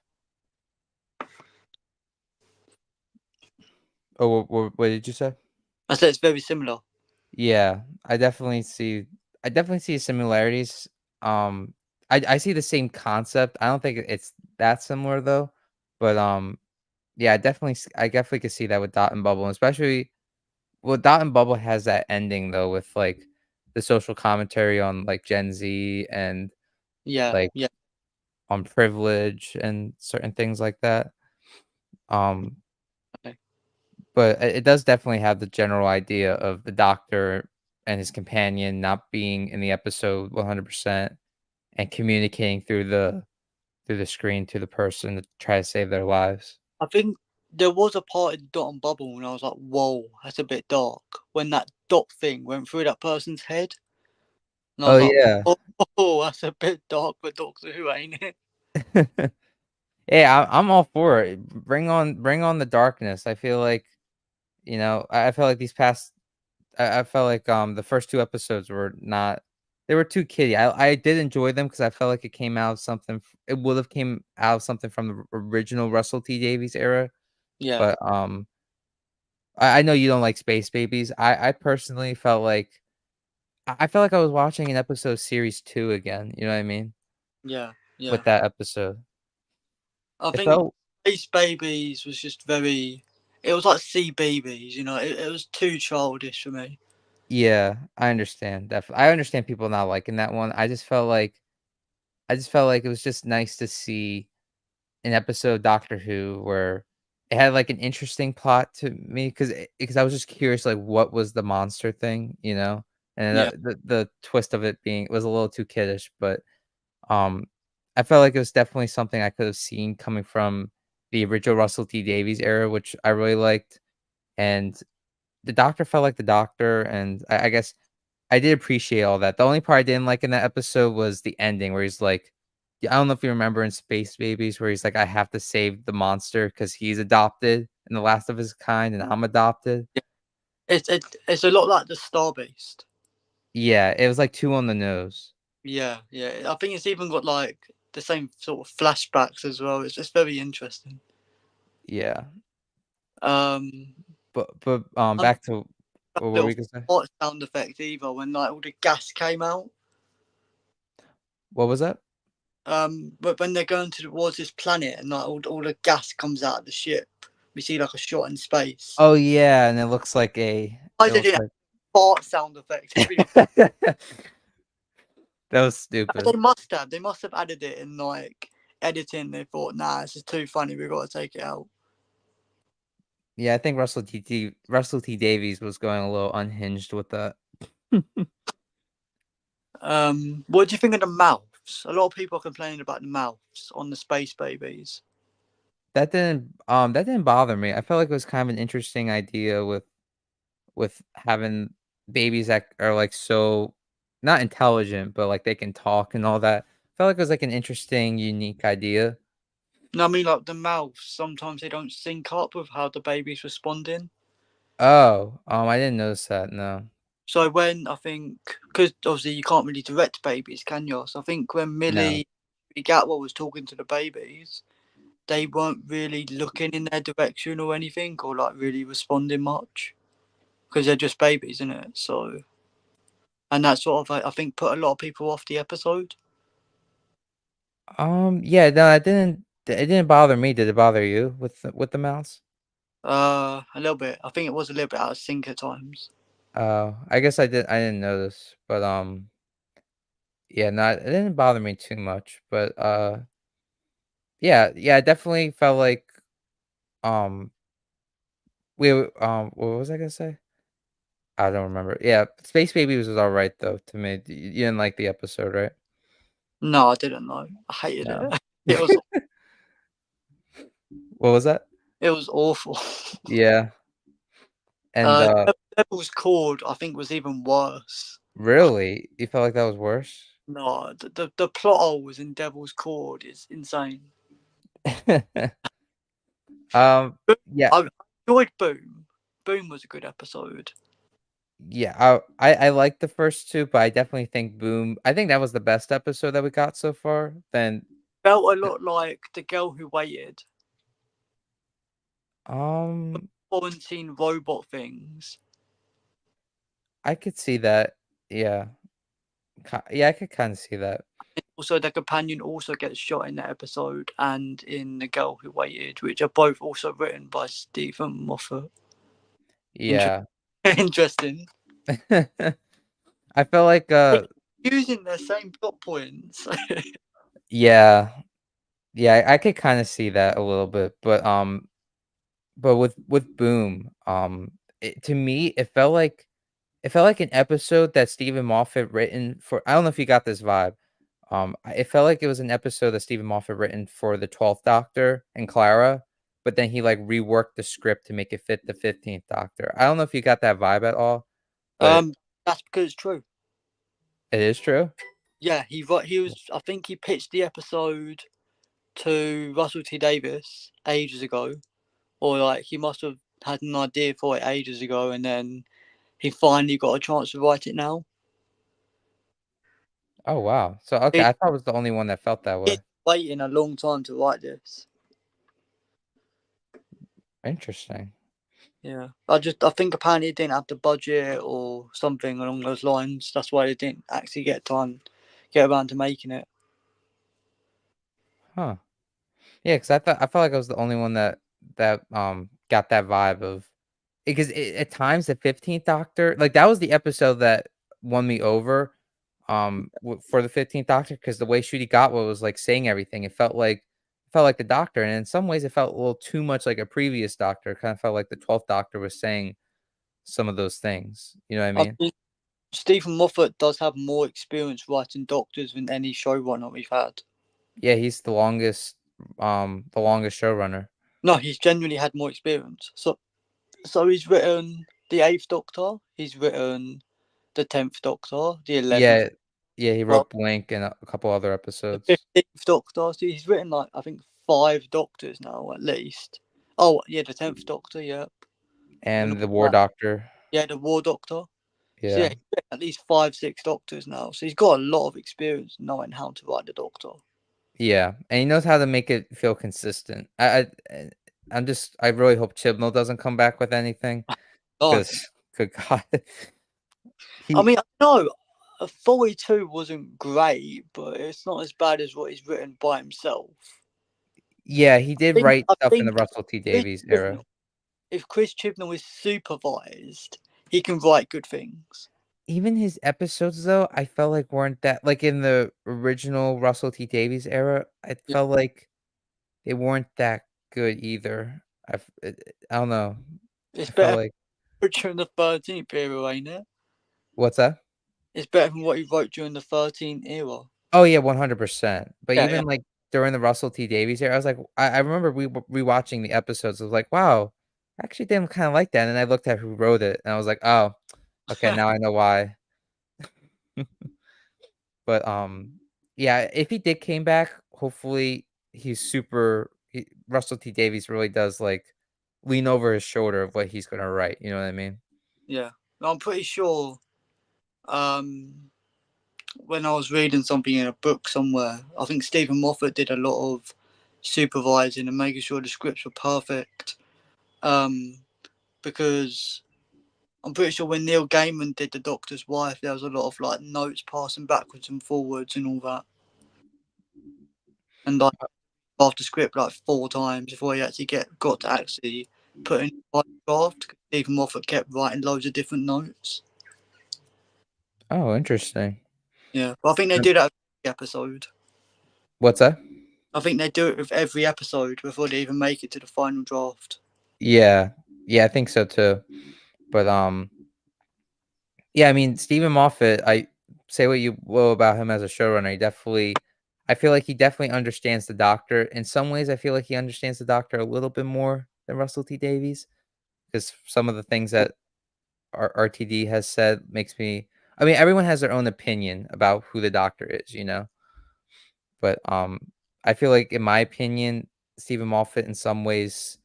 Oh, what did you say? I said it's very similar. Yeah, I definitely see similarities. Um, I see the same concept. I don't think it's that similar though, but, yeah, I definitely could see that with Dot and Bubble, especially well, Dot and Bubble has that ending though with, like, the social commentary on, like, Gen Z and, Yeah, like, yeah. on privilege and certain things like that. Um Okay. But it does definitely have the general idea of the doctor and his companion not being in the episode 100% and communicating through the screen to the person to try to save their lives. I think there was a part in Dot and Bubble and I was like, whoa, that's a bit dark. When that dot thing went through that person's head, and I Oh, was like, yeah. oh, that's a bit dark for Doctor Who, ain't it? Yeah, I'm all for it. Bring on the darkness. I feel like, I feel like these past I felt like, the first 2 episodes were not they were too kiddie. I did enjoy them because I felt like it came out of something it would've came out of something from the original Russell T Davies era, Yeah, but, I know you don't like Space Babies. I personally felt like I felt like I was watching an episode of series 2 again, you know what I mean? yeah, With yeah. that episode. I It think felt Space Babies was just very. It was like CBeebies, it was too childish for me. yeah, I understand, I understand people not liking that one. I just felt like it was just nice to see an episode of Doctor Who where it had, like, an interesting plot to me because I was just curious, like, what was the monster thing, you know? And Yeah, the twist of it being was a little too kiddish, but, um, I felt like it was definitely something I could have seen coming from the original Russell T Davies era, which I really liked, and the Doctor felt like the Doctor, and I guess I did appreciate all that. The only part I didn't like in that episode was the ending where he's like I don't know if you remember in Space Babies where he's like, "I have to save the monster because he's adopted and the last of his kind, and I'm adopted." yeah. It's a lot like the Starbase. Yeah, it was, like, too on the nose. Yeah, yeah. I think it's even got like the same sort of flashbacks as well. It's just very interesting. Yeah. Um, I'm Back to that what were little we gonna say? fart sound effect either when like all the gas came out. What was that? But when they're going towards this planet and like all the gas comes out of the ship, we see like a shot in space. Oh, yeah, and it looks like a I it looks didn't have like fart sound effect everywhere. That was stupid. They must have added it in like editing. They thought, nah, this is too funny. We've got to take it out. Yeah, I think Russell T Davies was going a little unhinged with that. What do you think of the mouths? A lot of people are complaining about the mouths on the space babies. That didn't bother me. I felt like it was kind of an interesting idea with having babies that are, like, so not intelligent, but, like, they can talk and all that. Felt like it was, like, an interesting, unique idea. No, I mean like the mouths. Sometimes they don't sync up with how the baby's responding. Oh, I didn't notice that, no. So when I think, because obviously you can't really direct babies, can you? So I think when No. Millie Gatwell was talking to the babies, they weren't really looking in their direction or anything, or like really responding much, because they're just babies, isn't it? So, and that sort of I think put a lot of people off the episode. Yeah, no, it didn't bother me. Did it bother you with the mouse? A little bit. I think it was a little bit out of sync at times. I guess I didn't notice, but yeah, no, it didn't bother me too much, but yeah, yeah, I definitely felt like um what was I gonna say? I don't remember. Yeah, Space Babies was all right though to me. You didn't like the episode, right? No, I didn't know. I hated No. it. It was What was that? it was awful. Yeah, and Devil's Cord, I think, was even worse. really, you felt like that was worse? No, the plot holes in Devil's Cord is insane. Yeah, I enjoyed Boom. Boom was a good episode. yeah. I liked the first two, but I definitely think Boom. I think that was the best episode that we got so far. Then, Felt a lot like The Girl Who Waited. um, Quarantine robot things. I could see that. Yeah, yeah, I could kind of see that. Also, the companion also gets shot in that episode and in The Girl Who Waited, which are both also written by Stephen Moffat. Yeah. Interesting. I felt like Using the same plot points. yeah. Yeah, I could kind of see that a little bit, but with Boom, to me, it felt like an episode that Stephen Moffat written for. I don't know if you got this vibe. It felt like it was an episode that Stephen Moffat written for the 12th Doctor and Clara, but then he like reworked the script to make it fit the 15th Doctor. I don't know if you got that vibe at all, but That's because it's true. it is true. Yeah, he was. I think he pitched the episode to Russell T Davis ages ago, or like he must have had an idea for it ages ago, and then he finally got a chance to write it now. Oh wow. So okay, He, I thought I was the only one that felt that he's way. waiting a long time to write this. Interesting. Yeah, I think apparently it didn't have the budget or something along those lines. That's why they didn't actually get around to making it. Huh. Yeah, because I felt like I was the only one that got that vibe of because at times the 15th Doctor, like that was the episode that won me over for the 15th Doctor because the way Shooty Gatwa was like saying everything, it felt like the Doctor, and in some ways it felt a little too much like a previous Doctor. It kind of felt like the 12th Doctor was saying some of those things. You know what I I mean? think Stephen Moffat does have more experience writing Doctors than any showrunner we've had. Yeah, he's the longest showrunner. No, he's genuinely had more experience. So he's written the Eighth Doctor. He's written the 10th Doctor, the 11th, Yeah, yeah, he well, wrote Blink and a couple other the episodes. 15th Doctor. So he's written like I think 5 Doctors now at least. Oh yeah, the 10th Doctor, yeah, and And all the War that. Doctor. Yeah, the War Doctor. So yeah, Yeah. he's written at least 5, 6 Doctors now. So he's got a lot of experience knowing how to write the Doctor. Yeah, and he knows how to make it feel consistent. I really hope Chibnall doesn't come back with anything Oh, because good God. I He mean, no, 42 wasn't great, but it's not as bad as what he's written by himself. Yeah, he did write I stuff in the think Russell T Davies era. if Chris Chibnall is supervised, he can write good things. Even his episodes though, I felt like weren't that like in the original Russell T Davies era, I Yeah. felt like they weren't that good either. I don't know. It's I felt better like during the 13th era, ain't it? what's that? It's better than what he wrote during the 13th era. Oh, yeah, 100%. But Yeah, yeah. even, like, during the Russell T Davies era, I was like I remember rewatching the episodes, I was like, "Wow, I actually didn't kinda like that," and then I looked at who wrote it, and I was like, "Oh, okay, now I know why." But, yeah, if he did came back, hopefully Russell T Davies really does, like, lean over his shoulder of what he's gonna write, you know what I mean? Yeah. I'm pretty sure when I was reading something in a book somewhere, I think Stephen Moffat did a lot of supervising and making sure the scripts were perfect. Because I'm pretty sure when Neil Gaiman did The Doctor's Wife, there was a lot of like notes passing backwards and forwards and all that, and like after script like 4 times before he actually got to actually put in the draft. Stephen Moffat kept writing loads of different notes. Oh, interesting. Yeah, but I think they do that with every episode. What's that? I think they do it with every episode before they even make it to the final draft. Yeah. Yeah, I think so too. But, yeah, I mean, Stephen Moffat, I say what you will about him as a showrunner, I feel like he definitely understands the Doctor. In some ways, I feel like he understands the Doctor a little bit more than Russell T Davies, because some of the things that RTD has said makes me I mean, everyone has their own opinion about who the Doctor is, you know? But, I feel like, in my opinion, Stephen Moffat in some ways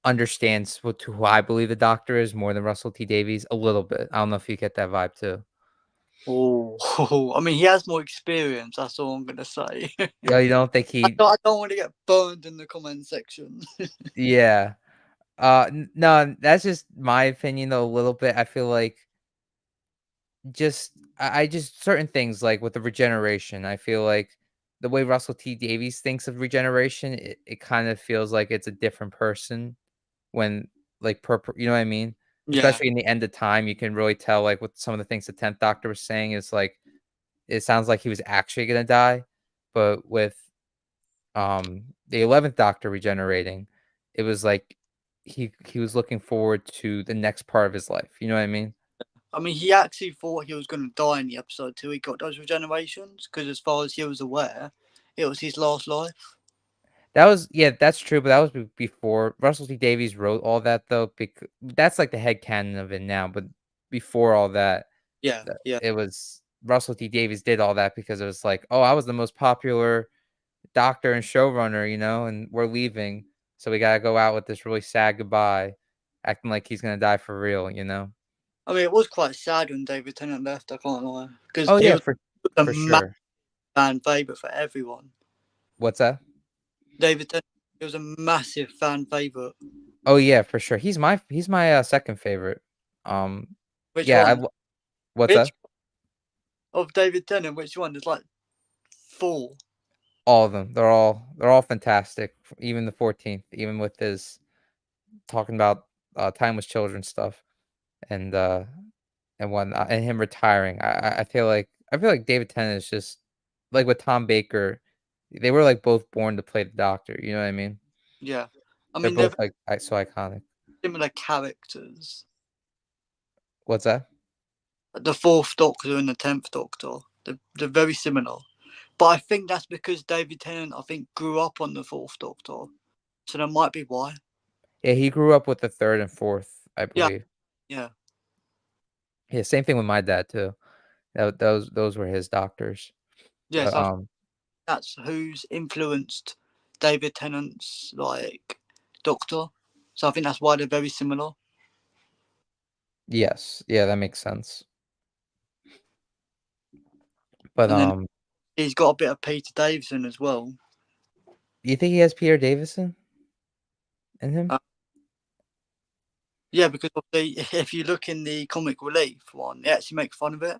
understands who I believe the Doctor is more than Russell T Davies a little bit. I don't know if you get that vibe too. Oh, I mean, he has more experience. That's all I'm gonna say. Yeah, you don't think he I don't want to get burned in the comment section. Yeah. No, that's just my opinion though a little bit. I feel like I just certain things like with the regeneration, I feel like the way Russell T Davies thinks of regeneration, it kind of feels like it's a different person when like you know what I mean? Yeah, Especially in the end of time, you can really tell like what some of the things the 10th Doctor was saying is like it sounds like he was actually gonna die. But with the 11th Doctor regenerating, it was like he was looking forward to the next part of his life. You know what I mean? I mean, he actually thought he was gonna die in the episode till he got those regenerations. Because as far as he was aware, it was his last life. That was yeah, that's true, but that was before Russell T Davies wrote all that though. That's like the head canon of it now, but before all that, Yeah, yeah. it was Russell T Davies did all that because it was like, oh, I was the most popular doctor and showrunner, you know, and we're leaving, so we gotta go out with this really sad goodbye, acting like he's gonna die for real, you know. I mean, it was quite sad when David Tennant left. I can't lie, because Oh he yeah, was a for massive sure. fan favorite for everyone. What's that? David Tennant, he was a massive fan favorite. Oh yeah, for sure. He's my second favorite. Which Yeah, one? what's Which that? of David Tennant? Which one? There's like 4. All of them. They're all fantastic. Even the 14th, even with his talking about time with children stuff and whatnot, and him retiring. I feel like David Tennant is just like with Tom Baker. They were like both born to play the Doctor. You know what I mean? Yeah, I They're mean they're both like so iconic. similar characters. What's that? The Fourth Doctor and the 10th Doctor, they're very similar. But I think that's because David Tennant, I think, grew up on the Fourth Doctor, so that might be why. Yeah, he grew up with the third and fourth, I Yeah, believe. yeah, Yeah, same thing with my dad too. Those were his doctors. yes. But I think that's who's influenced David Tennant's like Doctor. So I think that's why they're very similar. yes, yeah, that makes sense. But And then he's got a bit of Peter Davison as well. you think he has Peter Davison in him? Uh, yeah, because of if you look in the comic relief one, they actually make fun of it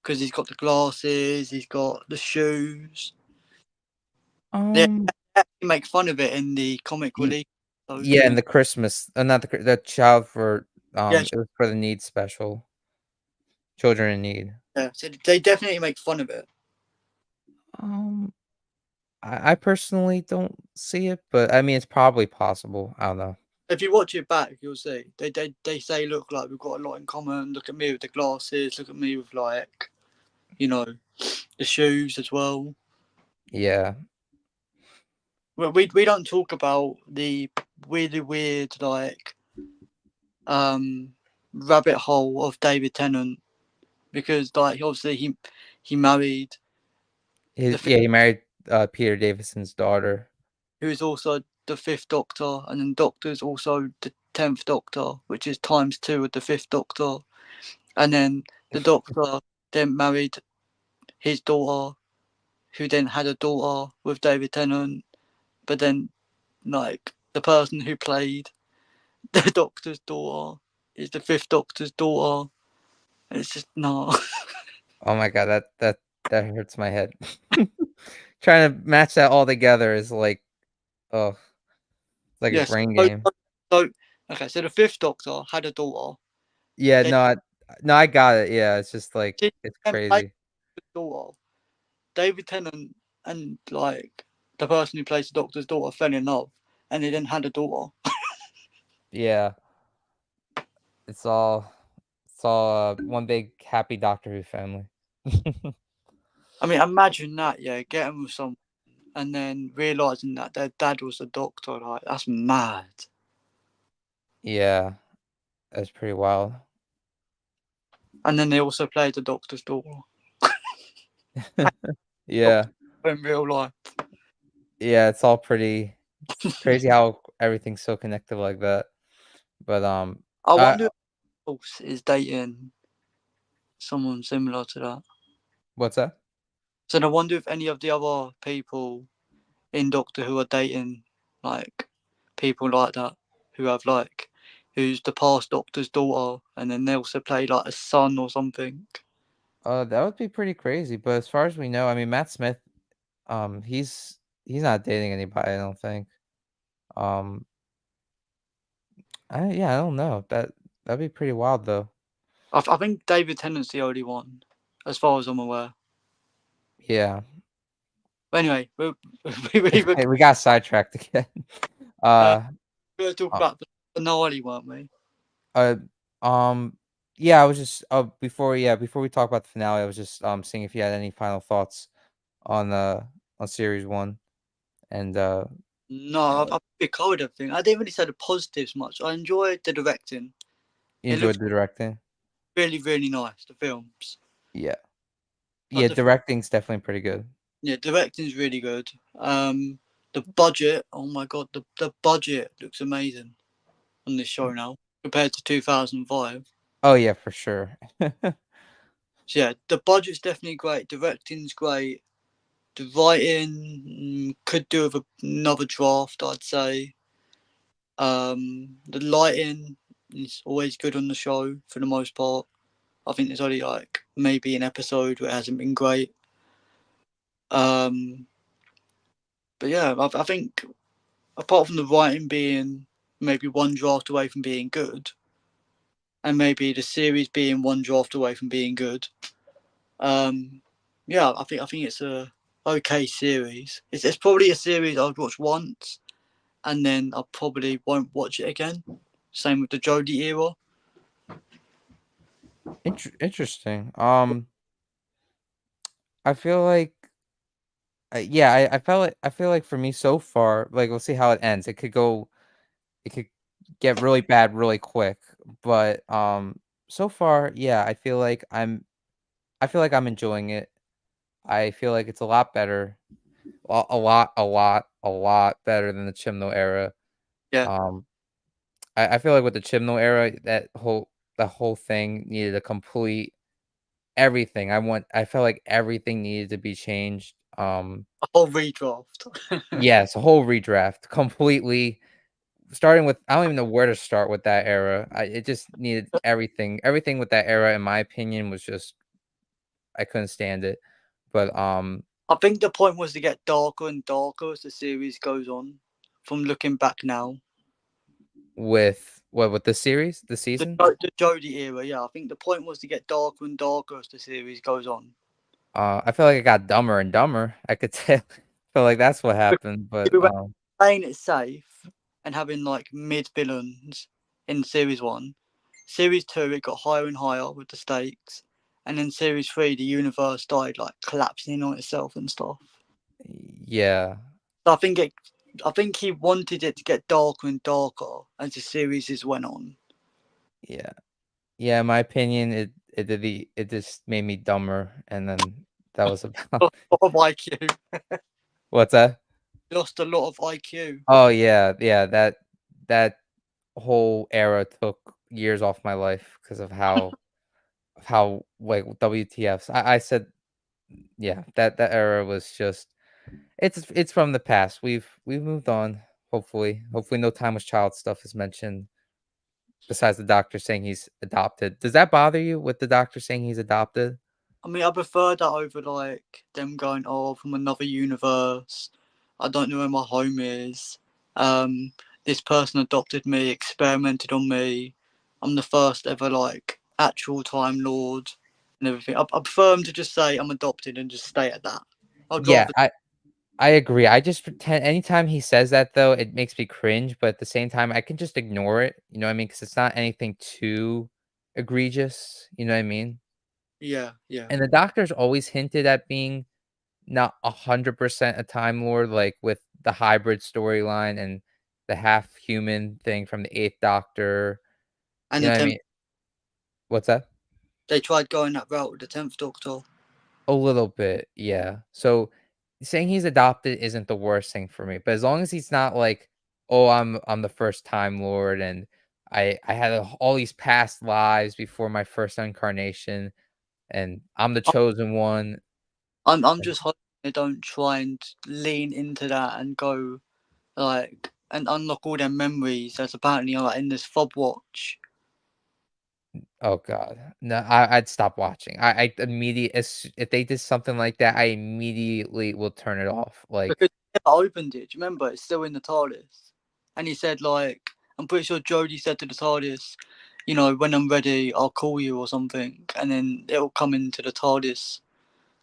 because he's got the glasses, he's got the shoes. They Um, actually make fun of it in the comic y- relief. So yeah, and the Christmas, not the child for yeah, it was for the needs special, children in need. yeah. So they definitely make fun of it. Um, I personally don't see it, but I mean, it's probably possible. I don't know. If you watch it back, you'll see they say, look, like we've got a lot in common. Look at me with the glasses. Look at me with like, you know, the shoes as well. Yeah, We don't talk about the really weird like rabbit hole of David Tennant because like obviously he married he married Peter Davison's daughter. who is also the Fifth Doctor, and then Doctor's also the 10th Doctor, which is times 2 of the Fifth Doctor, and then the Doctor then married his daughter, who then had a daughter with David Tennant, but then like the person who played the Doctor's daughter is the Fifth Doctor's daughter. And it's just no. Oh my god, that hurts my head. Trying to match that all together is like, oh, it's like a Yes. brain game. So okay, so the Fifth Doctor had a daughter. Yeah, They no, I got it. Yeah, it's just like she it's then played crazy. the daughter. David Tennant and like the person who plays the Doctor's daughter fell in love, and they then had a daughter. Yeah, it's all one big happy Doctor Who family. I mean, imagine that, yeah, getting with someone and then realizing that their dad was a doctor. Like that's mad. Yeah, that's pretty wild. And then they also played the Doctor's daughter Yeah, in real life. yeah, it's all pretty. It's crazy how everything's so connected like that. But I I wonder if Pulse is dating someone similar to that. what's that? So I wonder if any of the other people in Doctor Who are dating like people like that who have like who's the past Doctor's daughter, and then they also play like a son or something. That would be pretty crazy. But as far as we know, I mean, Matt Smith, he's not dating anybody. I don't think. Um, I don't know. That'd be pretty wild though. I think David Tennant's the only one, as far as I'm aware. Yeah. But anyway, we were Hey, we got sidetracked again. uh, Uh, we were talking uh, about the finale, weren't we? uh, yeah, I was just before we talk about the finale, I was just seeing if you had any final thoughts on series one and No, uh, I've been cold everything. I didn't really say the positives much. I enjoyed the directing. you It looks enjoyed the directing. really, really nice. The films, Yeah, like yeah, directing's definitely pretty good. yeah, directing's really good. The budget, oh my god, the budget looks amazing on this show now compared to 2005. Oh yeah, for sure. So yeah, the budget's definitely great. Directing's great. The writing could do with another draft, I'd say. The lighting is always good on the show for the most part. I think there's only like maybe an episode where it hasn't been great. Um, but yeah, I think apart from the writing being maybe one draft away from being good, and maybe the series being one draft away from being good, yeah, I think it's a okay series. It's probably a series I'd watch once, and then I probably won't watch it again. Same with the Jodie era. Interesting. I feel like yeah, I feel like for me so far, like we'll see how it ends. It could get really bad really quick, but so far, yeah, I feel like I'm enjoying it. I feel like it's a lot better, a lot better than the Chimno era. Yeah, Um, I feel like with the Chimno era, the whole thing needed a complete everything. I felt like everything needed to be changed. a whole redraft. Yes, a whole redraft, completely. Starting with I don't even know where to start with that era. It just needed everything. Everything with that era, in my opinion, was just I couldn't stand it. But I think the point was to get darker and darker as the series goes on. From looking back now, with what with the series, the season, the Jodie era, yeah, I think the point was to get darker and darker as the series goes on. I feel like it got dumber and dumber. I could tell. Feel like that's what happened. But We were playing it safe and having like mid villains in series one. Series two, it got higher and higher with the stakes, and then series three, the universe started like collapsing in on itself and stuff. yeah, So I think he wanted it to get darker and darker as the series went on. yeah, yeah. In my opinion, it just made me dumber, and then that was about Lost a lot of IQ. what's that? Lost a lot of IQ. Oh yeah, yeah. That whole era took years off my life because of how like WTFs. I said Yeah, that era was just it's from the past. We've moved on, hopefully. Hopefully no Time with Child stuff is mentioned besides the doctor saying he's adopted. Does that bother you with the doctor saying he's adopted? I mean, I prefer that over like them going, "Oh, from another universe. I don't know where my home is. Um, this person adopted me, experimented on me. I'm the first ever like actual Time Lord and everything." I prefer them to just say I'm adopted and just stay at that. I'd Yeah, rather, I agree. I just pretend anytime he says that though, it makes me cringe, but at the same time, I can just ignore it, you know what I mean? Because it's not anything too egregious, you know what I mean? yeah, yeah. And the doctor's always hinted at being not 100% a Time Lord, like with the hybrid storyline and the half human thing from the Eighth Doctor. And You the know what I tenth, mean? What's that? they tried going that route with the 10th Doctor. A little bit, yeah. So saying he's adopted isn't the worst thing for me, but as long as he's not like, "Oh, I'm the first Time Lord and I had all these past lives before my first incarnation and I'm the chosen one." I'm And just hoping they don't try and lean into that and go like and unlock all their memories that's apparently like in this fob watch. oh god. No, I'd stop watching. I immediate as if they did something like that, I immediately will turn it off. Like, Because he never opened it. Do you remember? It's still in the TARDIS. And he said like I'm pretty sure Jodie said to the TARDIS, you know, when I'm ready, I'll call you or something. And then it'll come into the TARDIS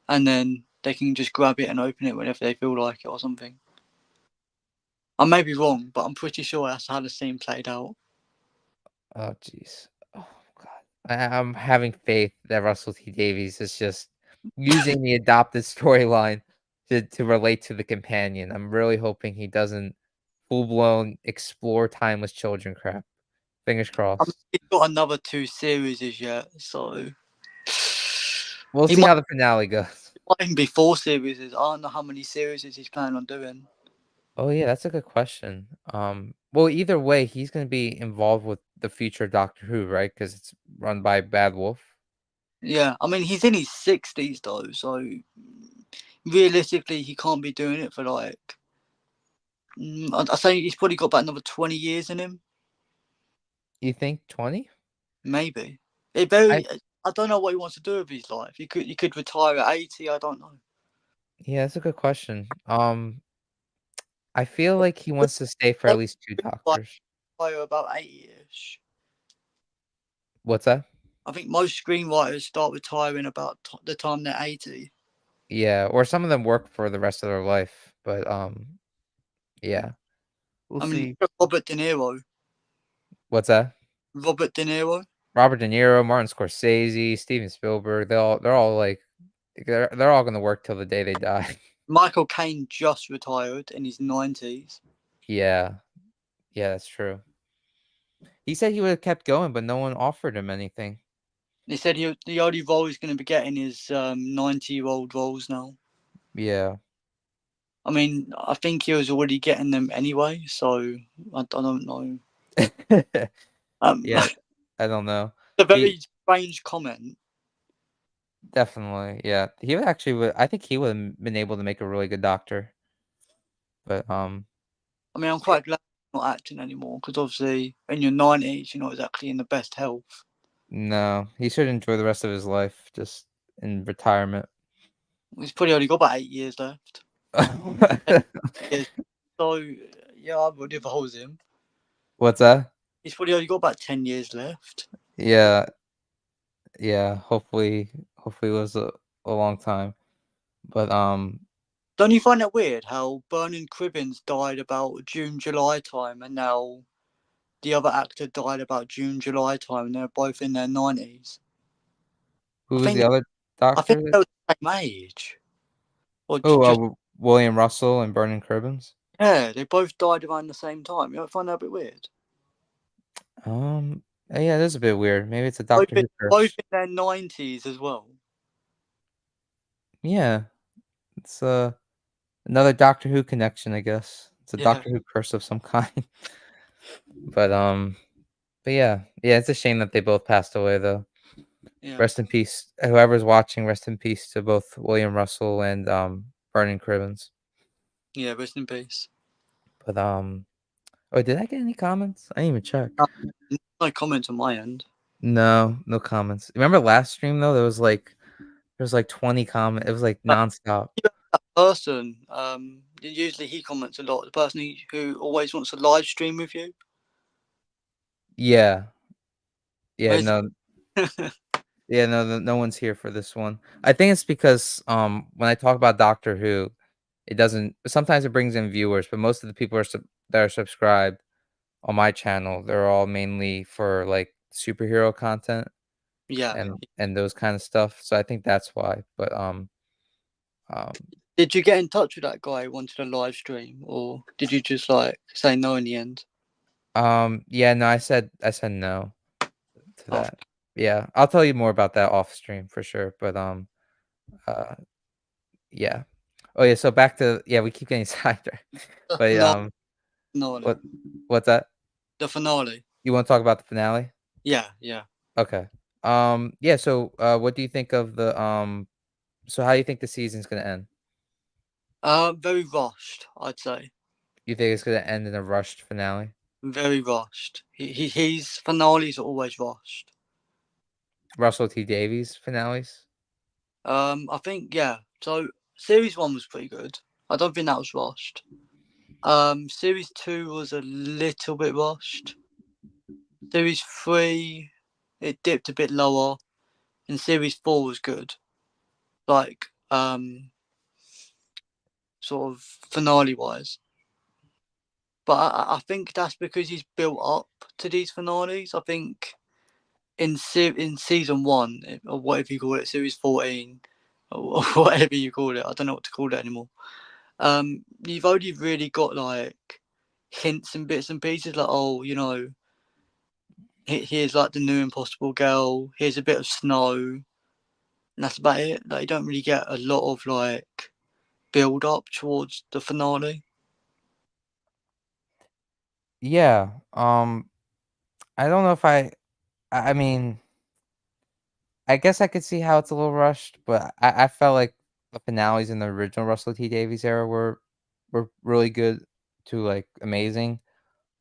and then they can just grab it and open it whenever they feel like it or something. I may be wrong, but I'm pretty sure that's how the scene played out. oh jeez. Oh god. I'm having faith that Russell T Davies is just using the adopted storyline to relate to the companion. I'm really hoping he doesn't full-blown explore timeless children crap. Fingers I mean, crossed. he's got another two series yet, so We'll he see might, how the finale goes. might even be four series. I don't know how many series he's planning on doing. Oh, yeah, that's a good question. Well, either way, he's gonna be involved with the future Doctor Who, right? Because it's run by Bad Wolf. Yeah, I mean he's in his 60s though, so realistically he can't be doing it for like. I say he's probably got about another 20 years in him, You think 20? maybe. It I very. I don't know what he wants to do with his life. He could retire at 80. I don't know. Yeah, that's a good question. I feel like he But wants to stay for at most least 2 like doctors. retire about 80ish. What's that? I think most screenwriters start retiring about the time they're 80. Yeah, or some of them work for the rest of their life, but, yeah, we'll I mean, see. look at Robert De Niro. What's that? Robert De Niro. Robert De Niro, Martin Scorsese, Steven Spielberg, they're all, like they're all gonna work till the day they die. Michael Caine just retired in his 90s. Yeah. Yeah, that's true. He said he would've kept going, but no one offered him anything. They said the only role he's going to be getting is 90-year-old roles now. Yeah. I mean, I think he was already getting them anyway, so I don't know. Yeah, It's I don't know. a He very strange comment. definitely, yeah. He would actually would I think he would've been able to make a really good doctor, but, I mean, I'm yeah, quite glad he's not acting anymore because obviously in your 90s, you're not exactly in the best health. no, he should enjoy the rest of his life just in retirement. He's probably only got about 8 years left. 8 years. So, yeah, I would advise him. What's that? He's probably only got about 10 years left. Yeah, yeah, hopefully it was a long time, but, Don't you find that weird how Vernon Cribbins died about June, July time, and now the other actor died about June, July time, and they're both in their 90s? who I was the think other I think doctor? they were the same age, or Oh, just William Russell and Vernon Cribbins? yeah, they both died around the same time. You don't find that a bit weird? Yeah, it is a bit weird. Maybe it's a Both Doctor in, Who both curse. in their 90s as well. Yeah, it's, another Doctor Who connection, I guess. It's a Yeah, Doctor Who curse of some kind. But, but yeah. Yeah, it's a shame that they both passed away, though. Yeah. Rest in peace. Whoever's watching, rest in peace to both William Russell and Vernon Cribbins. Yeah. Rest in peace. But oh, did I get any comments? I didn't even check. No comment on my end. No, no comments. Remember last stream though? There was like 20 comments. It was like But nonstop. that person, usually he comments a lot. The person who always wants to live stream with you. Yeah. Yeah, Where's no, yeah, no one's here for this one. I think it's because when I talk about Doctor Who, it doesn't sometimes it brings in viewers, but most of the people that are subscribed on my channel, they're all mainly for like superhero content yeah. and those kind of stuff. So I think that's why. But um Did you get in touch with that guy who wanted a live stream, or did you just like say no in the end? yeah, no, I said no to Oh, that. Yeah, I'll tell you more about that off stream for sure. But uh yeah. Oh yeah, so back to yeah, we keep getting sidetracked. the But finale. what what's that? The finale. You want to talk about the finale? Yeah, yeah. Okay. Yeah, so what do you think of the so how do you think the season's gonna end? Very rushed, I'd say. You think it's gonna end in a rushed finale? Very rushed. His finales are always rushed. Russell T Davies finales? I think yeah. So series one was pretty good. I don't think that was rushed. Series two was a little bit rushed. Series three, it dipped a bit lower, and series four was good. Like sort of finale wise. But I think that's because he's built up to these finales. I think in season one, or whatever you call it, series 14, or whatever you call it, I don't know what to call it anymore. You've only really got like hints and bits and pieces, like, oh, you know, here's like the new Impossible Girl, here's a bit of snow, and that's about it. Like, you don't really get a lot of like build up towards the finale. Yeah. I don't know if I mean, I guess I could see how it's a little rushed, but I felt like the finales in the original Russell T Davies era were really good to like amazing.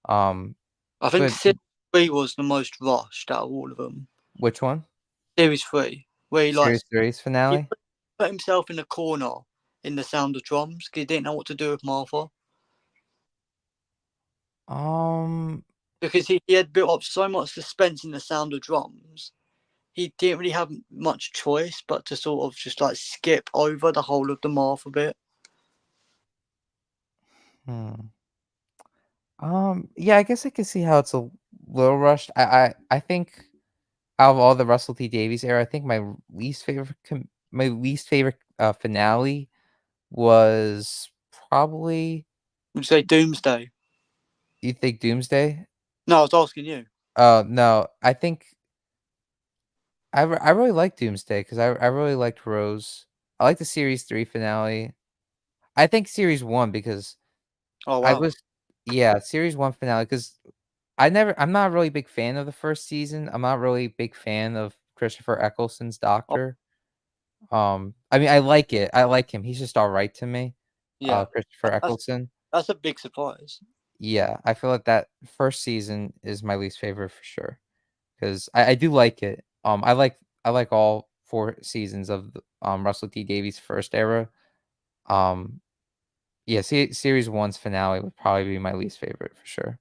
Um, I think but series three was the most rushed out of all of them. which one? Series three, where he like Series 3's he finale? put himself in a corner in the Sound of Drums because he didn't know what to do with Martha, Um, because he had built up so much suspense in the Sound of Drums. He didn't really have much choice but to sort of just like skip over the whole of the Martha bit. hmm. Yeah, I guess I can see how it's a little rushed. I think out of all the Russell T Davies era, I think my least favorite finale was probably Would you say Doomsday? you think Doomsday? No, I was asking you. Oh no, I think I really like Doomsday because I really liked Rose. I like the series 3 finale. I think series 1 because Oh I wow. was yeah, series 1 finale because I'm not a really big fan of the first season. I'm not really a big fan of Christopher Eccleston's Oh, Doctor. I mean, I like it. I like him. He's just alright to me. yeah, Christopher that's Eccleston. that's a big surprise. Yeah, I feel like that first season is my least favorite for sure. 'Cause I do like it. I like all 4 seasons of the, Russell T Davies' first era. Um, yeah, series 1's finale would probably be my least favorite for sure.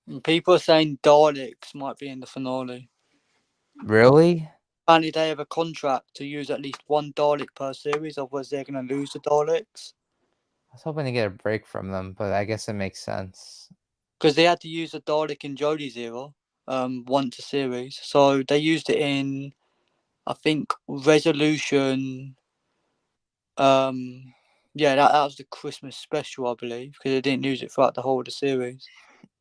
And people are saying Daleks might be in the finale. Really? Apparently, they have a contract to use at least one Dalek per series, otherwise they're going to lose the Daleks. I was hoping to get a break from them, but I guess it makes sense. Because they had to use the Dalek in Jodie's era, once a series. So they used it in, I think, Resolution. Yeah, that was the Christmas special, I believe, because they didn't use it throughout the whole of the series.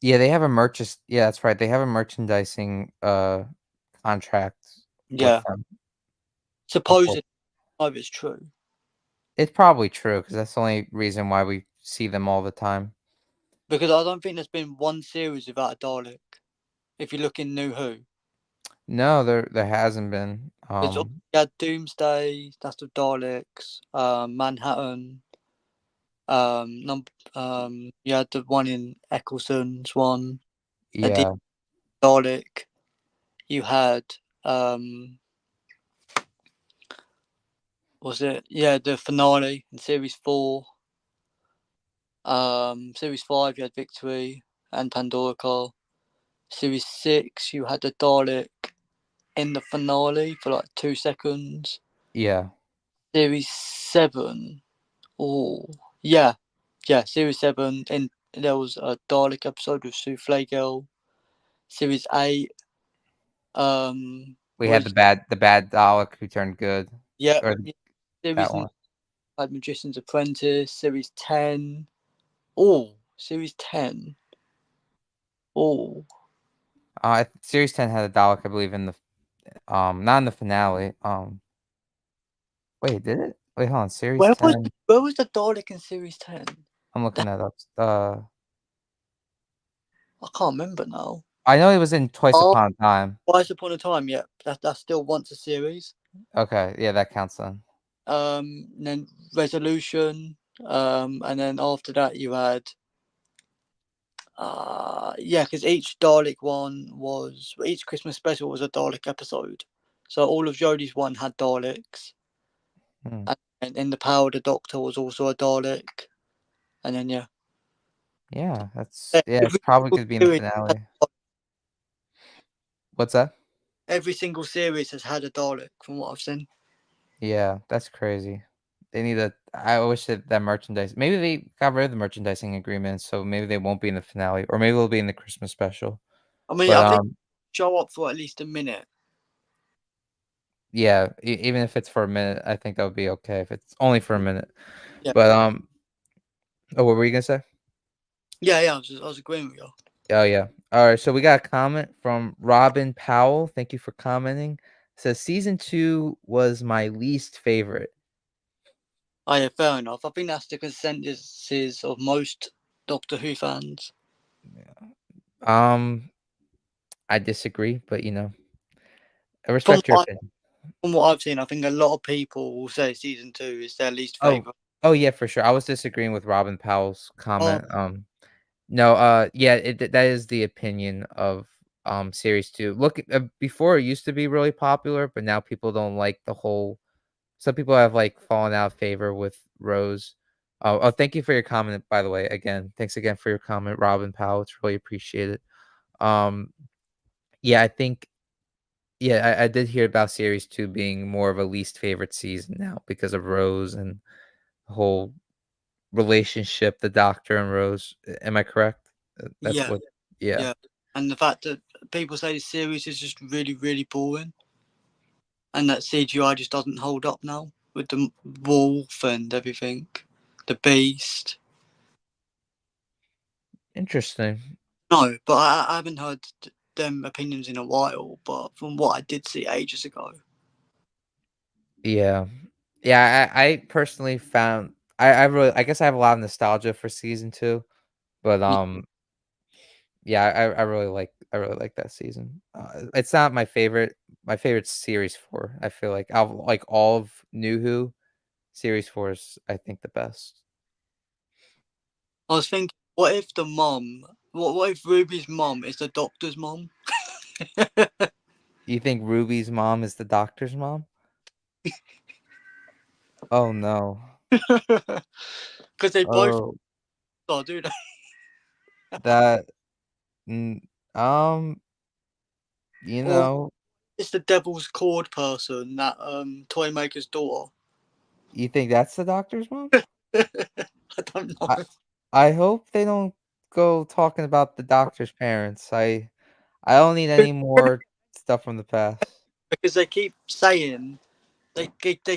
Yeah, they have a yeah, that's right. They have a merchandising contract with Yeah, them. supposedly, if it's true. It's probably true because that's the only reason why we see them all the time. Because I don't think there's been one series without a Dalek. If you look in New Who, No, there hasn't been. There's you had Doomsday, that's the Daleks, Manhattan, you had the one in Eccleston's one, the Yeah, Dalek. You had was it the finale in series 4. Series 5 you had Victory and Pandora Car. Series 6 you had the Dalek in the finale for like 2 seconds. yeah. Series 7, oh yeah, Series 7 in there was a Dalek episode with Souffle Girl. Series 8, We had was the bad Dalek who turned good, yeah, or yeah. that Series 9 one. had Magician's Apprentice. Series 10, oh Series 10, oh Series 10 had a Dalek, I believe, in the not in the finale. Wait, did it? Wait, hold on. Series 10. where was the Dalek in Series 10? I'm looking that up. I can't remember now. I know it was in Twice Oh, Upon a Time. Once Upon a Time, yeah, that's still once a series. Okay, yeah, that counts then. And then Resolution, and then after that you had, because each Christmas special was a Dalek episode, so all of Jodie's one had Daleks, Hmm. and in the Power of the Doctor was also a Dalek, and then Yeah, yeah, it's every probably single could be in the series had, finale. What's that? every single series has had a Dalek from what I've seen. Yeah, that's crazy. They need to. I wish that merchandise. Maybe they got rid of the merchandising agreement, so maybe they won't be in the finale, or maybe they'll be in the Christmas special. I mean, But I think show up for at least a minute. yeah, even if it's for a minute, I think that would be okay if it's only for a minute. Yeah, But oh, what were you gonna say? yeah. I was agreeing with you. Oh yeah. All right. So we got a comment from Robin Powell. Thank you for commenting. Says season 2 was my least favorite. Oh yeah, fair enough. I think that's the consensus of most Doctor Who fans. Um, I disagree, but I From respect your what, opinion. from what I've seen, I think a lot of people will say season 2 is their least Oh, favorite. oh yeah, for sure. I was disagreeing with Robin Powell's Oh comment. No, yeah, that is the opinion of series 2. Look, before it used to be really popular, but now people don't like the whole. Some people have like fallen out of favor with Rose. Oh, thank you for your comment, by the way. Again, thanks again for your comment, Robin Powell. It's really appreciated. Um, yeah, I think, yeah, I did hear about series 2 being more of a least favorite season now because of Rose and the whole relationship, the Doctor and Rose. Am I correct? That's yeah, what. Yeah. yeah. And the fact that people say the series is just really, really boring, and that CGI just doesn't hold up now with the wolf and everything, the beast. Interesting. No, but I haven't heard them opinions in a while. But from what I did see ages ago, Yeah. Yeah, I personally found I really I guess I have a lot of nostalgia for season 2, but yeah, I really like that season. It's not my favorite. My favorite series 4. I feel like out of like all of New Who, series 4 is I think the best. I was thinking, what if the mum, what if Ruby's mum is the Doctor's mum? You think Ruby's mom is the Doctor's mom? Oh no. Because they both Oh, are, do they? that mm, um, you Or know, it's the Devil's Cord person, that Toymaker's daughter. you think that's the Doctor's mom? I don't I know. I hope they don't go talking about the Doctor's parents. I don't need any more stuff from the past. Because they keep saying they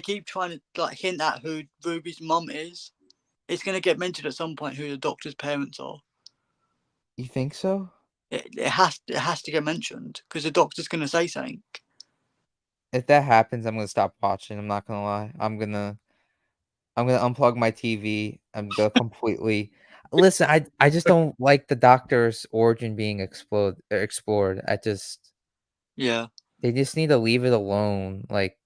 keep trying to like hint at who Ruby's mum is. It's gonna get mentioned at some point who the Doctor's parents are. You think so? It has to get mentioned because the Doctor's gonna say something. If that happens, I'm gonna stop watching. I'm not gonna lie. I'm gonna unplug my TV. I'm gonna completely listen. I just don't like the Doctor's origin being explored. I just Yeah. They just need to leave it alone, like,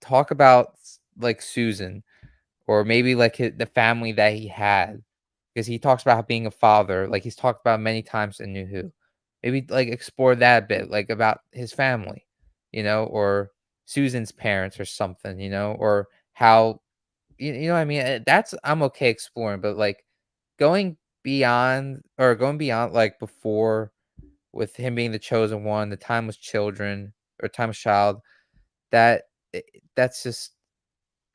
talk about, like, Susan, or maybe, like, the family that he had, because he talks about being a father, like, he's talked about many times in New Who. Maybe, like, explore that a bit, like, about his family, or Susan's parents or something, or how you know what I mean? That's I'm okay exploring, but, like, going beyond, like, before with him being the chosen one, the timeless children or timeless child, that I that's just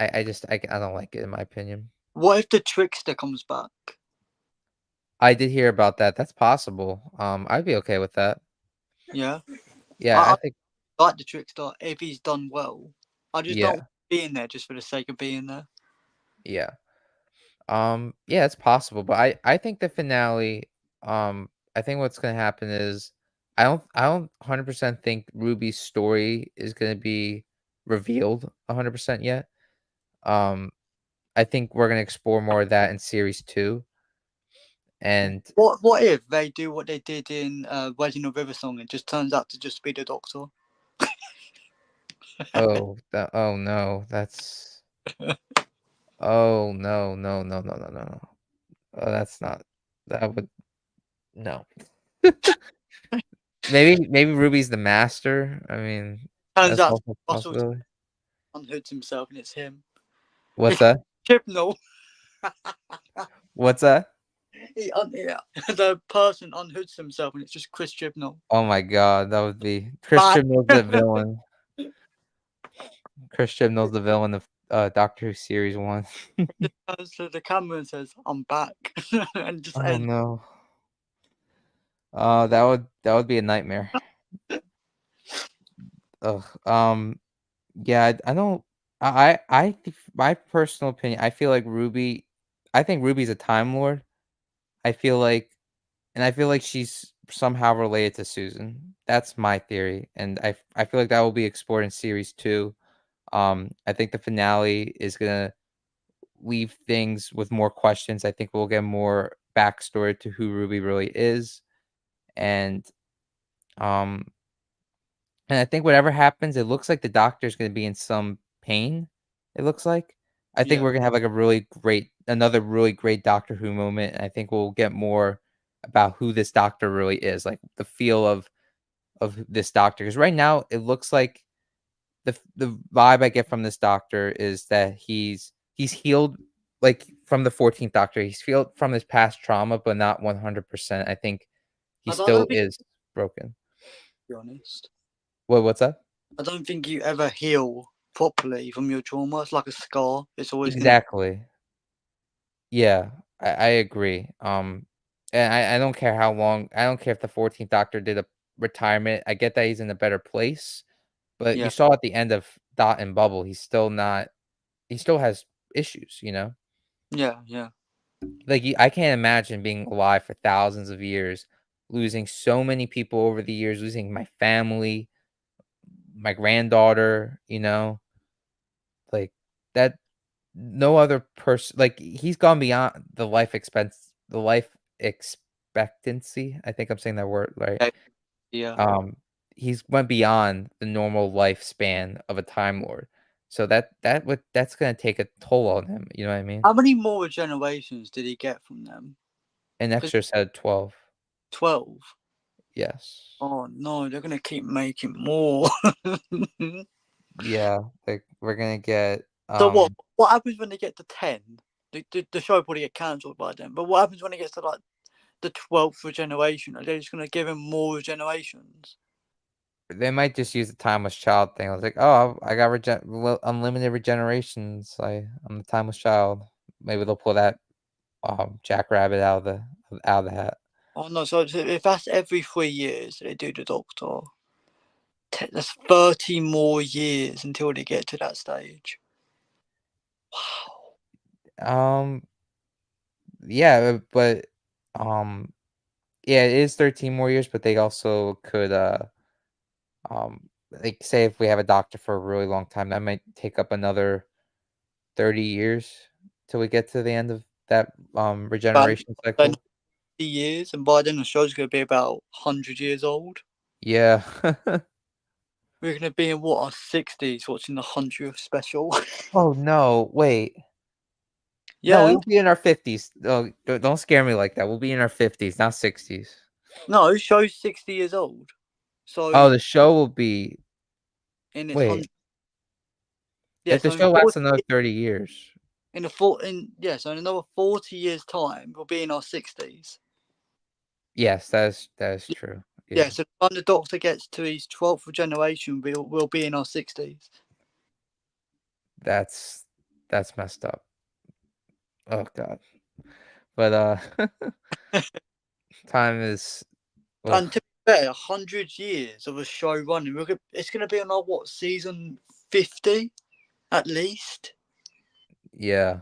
I don't like it in my opinion. What if the trickster comes back? I did hear about that, that's possible, I'd be okay with that. Yeah, Yeah, I I think like the trickster if he's done well. I just don't yeah, want to be in there just for the sake of being there. yeah. Yeah, it's possible, but I think the finale, I think what's gonna happen is I don't 100% think Ruby's story is gonna be revealed 100% yet. Um, I think we're gonna explore more of that in series 2, and What if they do what they did in Wedding of Riversong and just turns out to just be the Doctor? oh no, that's oh no, no, no, no, no, no, no. Oh, that's not that would no. Maybe Ruby's the master. I mean, Turns that's out also a Russell possibility. unhoods himself and it's him. What's It's that? Chibnall. What's that? Yeah. The person unhoods himself and it's just Chris Chibnall. Oh my god, that would be Bye. Christian knows the villain. Christian knows the villain of, Doctor Who series 1. Just turns to the camera and says, "I'm back," and just Oh, ends. no. That would be a nightmare. Ugh, yeah, I don't my personal opinion, I think Ruby's a Time Lord. I feel like I feel like she's somehow related to Susan. That's my theory, and I feel like that will be explored in series 2. I think the finale is gonna leave things with more questions. I think we'll get more backstory to who Ruby really is, and um, and I think whatever happens, it looks like the Doctor's gonna be in some pain. It looks like. I think Yeah. we're gonna have like another really great Doctor Who moment. And I think we'll get more about who this Doctor really is, like the feel of this Doctor. Because right now it looks like the vibe I get from this Doctor is that he's healed, like, from the 14th Doctor. He's healed from his past trauma, but not 100%. I think he I don't still think, is broken. to be honest, What's that? I don't think you ever heal properly from your trauma. It's like a scar. It's always gonna. Exactly. Yeah, I agree. And I don't care how long. I don't care if the 14th Doctor did a retirement. I get that he's in a better place, but you Yeah. saw at the end of Dot and Bubble, he's still not. He still has issues, you know. Yeah. Yeah. Like, I can't imagine being alive for thousands of years, losing so many people over the years, losing my family, my granddaughter, like that. No other person, like, he's gone beyond the life expectancy. I think I'm saying that word right. Yeah. Yeah. Um, he's went beyond the normal lifespan of a Time Lord, so that's gonna take a toll on him. You know what I mean? How many more generations did he get from them? An Because extra said 12. 12. Yes. Oh no, they're gonna keep making more. Yeah, like, we're gonna get, So what? What happens when they get to 10? The show probably get cancelled by then. But what happens when it gets to like the 12th regeneration? Are they just gonna give him more regenerations? they might just use the timeless child thing. I was like, "Oh, I got unlimited regenerations. I'm the timeless child." Maybe they'll pull that, jackrabbit out of the hat. Oh no, so if that's every 3 years they do the Doctor, that's 30 more years until they get to that stage. Wow. Um, yeah, but, um, yeah, it is 13 more years, but they also could, like, say if we have a doctor for a really long time, that might take up another 30 years till we get to the end of that, About regeneration cycle. 90 years, and by then the show's gonna be about 100 years old. Yeah. We're gonna be in what, our 60s watching the 100th special. Oh no, wait. No, Yeah. we'll be in our 50s. Oh, don't scare me like that. We'll be in our 50s, not 60s. No, show's 60 years old. Oh, So the show will be. in its Wait, 100, yeah, if the so show lasts another 30 years. so in another 40 years time we'll be in our 60s. Yes, that is true. Yeah, Yeah, so when the Doctor gets to his 12th generation, we'll be in our 60s. that's messed up. Oh God. But time is. And Oof. to be fair, 100 years of a show running, it's going to be on our what, season 50 at least. Yeah.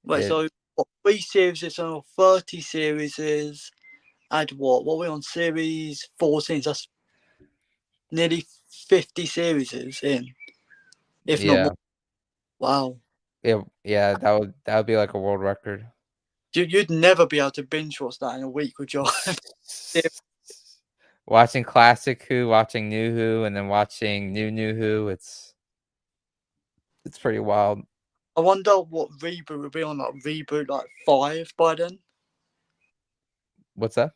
Right, It. so what, 3 series is on 30 series is add what? What are we on, series 14? So that's nearly 50 series is in, if not Yeah. more. Wow. Yeah. That would be like a world record. You'd never be able to binge watch that in a week, would you? Watching classic Who, watching new Who, and then watching new Who. It's pretty wild. I wonder what reboot would be on, like reboot like 5 by then. What's that?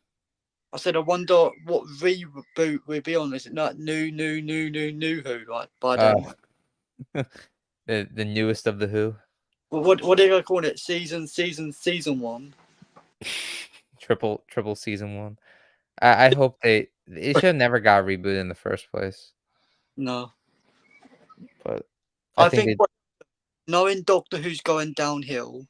I said, I wonder what reboot we'd be on. Is it like new Who, like by then? The newest of the Who. Well, what are they gonna call it? Season one. Triple season one. I hope it should have never got rebooted in the first place. No, But I I think think it. knowing Doctor Who's going downhill,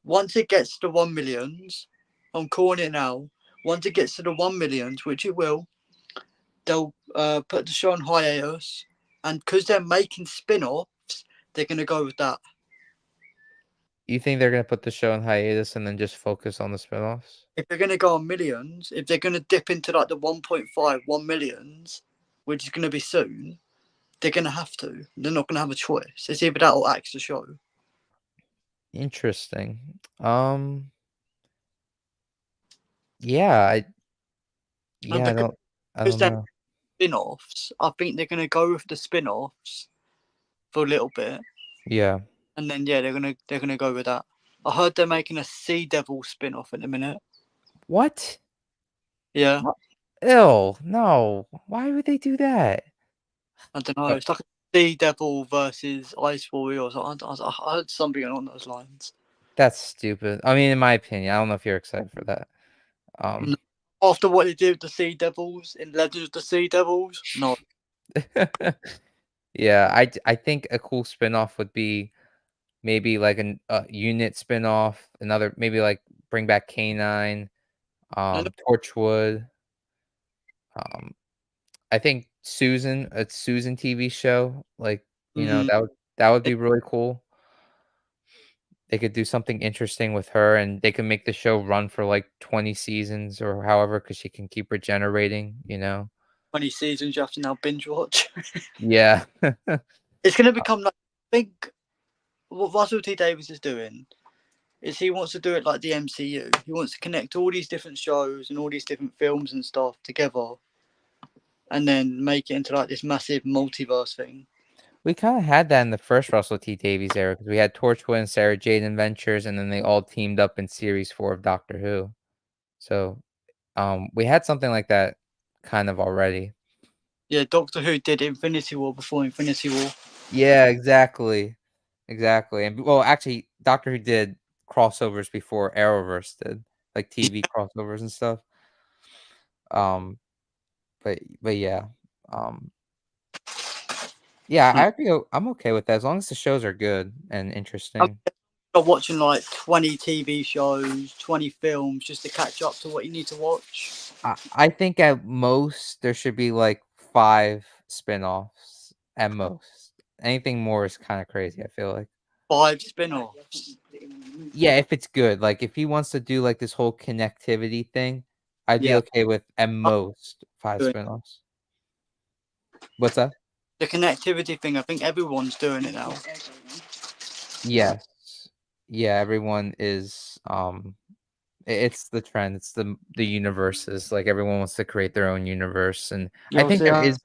once it gets to the 1 millions, I'm calling it now. Once it gets to the 1 millions, which it will, they'll put the show on hiatus, and because they're making spin-offs, they're gonna go with that. You think they're gonna put the show on hiatus and then just focus on the spinoffs? If they're gonna go on millions, if they're gonna dip into like the 1.5, 1 millions, which is gonna be soon, they're gonna have to. They're not gonna have a choice. It's either that or axe the show. Interesting. Yeah, And I because don't they're know. spin-offs, I think they're gonna go with the spin-offs for a little bit, Yeah. and then yeah, they're gonna go with that. I heard they're making a Sea Devil spin-off in a minute. What? Yeah, Ew, no. Why would they do that? I don't know. Uh, It's like a Sea Devil versus Ice Warriors. I heard something along those lines. that's stupid. I mean, in my opinion, I don't know if you're excited for that. No. After what they did with the Sea Devils in Legends of the Sea Devils, no. Yeah, I think a cool spinoff would be maybe like a unit spinoff, another maybe like bring back K9, And, Torchwood. Um, I think a Susan TV show, like mhm. that would be really cool. They could do something interesting with her, and they can make the show run for like 20 seasons or however, because she can keep regenerating. 20 seasons you have to now binge watch. Yeah. It's going to become like, I think what Russell T Davies is doing is he wants to do it like the MCU. He wants to connect all these different shows and all these different films and stuff together and then make it into like this massive multiverse thing. We kinda had that in the first Russell T Davies era because we had Torchwood and Sarah Jane Adventures, and then they all teamed up in series 4 of Doctor Who. So, we had something like that kind of already. Yeah, Doctor Who did Infinity War before Infinity War. Yeah, exactly. Exactly, and well, actually, Doctor Who did crossovers before Arrowverse did, like TV crossovers and stuff. Um, but yeah. Um, yeah, I'm okay with that as long as the shows are good and I'm interesting. not watching like 20 TV shows, 20 films just to catch up to what you need to watch. I think at most there should be like 5 spinoffs at most. Anything more is kinda crazy, I feel like. 5 spin offs. Yeah, if it's good, like, if he wants to do, like, this whole connectivity thing, I'd be Yeah, okay with at I'm most 5 doing spinoffs. What's that? the connectivity thing. I think everyone's doing it now. Yes. Yeah, everyone is, it's the trend, it's the universes, like, everyone wants to create their own universe, and I You'll think see. there is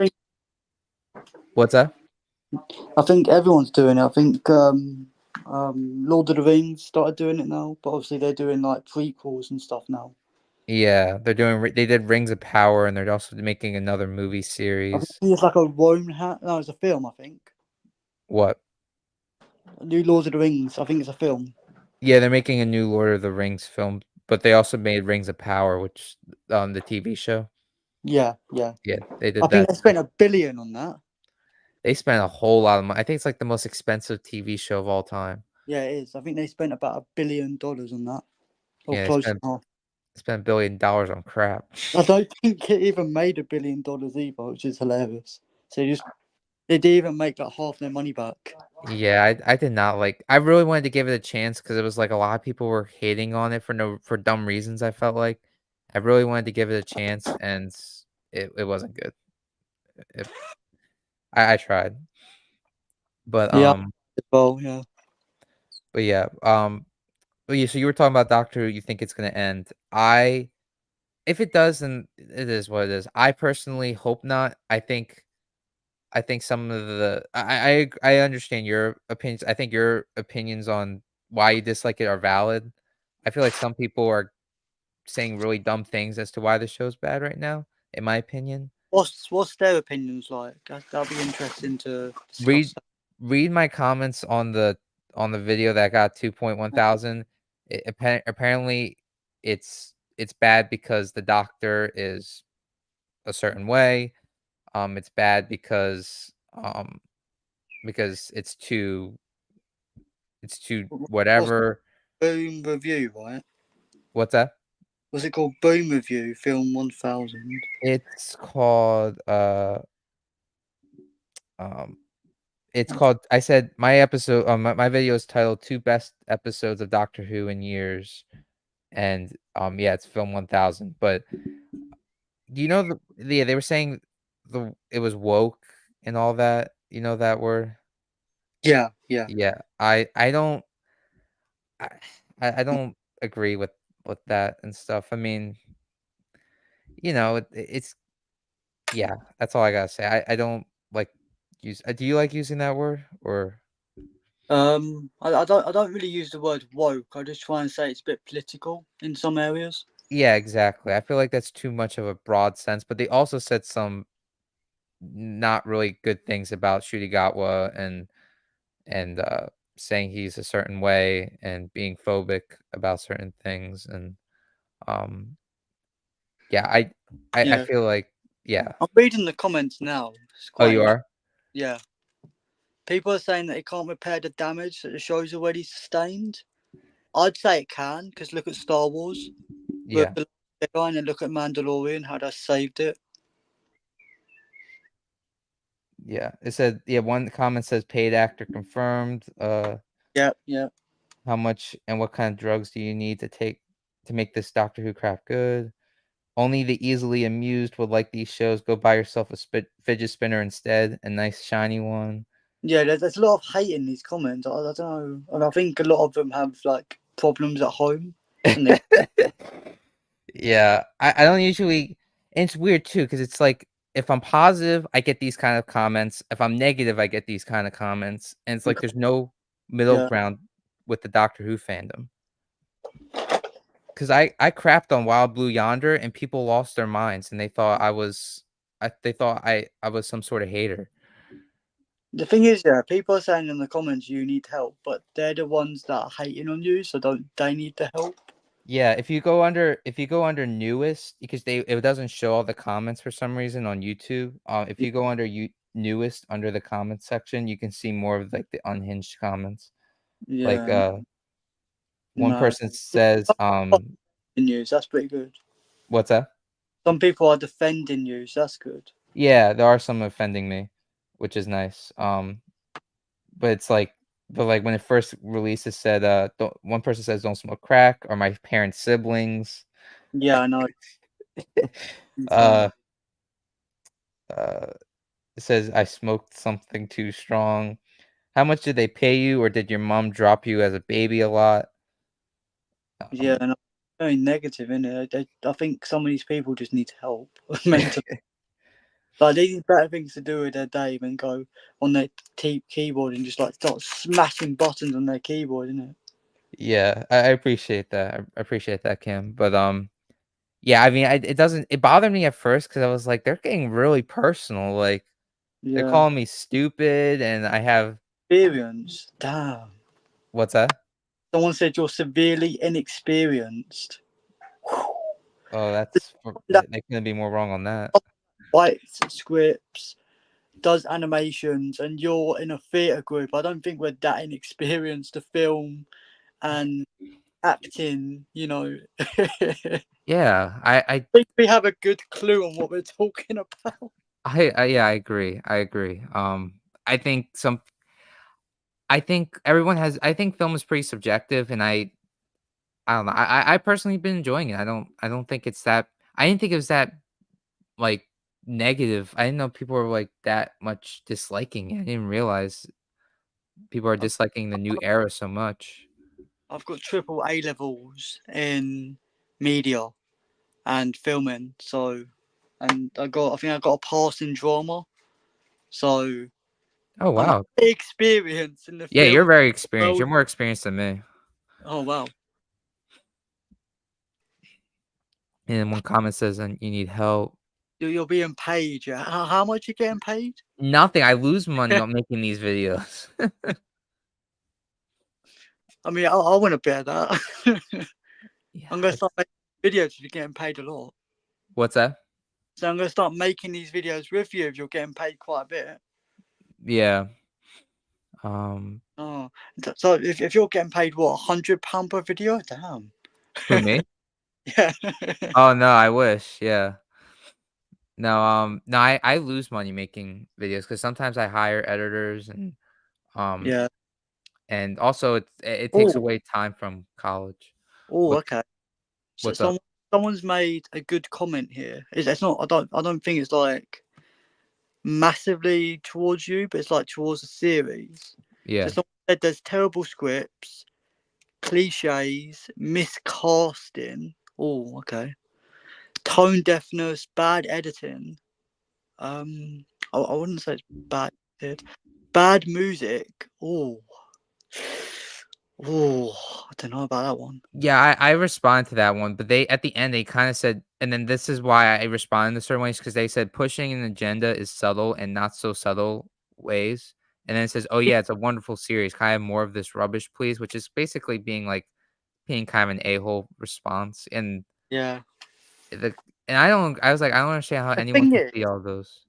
What's that? I think everyone's doing it. I think Lord of the Rings started doing it now, but obviously they're doing like prequels and stuff now. Yeah, they did Rings of Power, and they're also making another movie I series. think it's like a Rome hat. No, it's a film. I think What? New Lord of the Rings. I think it's a film. Yeah, they're making a new Lord of the Rings film, but they also made Rings of Power, which the TV show. Yeah, yeah. Yeah, they I did think that they too. spent $1 billion on that. They spent a whole lot of money. I think it's like the most expensive TV show of all time. Yeah, it is. I think they spent about $1 billion on that, or Yeah, close to half. spent $1 billion on crap. I don't think it even made $1 billion either, which is hilarious. So they didn't even make like half their money back. Yeah, I did not like. I really wanted to give it a chance because it was like a lot of people were hating on it for dumb reasons. I felt like I really wanted to give it a chance, and it wasn't good. It, I tried, but Yeah, well, yeah. but yeah, well, yeah. So you were talking about Doctor Who. You think it's gonna end? If it does, then it is what it is. I personally hope not. I think some of the I understand your opinions. I think your opinions on why you dislike it are valid. I feel like some people are saying really dumb things as to why the show's bad right now, in my opinion. What's their opinions like? That'll be interesting to Read discuss that. read my comments on the video that got 2.1 thousand. Apparently it's bad because the doctor is a certain way. It's bad because it's too What's whatever. Boom Review, right? What's that? Was it called Boom Review Film 1000? It's called, um, it's called I said my episode, my video is titled 2 Best Episodes of Doctor Who in Years, and, yeah, it's film 1000, but do you know yeah, they were saying it was woke and all that, you know that word? Yeah, yeah. Yeah, I don't I I don't agree with that and stuff. I mean, it's yeah, that's all I gotta say. I don't like do you like using that word or I don't really use the word woke. I just try and say it's a bit political in some areas. yeah, exactly. I feel like that's too much of a broad sense, but they also said some not really good things about Shudigatwa and saying he's a certain way and being phobic about certain things and um yeah, I Yeah. feel like yeah. I'm reading the comments now. It's Oh, quite you interesting. are? Yeah. People are saying that it can't repair the damage that the show's already sustained. I'd say it can, because look at Star Wars. With Yeah. the Jedi, and look at Mandalorian, how that saved it. Yeah. It said yeah, one comment says paid actor confirmed. Yeah, yeah. How much and what kind of drugs do you need to take to make this Doctor Who crap good? Only the easily amused would like these shows. Go buy yourself a fidget spinner instead, a nice shiny one. Yeah, there's a lot of hate in these comments. I don't know. And I think a lot of them have like problems at home. And they Yeah, I don't usually and it's weird too because it's like if I'm positive, I get these kind of comments. If I'm negative, I get these kind of comments, and it's like there's no middle yeah. ground with the Doctor Who fandom. Because I crapped on Wild Blue Yonder, and people lost their minds, and they thought I was some sort of hater. The thing is, yeah, people are saying in the comments you need help, but they're the ones that are hating on you, so don't they need the help? Yeah, if you go under newest, because it doesn't show all the comments for some reason on YouTube. If you go under newest under the comments section, you can see more of like the unhinged comments. Like Yeah, one no. person says, In news, that's pretty good. what's that? Some people are defending you, so that's good. Yeah, there are some offending me, which is nice. But it's like but like when it first released, it said, don't, one person says don't smoke crack or my parents' siblings. Yeah, I know. Insane. uh uh it says I smoked something too strong. How much did they pay you, or did your mom drop you as a baby a lot? Yeah, and very negative, isn't it? I think some of these people just need help. Mental. Like these better things to do with their day than go on their keyboard and just like start smashing buttons on their keyboard, isn't it? Yeah, I appreciate that. I appreciate that, Kim. But yeah, I mean, it bothered me at first because I was like, they're getting really personal. Like they're Yeah. calling me stupid, and I have Experience. Damn. what's that? Someone said you're severely inexperienced. Oh, That they couldn't be more wrong on that. writes scripts, does animations, and you're in a theatre group. I don't think we're that inexperienced to film and acting, you know. I Yeah, think we have a good clue on what we're talking about. yeah, I agree. I agree. I think some I think everyone has I think film is pretty subjective, and I don't know. I personally been enjoying it. I don't think it's that I didn't think it was that, like, negative. I didn't know people were, like, that much disliking it. I didn't realize people are I've, disliking the new era so much. I've got triple A levels in media and filming, so and I think I got a pass in drama, so Oh, I'm wow. experienced in the Yeah, you're film very experienced. world. You're more experienced than me. Oh wow. And then one comment says, "You need help." You're being paid, yeah. How much you getting paid? Nothing. I lose money on making these videos. I mean, I want to bear that. Yeah, I'm gonna it's start making videos if you're getting paid a lot. what's that? So I'm gonna start making these videos with you if you're getting paid quite a bit. Yeah. Um, Oh, so if you're getting paid what, £100 per video? Damn. who, me? Yeah. Oh, no, I wish, yeah. No, no, I lose money making videos because sometimes I hire editors um, Yeah. and also it takes Oh. away time from college. Oh. What Okay. So what's up? someone's made a good comment here. It's not. I don't think it's like massively towards you, but it's like towards the series. So Yeah. someone said there's terrible scripts, cliches, miscasting. Oh, okay. Tone deafness, bad editing. I wouldn't say it's bad. Bad music. Oh, oh, I don't know about that one. Yeah, I respond to that one, but they at the end, they kinda said and then this is why I respond in certain ways because they said pushing an agenda is subtle and not so subtle ways. And then it says, "Oh, yeah, it's a wonderful series. Can I have more of this rubbish, please?" Which is basically being kind of an a-hole response. Yeah. The and I was like, "I don't understand how The anyone thing can is, see all those."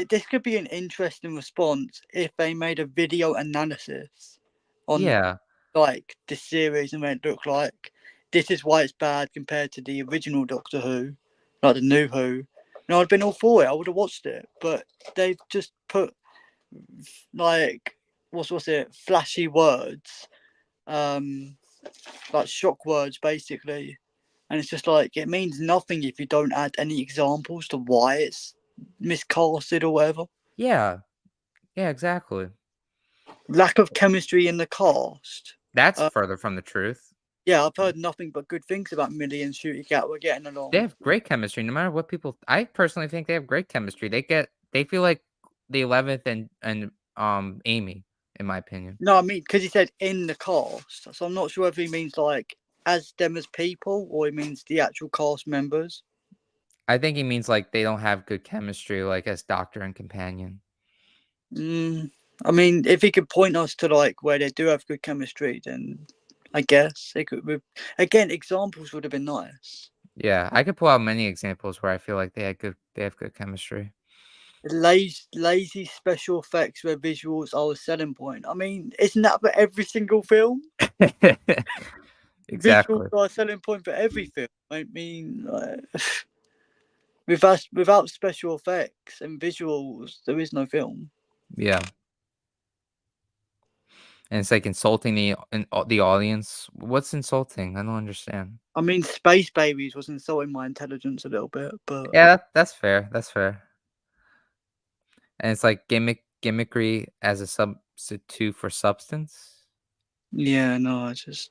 this could be an interesting response if they made a video analysis on Yeah. like the series and what it looked like. This is why it's bad compared to the original Doctor Who, like the new Who. And I'd been all for it. I would have watched it, but they've just put like what's it? Flashy words, um, like shock words, basically. And it's just like it means nothing if you don't add any examples to why it's miscasted or whatever. Yeah. Yeah, exactly. Lack of chemistry in the cast. That's Uh, further from the truth. yeah, I've heard nothing but good things about Millie and Shooty Cat. We're getting They along. have great chemistry no matter what people I personally think they have great chemistry. They feel like the 11th and Amy, in my opinion. No, I mean because he said in the cast, so I'm not sure if he means like as them as people or he means the actual cast members. I think he means, like, they don't have good chemistry, like, as doctor and companion. Mm, I mean, if he could point us to like where they do have good chemistry, then I guess they could. Again, examples would have been nice. Yeah, I could pull out many examples where I feel like they have good chemistry. Lazy special effects where visuals are a selling point. I mean, isn't that for every single film? Visuals Exactly. are a selling point for every film. I mean, like, without special effects and visuals, there is no film. Yeah, and it's, like, insulting the audience. What's insulting? I don't understand. I mean, Space Babies was insulting my intelligence a little bit, but Yeah, that's fair, that's fair. And it's, like, gimmickry as a substitute for substance, yeah, no, it's just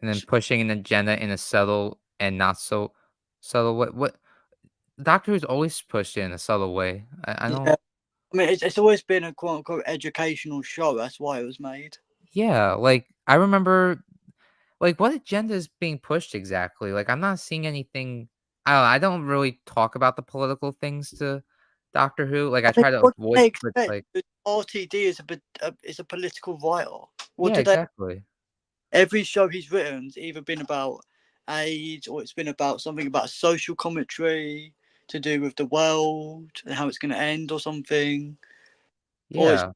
and then pushing an agenda in a subtle and not so subtle what Doctor Who's always pushed it in a subtle way. I Yeah, don't. I mean, it's always been a quote unquote educational show. That's why it was made. Yeah, like I remember, like what agenda is being pushed exactly? Like I'm not seeing anything. I don't really talk about the political things to Doctor Who. Like I I mean, try to what do avoid, they but expect? like Because RTD is a political writer. What yeah, do they? exactly. Every show he's written's either been about AIDS or it's been about something about social commentary to do with the world and how it's going to end or something, or it's Yeah,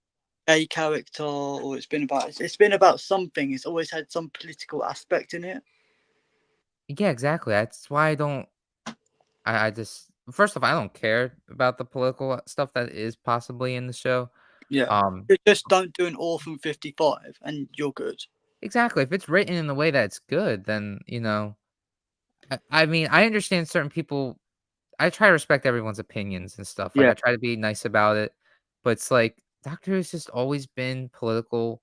a gay character, or it's been about something. It's always had some political aspect in it. yeah, exactly. That's why I don't. I just first off, I don't care about the political stuff that is possibly in the show. Yeah, Um, you just don't do an Orphan 55, and you're good. exactly. If it's written in the way that's good, then I mean, I understand certain people. I try to respect everyone's opinions and stuff. Like Yeah, I try to be nice about it, but it's like Doctor Who's just always been political,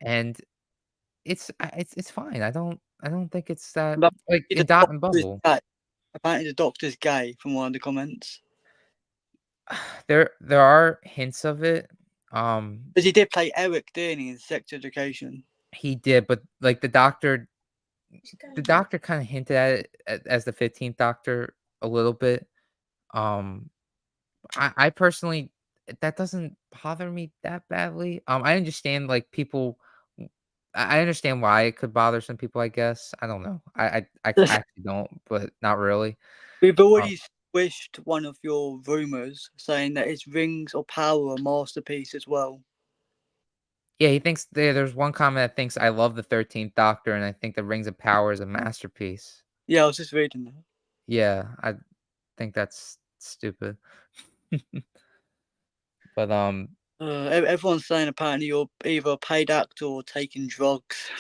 and it's fine. I don't think it's that but like the in Dot and doctor's Bubble. gay. Apparently, the doctor's gay from one of the comments. There are hints of it. Because he did play Eric, didn't he, in Sex Education? He did, but like It's going the on. doctor kind of hinted at it as the 15th Doctor a little bit. Um, I personally that doesn't bother me that badly. I understand like people. I understand why it could bother some people. I guess I don't know. I actually don't, but not really. We've Um, already squished one of your rumours saying that it's Rings of Power a masterpiece as well. yeah, he thinks there's one comment that thinks I love the 13th Doctor, and I think the Rings of Power is a masterpiece. Yeah, I was just reading that. Yeah, I think that's stupid. But Everyone's saying apparently you're either a paid actor or taking drugs.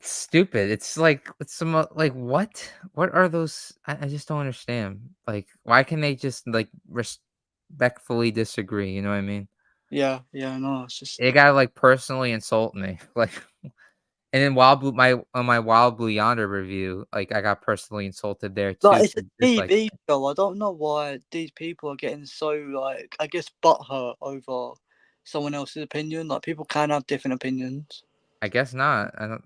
stupid. It's like it's some like what? What are those? I just don't understand. Like, why can they just like respectfully disagree? You know what I mean? Yeah, yeah, no, it's just It gotta like personally insult me. Like, and then Wild Blue, my on my Wild Blue Yonder review, like I got personally insulted there like too it's a for just like TV show. I don't know why these people are getting so like I guess butthurt over someone else's opinion. Like people can have different opinions. I guess not. I don't.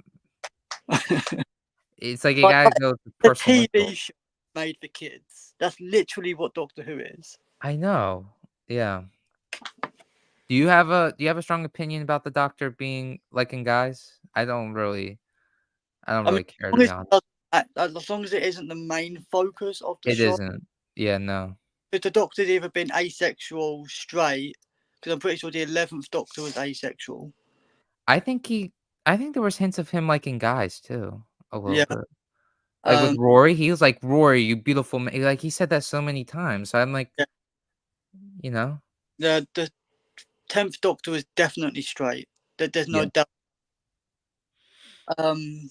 It's like you But gotta go to the personal TV insult. show made for kids. That's literally what Doctor Who is. I know. Yeah. Do you have a strong opinion about the Doctor being liking guys? I don't I mean, really care to be honest. as long as it isn't the main focus of the It show, isn't. Yeah, no. if the Doctor's either been asexual, straight, because I'm pretty sure the 11th Doctor was asexual. I think he I think there was hints of him liking guys too, a little Yeah. bit. Like with Um. Rory, he was like, "Rory, you beautiful ma," like, he said that so many times, so I'm like, Yeah. you know? The 10th Doctor was definitely straight. There's no Yeah. doubt. Um.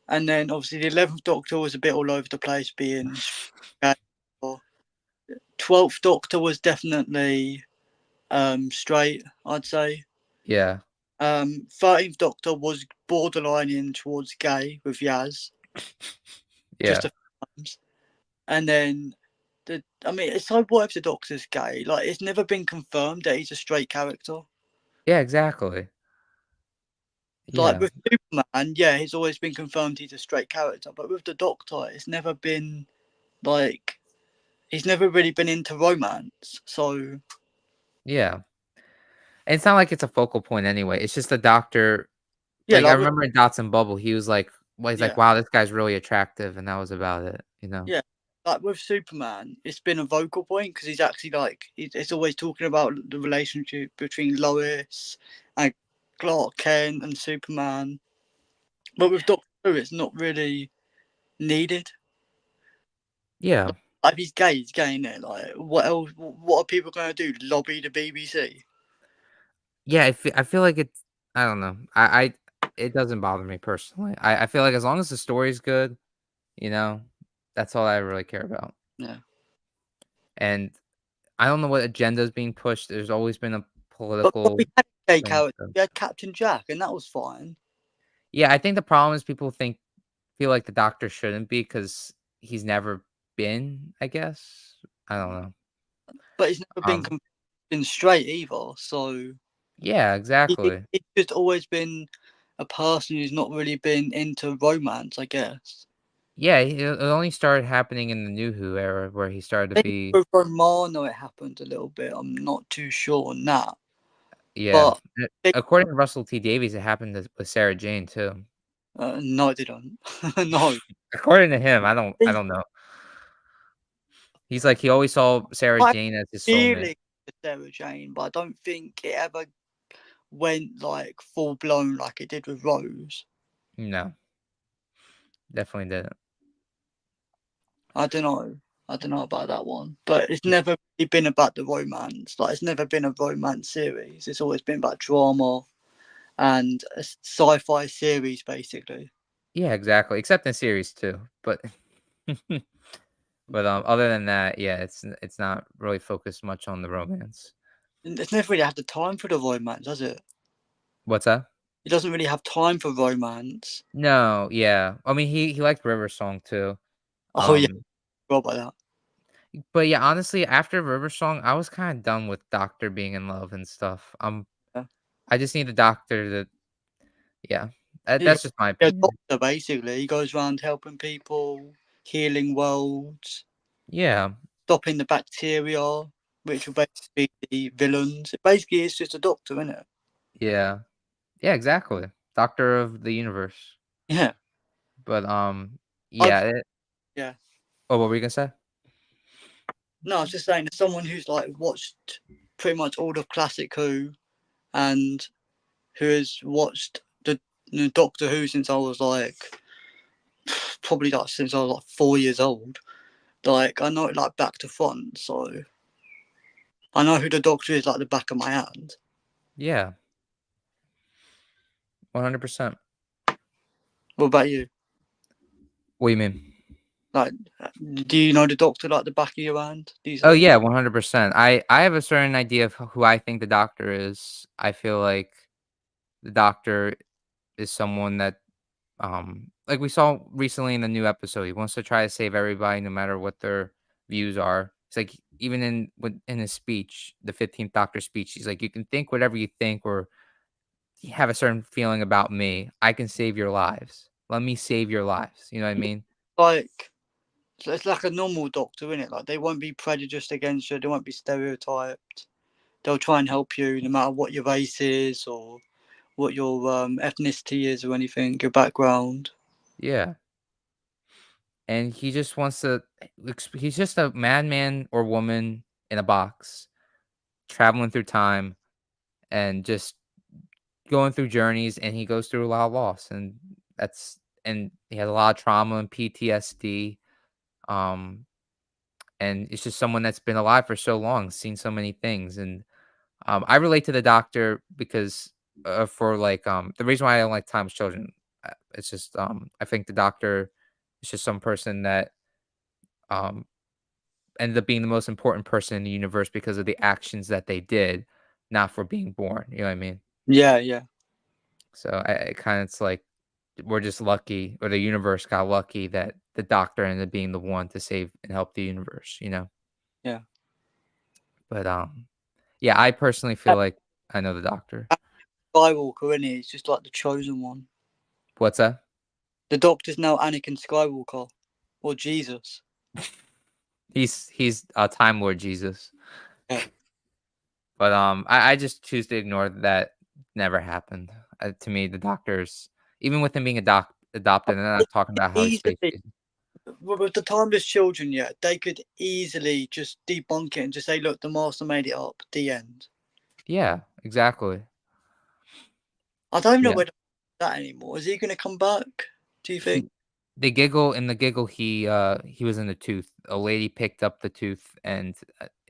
And then obviously the 11th Doctor was a bit all over the place, being straight. 12th Doctor was definitely straight, I'd say. Yeah. 13th Doctor was borderlining towards gay with Yaz, just Yeah. a few times. And then I mean, it's like what if the Doctor's gay? Like it's never been confirmed that he's a straight character. Yeah, exactly. Like Yeah. with Superman, yeah, he's always been confirmed he's a straight character, but with the Doctor, it's never been like he's never really been into romance. So Yeah. And it's not like it's a focal point anyway, it's just the Doctor yeah, like, I like with, remember in Dots and Bubble, he was like he's like, yeah, "Wow, this guy's really attractive," and that was about it, you know? yeah, like with Superman, it's been a vocal point because he's actually like it's always talking about the relationship between Lois and Clark Kent and Superman. But with Doctor Who, it's not really needed. Yeah. Like, if he's gay in it. Like, what else? What are people going to do? Lobby the BBC? Yeah, I feel like it's I don't know. I it doesn't bother me personally. I feel like as long as the story's good, you know, that's all I really care about. Yeah. And I don't know what agenda is being pushed. There's always been a But we political had a gay thing, character. so We had Captain Jack, and that was fine. yeah, I think the problem is people feel like the Doctor shouldn't be because he's never been, I guess. I don't know. But he's never been Um, been straight either. So yeah, exactly. he's just always been a person who's not really been into romance, I guess. Yeah, it only started happening in the New Who era where he started to I think be with Romano it happened a little bit. I'm not too sure on that. yeah. But it, According to Russell T Davies, it happened with Sarah Jane too. no, it didn't. No. According to him, I He don't know. He's like he always saw Sarah had Jane as his soulmate. feeling for Sarah Jane, but I don't think it ever went like full blown like it did with Rose. No, definitely didn't. I don't know. I don't know about that one. But it's never really been about the romance. Like it's never been a romance series. It's always been about drama and a sci-fi series basically. Yeah, exactly. Except in series two, but but other than that, yeah, it's not really focused much on the romance. And it's never really had the time for the romance, has it? What's that? It doesn't really have time for romance. No, yeah. I mean, he liked River Song too. Oh yeah, Um, forgot about that. but yeah, honestly, after River Song, I was kind of done with Doctor being in love and stuff. Yeah. I just need the Doctor to, yeah. He's That's just my a opinion. doctor basically. He goes around helping people, healing worlds, Yeah, stopping the bacteria, which will basically be the villains. It basically is just a doctor, isn't it? yeah, yeah. Exactly. Doctor of the universe. Yeah. But yeah. I've yeah. Oh, what were you gonna say? No, I was just saying, as someone who's like watched pretty much all of Classic Who and who has watched the Doctor Who since I was like probably like since I was like 4 years old. Like I know it like back to front, so I know who the Doctor is like the back of my hand. Yeah, 100%. What about you? What do you mean? Like, do you know the Doctor like the back of your hand? These Oh like yeah, 100%. I have a certain idea of who I think the Doctor is. I feel like the Doctor is someone that like we saw recently in the new episode, he wants to try to save everybody no matter what their views are. It's like even in his speech, the 15th Doctor speech, he's like, you can think whatever you think or you have a certain feeling about me. I can save your lives. Let me save your lives. You know what I mean? like so it's like a normal Doctor, isn't it? Like they won't be prejudiced against you. They won't be stereotyped. They'll try and help you no matter what your race is or what your ethnicity is or anything, your background. Yeah. And he just wants to he's just a madman or woman in a box traveling through time and just going through journeys, and he goes through a lot of loss, and that's and he has a lot of trauma and PTSD. Um, and it's just someone that's been alive for so long, seen so many things, and I relate to the Doctor because for like the reason why I don't like Time's Children, it's just I think the Doctor is just some person that um ended up being the most important person in the universe because of the actions that they did, not for being born. You know what I mean? Yeah, yeah, So I kind of it's like we're just lucky, or the universe got lucky that the Doctor ended up being the one to save and help the universe. You know, yeah. but yeah, I personally feel like I know the Doctor. Skywalker, isn't he? He's just like the chosen one. What's that? The Doctor's now Anakin Skywalker or Jesus. He's Time Lord Jesus. Yeah. But I just choose to ignore that. Never happened. To me, the Doctor's even with him being adopted, and not talking about how he's space. Easily, with the timeless children, yeah, they could easily just debunk it and just say, "Look, the Master made it up." The end. Yeah, exactly. I don't know Yeah. where that anymore. Is he going to come back? Do you think? He they giggle in the giggle, he was in the tooth. A lady picked up the tooth and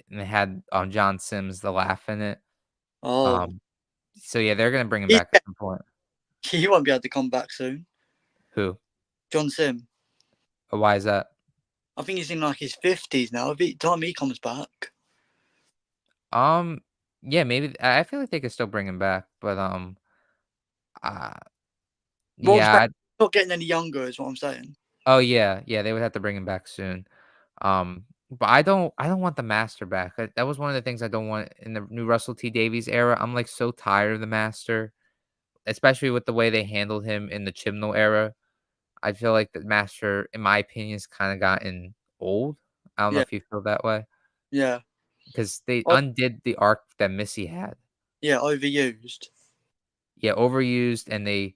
it had, John Sims, the laugh in it. Oh, Um, so yeah, they're gonna bring him he, back at some point. he won't be able to come back soon. Who? John Sim. Why is that? I think he's in like his 50s now. If he, time he comes back. Um, yeah, maybe I feel like they could still bring him back, but, uh, What I'm saying, yeah, not getting any younger is what I'm saying. oh, yeah, yeah, they would have to bring him back soon. But I don't want the Master back. That was one of the things I don't want in the new Russell T Davies era. I'm like so tired of the Master, especially with the way they handled him in the Chibnall era. I feel like the Master, in my opinion, has kind of gotten old. I don't know Yeah, if you feel that way yeah, because they I, undid the arc that Missy had. yeah, overused. Yeah, overused, and the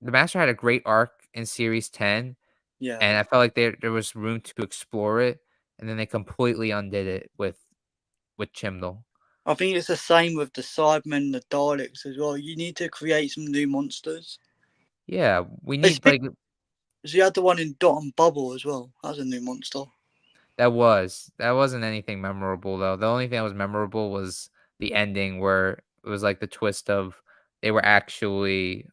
Master had a great arc in Series 10, Yeah, and I felt like there was room to explore it, and then they completely undid it with Chimdall. I think it's the same with the Cybermen and the Daleks as well. You need to create some new monsters. Yeah, we It's need like So you had the one in Dot and Bubble as well. That was a new monster. that wasn't anything memorable though. The only thing that was memorable was the ending where it was like the twist of they were actually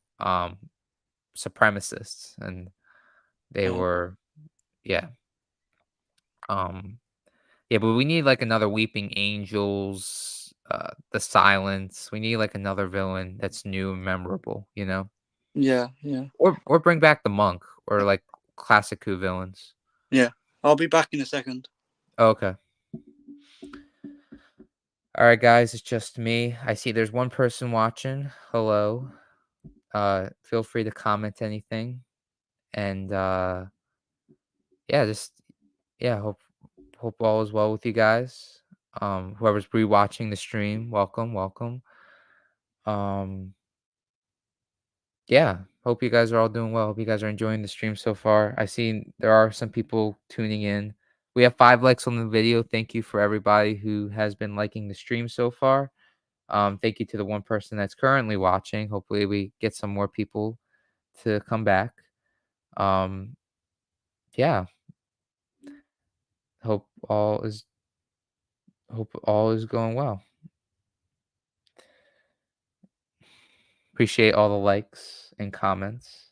supremacists and they Oh, were yeah. Um Yeah, but we need like another Weeping Angels, the Silence. We need like another villain that's new and memorable, you know? yeah, yeah, Or bring back the monk or like classic Who villains. yeah. I'll be back in a second. Okay. All right, guys, it's just me. I see there's one person watching. Hello. Feel free to comment anything. And yeah, just yeah, hope all is well with you guys. Whoever's rewatching the stream, welcome, welcome. Um Yeah, hope you guys are all doing well. Hope you guys are enjoying the stream so far. I see there are some people tuning in. We have 5 likes on the video. Thank you for everybody who has been liking the stream so far. Thank you to the one person that's currently watching. Hopefully, we get some more people to come back. Um, yeah, hope all is hope all is going well. Appreciate all the likes and comments.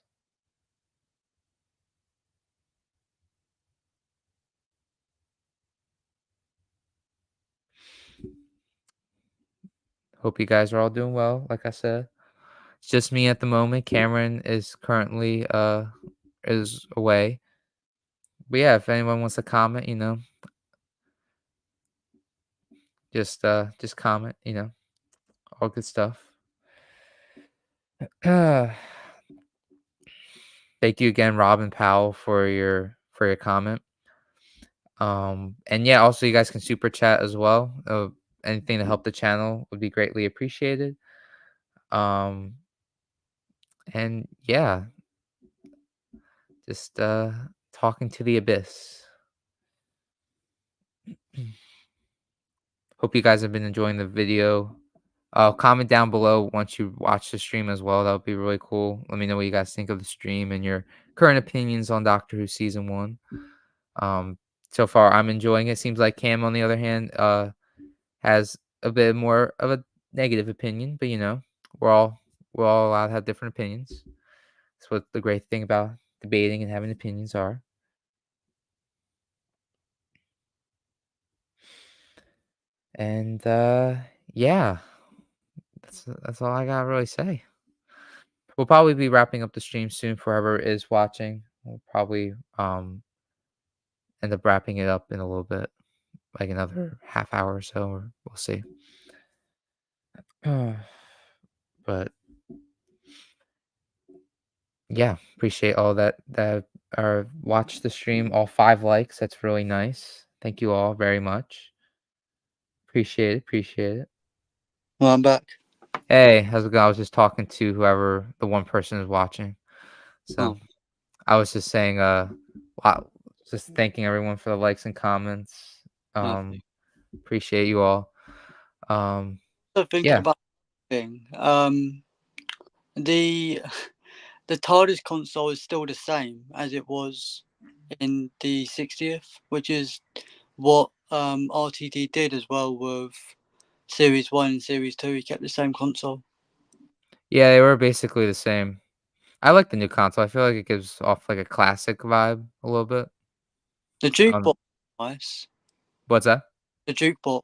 Hope you guys are all doing well. Like I said. It's just me at the moment. Cameron is currently is away. But yeah, if anyone wants to comment, just comment, all good stuff. Thank you again, Robin Powell, for your comment. And yeah, also you guys can super chat as well. Anything to help the channel would be greatly appreciated. Um, and yeah, just talking to the abyss. Hope you guys have been enjoying the video. Comment down below once you watch the stream as well. That would be really cool. Let me know what you guys think of the stream and your current opinions on Doctor Who season 1. So far I'm enjoying it. Seems like Cam, on the other hand, has a bit more of a negative opinion, but we're all we're all allowed to have different opinions. That's what the great thing about debating and having opinions are. And yeah, that's all I gotta really say. We'll probably be wrapping up the stream soon for whoever is watching. We'll probably end up wrapping it up in a little bit, like another half hour or so, or we'll see. But yeah, appreciate all that are watched the stream. All 5 likes. That's really nice. Thank you all very much. Appreciate it. Appreciate it. Well, I'm back. Hey, how's it going? I was just talking to whoever the one person is watching. So Oh, I was just saying, wow, just thanking everyone for the likes and comments. okay. Appreciate you all. So thinking Yeah, about the thing, the the TARDIS console is still the same as it was in the 60th, which is what RTD did as well with Series 1 and Series 2. He kept the same console. yeah, they were basically the same. I like the new console. I feel like it gives off like a classic vibe a little bit. The Um, jukebox, nice. what's that? The jukebox.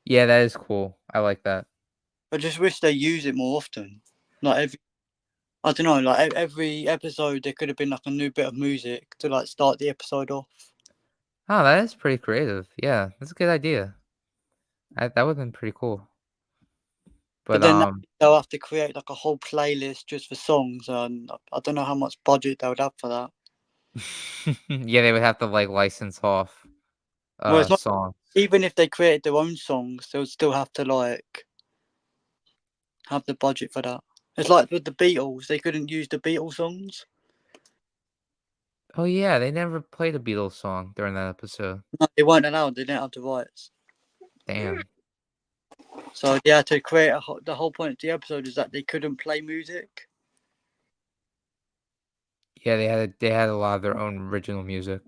Yeah, that is cool. I like that. I just wish they use it more often. Like I don't know, like every episode there could have been like a new bit of music to like start the episode off. Oh, that is pretty creative. Yeah, that's a good idea. That would've been pretty cool. But But, then they'll have to create like a whole playlist just for songs, and I don't know how much budget they would have for that. yeah, they would have to, like, license off, Well, it's not songs. even if they created their own songs, they would still have to like have the budget for that. It's like with the Beatles, they couldn't use the Beatles songs. Oh, yeah, they never played a Beatles song during that episode. No, they weren't allowed. They didn't have the rights. Damn. So they had to create the whole point of the episode is that they couldn't play music. Yeah, they had a lot of their own original music.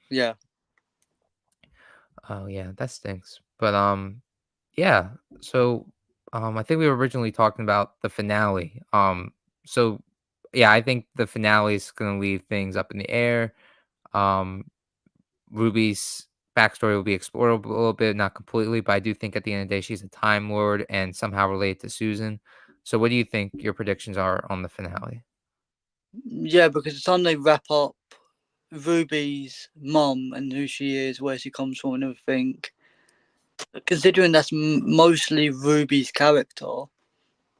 Yeah. Oh, yeah, that stinks. But, yeah, so, I think we were originally talking about the finale. So, yeah, I think the finale is gonna leave things up in the air. Um, Ruby's backstory will be explored a little bit, not completely, but I do think at the end of the day, she's a Time Lord and somehow related to Susan. So what do you think your predictions are on the finale? Yeah, because the time they wrap up Ruby's mum and who she is, where she comes from, and everything, considering that's mostly Ruby's character,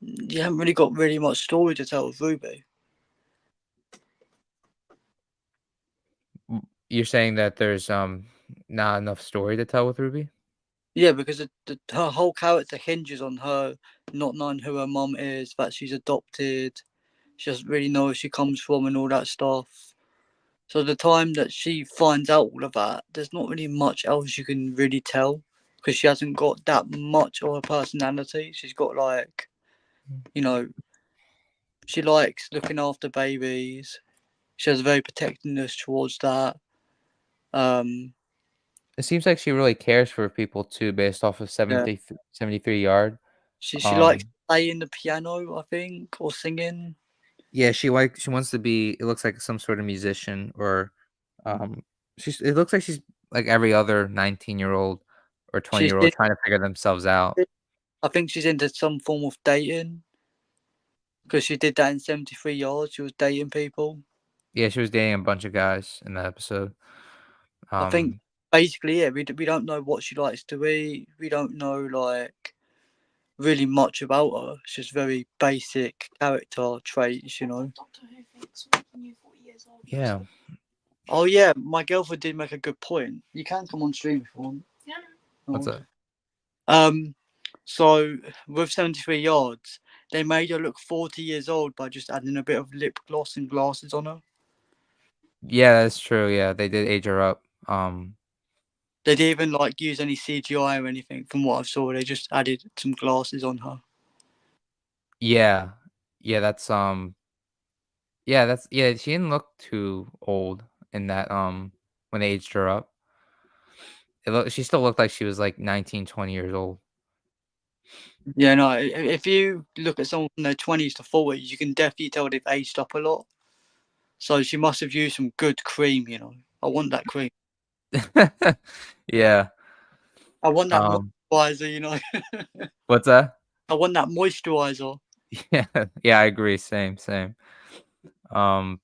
you haven't really got really much story to tell with Ruby. You're saying that there's, not enough story to tell with Ruby? Yeah, because her whole character hinges on her not knowing who her mum is, that she's adopted, she doesn't really know where she comes from, and all that stuff. So the time that she finds out all of that, there's not really much else you can really tell because she hasn't got that much of a personality. She's got like, you know, she likes looking after babies. She has a very protectiveness towards that. Um, It seems like she really cares for people too based off of yeah, 73 Yard. she likes Um, playing the piano, I think, or singing. yeah, she wants to be it looks like some sort of musician or, um, it looks like she's like every other 19-year-old or She's, 20-year-old trying to figure themselves out. I think she's into some form of dating because she did that in 73 Yards. She was dating people. Yeah, she was dating a bunch of guys in that episode. I think Um, basically, yeah, we don't know what she likes to eat. We don't know like really much about her. It's just very basic character traits, you know. Doctor Who thinks when you're 40 years old. yeah. Oh yeah, my girlfriend did make a good point. You can come on stream if you want. Yeah. What's Oh, up? Um, so with 73 Yards, they made her look 40 years old by just adding a bit of lip gloss and glasses on her. Yeah, that's true, yeah, they did age her up. They didn't even like use any CGI or anything. From what I saw, they just added some glasses on her. Yeah. Yeah, yeah, she didn't look too old in that, when they aged her up. She still looked like she was, like, 19, 20 years old. Yeah, no. If you look at someone from their 20s to 40s, you can definitely tell they've aged up a lot. So she must have used some good cream, you know. I want that cream. Yeah, I want that um moisturizer, you know. what's that? I want that moisturizer. Yeah, yeah, I agree, same. Um,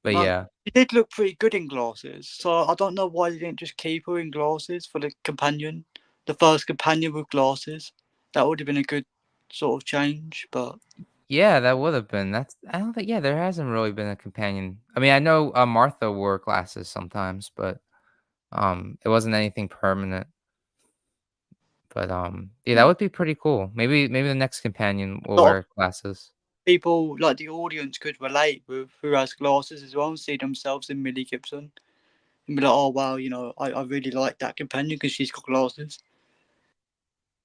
but But yeah. she did look pretty good in glasses. So I don't know why they didn't just keep her in glasses for the companion. The first companion with glasses. That would have been a good sort of change, but Yeah, that would've been I don't think yeah, there hasn't really been a companion. I mean, I know, Martha wore glasses sometimes, but, it wasn't anything permanent. But, yeah, that would be pretty cool. Maybe the next companion will a lot of wear glasses. people, like the audience, could relate with who has glasses as well and see themselves in Millie Gibson. And be like, oh wow, you know, I really like that companion because she's got glasses.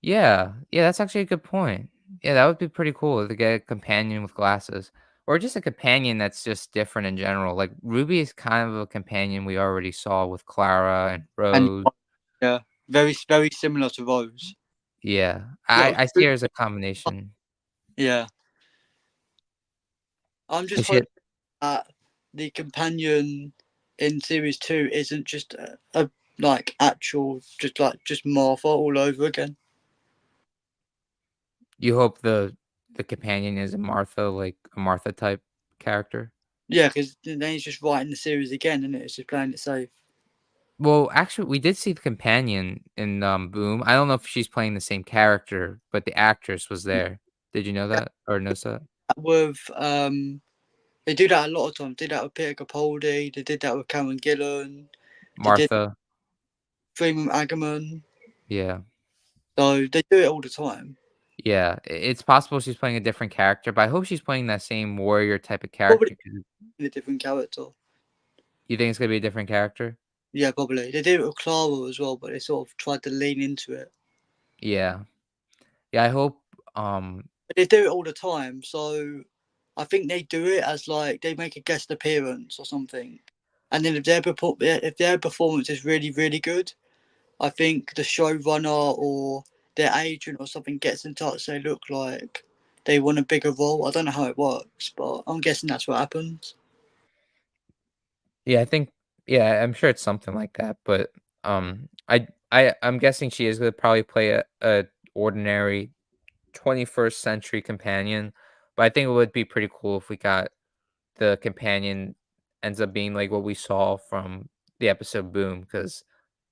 Yeah, yeah, that's actually a good point. Yeah, that would be pretty cool to get a companion with glasses, or just a companion that's just different in general. Like Ruby is kind of a companion we already saw with Clara and And Rose. yeah, very similar to Rose. Yeah, Yeah, I see her as a combination. yeah. I'm just Is she? hoping that the companion in series 2 isn't just a like actual just Martha all over again. You hope the companion is a Martha, like a Martha type character. Yeah, because then he's just writing the series again, and it's just playing it safe. Well, actually, we did see the companion in, Boom. I don't know if she's playing the same character, but the actress was there. Did you know that or notice that? With they do that a lot of times. Did that with Peter Capaldi. They did that with Karen Gillan. They did Martha. Freeman Ackerman. Yeah. So they do it all the time. Yeah, it's possible she's playing a different character, but I hope she's playing that same warrior type of Probably character 'cause a different character. you think it's gonna be a different character? Yeah, probably. They did it with Clara as well, but they sort of tried to lean into it. Yeah. Yeah, I hope, um But they do it all the time, so I think they do it as like they make a guest appearance or something, and then if their performance is really really good, I think the showrunner or their agent or something gets in touch. They look like they want a bigger role. I don't know how it works, but I'm guessing that's what happens. yeah, I think yeah, I'm sure it's something like that, but, I'm guessing she is gonna probably play a ordinary 21st century companion, but I think it would be pretty cool if we got the companion ends up being like what we saw from the episode Boom, 'cause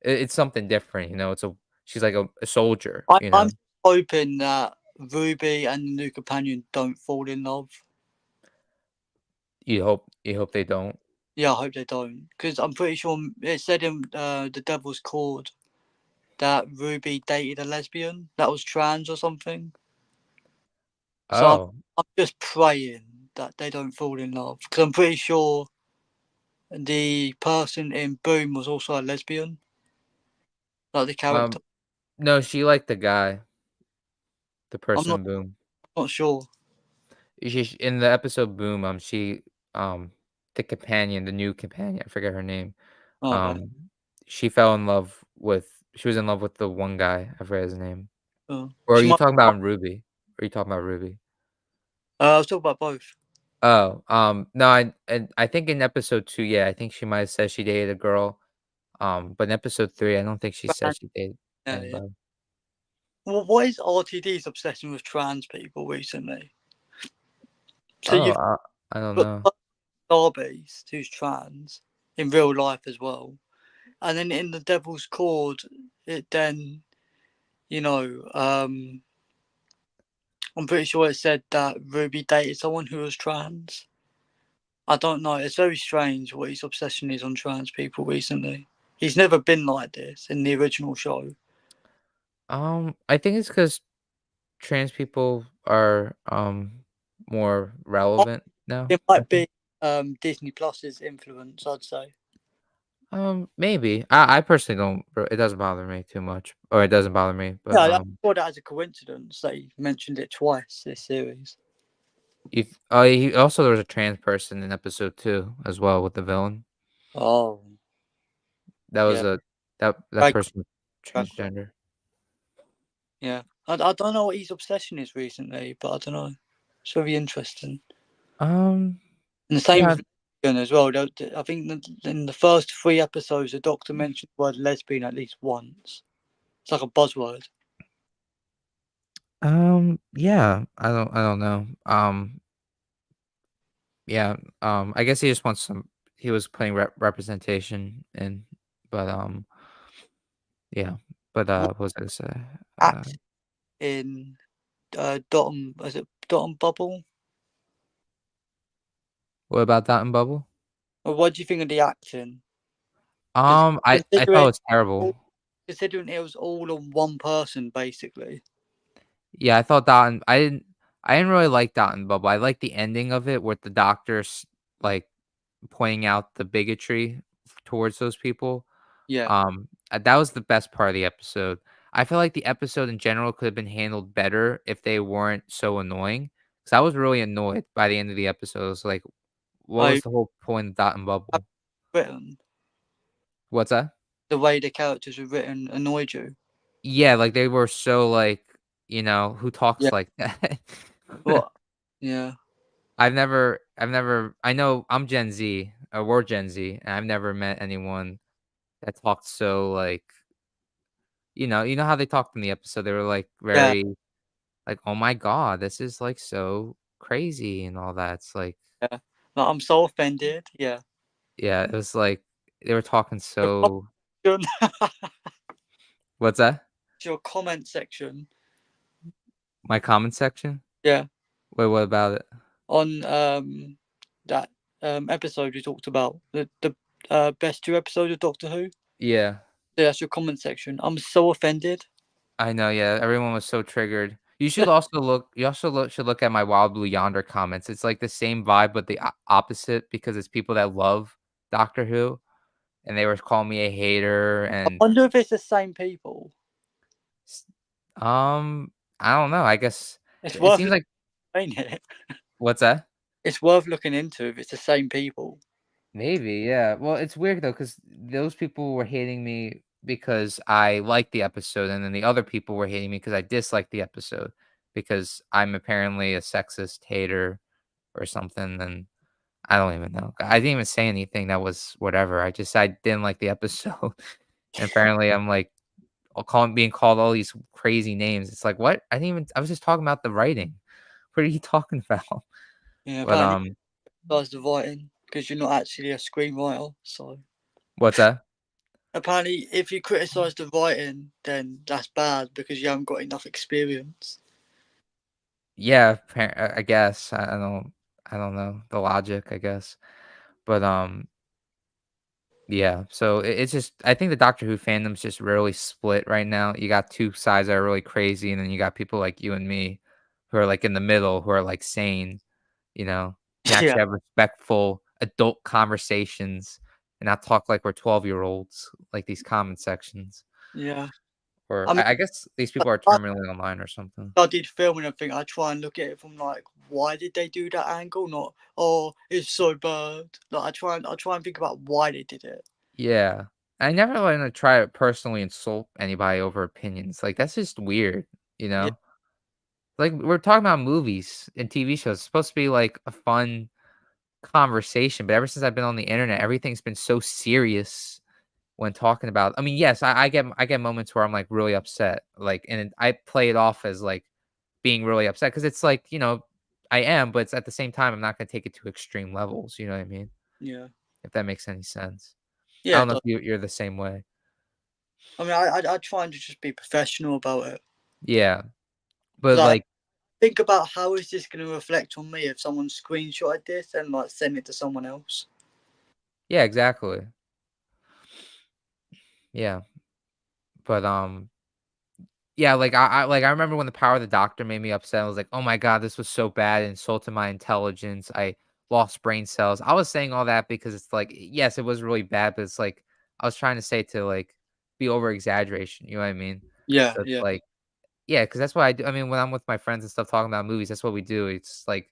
it's something different, it's a she's like a soldier, I'm hoping that Ruby and the new companion don't fall in love. You hope they don't. Yeah, I hope they don't, because I'm pretty sure it said in the Devil's Cord that Ruby dated a lesbian that was trans or something. So Oh, I'm just praying that they don't fall in love, because I'm pretty sure the person in Boom was also a lesbian, like the character. no, she liked the guy, the I'm person not in Boom. not sure. In the episode Boom, um, the companion, the new companion, I forget her name, Oh, okay. um, she fell in love with she was in love with the one guy, I forget his name. Or are She you might. talking about Ruby? Are you talking about Ruby? I was talking about both. Oh, no, I think in episode 2, yeah, I think she might have said she dated a girl, but in episode 3, I don't think she said Trans, she dated yeah, yeah. anybody. Well, what is RTD's obsession with trans people recently? So Oh, you've I don't got know. Darby's, who's trans in real life as well, and then in the Devil's Cord, it then you know, I'm pretty sure it said that Ruby dated someone who was trans. I don't know. It's very strange what his obsession is on trans people recently. He's never been like this in the original show. I think it's because trans people are, more Oh, relevant now, it I might think. be Disney Plus's influence, I'd say. Maybe. I personally don't it doesn't bother me too much, or it doesn't bother me, but, Yeah, I saw that as a coincidence that he mentioned it twice this series. he also there was a trans person in episode 2 as well with the villain. Oh, That was yeah. that Right, person was right. transgender. Yeah. I don't know what his obsession is recently, but I don't know. It's very interesting. Um, And the same yeah, with lesbian as well. I think in the first 3 episodes, the Doctor mentioned the word lesbian at least once. It's like a buzzword. yeah, I don't know. Yeah, I guess he just wants some he was playing representation and but, yeah, but, What what was I gonna say? Uh, acting in is it Dot and Bubble? what about Dot and Bubble? Or what do you think of the acting? Because I thought it was terrible. considering it was all on one person, basically. Yeah, I didn't really like Dot and Bubble. I liked the ending of it with the doctors, like, pointing out the bigotry towards those people. Yeah. That was the best part of the episode. I feel like the episode in general could have been handled better if they weren't so annoying. Because I was really annoyed by the end of the episode. I was like, what I was the whole point of Dot and have Bubble? written What's that? the way the characters were written annoyed you. Yeah, like they were so like, who Yeah. talks like that? What? Yeah. I know I'm Gen Z, we're Gen Z, and I've never met anyone that talked so like, you know how they talked in the episode. They were like Yeah. very like, "Oh my god, this is like so crazy," and all that. It's like, Yeah. Like, I'm so offended. Yeah. yeah, it was like they were talking The so. John, What's that? your comment section. My comment section? Yeah, Wait, what about it? on that episode you talked about the best two episodes of Doctor Who. Yeah. Yeah, that's your comment section. I'm so offended. I know, yeah, everyone was so triggered. You also should look at my Wild Blue Yonder comments. It's like the same vibe, but the opposite because it's people that love Doctor Who, and they were calling me a hater I and wonder if it's the same people. s I don't know, I guess It's it worth seems like looking into. what's that? It's worth looking into if it's the same people. Maybe, yeah. Well, it's weird though, because those people were hating me because I liked the episode, and then the other people were hating me because I disliked the episode because I'm apparently a sexist hater or something, and I don't even know. I didn't even say anything that was whatever. I didn't like the episode, and apparently I'm like being called all these crazy names. It's like what? I didn't even. I was just talking about the writing. What are you talking about? Yeah, But apparently that's the writing because you're not actually a screenwriter. So what's that? apparently, if you criticize the writing, then that's bad because you haven't got enough experience. Yeah, I guess. I don't know the logic, I guess. But yeah. So it's just I think the Doctor Who fandom's just really split right now. You got two sides that are really crazy, and then you got people like you and me who are like in the middle, who are like sane, can Yeah, actually have respectful adult conversations and not talk like we're 12-year-olds, like these comment sections. yeah. Or I mean, I guess these people are I terminally online or something. studied film and everything. I try and look at it from like, why did they do that angle? Not, oh, it's so bad. Like I try and think about why they did it. Yeah. I never wanna try to personally insult anybody over opinions, like, that's just weird, you Yeah, know? Like, we're talking about movies and TV shows, it's supposed to be, like, a fun conversation, but ever since I've been on the internet, everything's been so serious when talking about I mean, yes, I get moments where I'm, like, really upset, like, and I play it off as, like, being really upset because it's like, I am, but it's at the same time, I'm not gonna take it to extreme levels, you know what I mean? yeah, If that makes any sense. I yeah. don't It know does. if you're the same way. I mean, I try and just be professional about it. Yeah. But, Like, like think about how is this going to reflect on me if someone screenshotted this and like send it to someone else. yeah, exactly. Yeah. But, yeah, like, I remember when The Power of the Doctor made me upset, I was like, "Oh my god, this was so bad, it insulted my intelligence, I lost brain cells." I was saying all that because it's like, yes, it was really bad, but it's like, I was trying to say to, like, be over exaggeration, you know what I mean? Yeah, So it's yeah, like yeah, because that's what I do I mean, when I'm with my friends and stuff talking about movies, that's what we do, it's like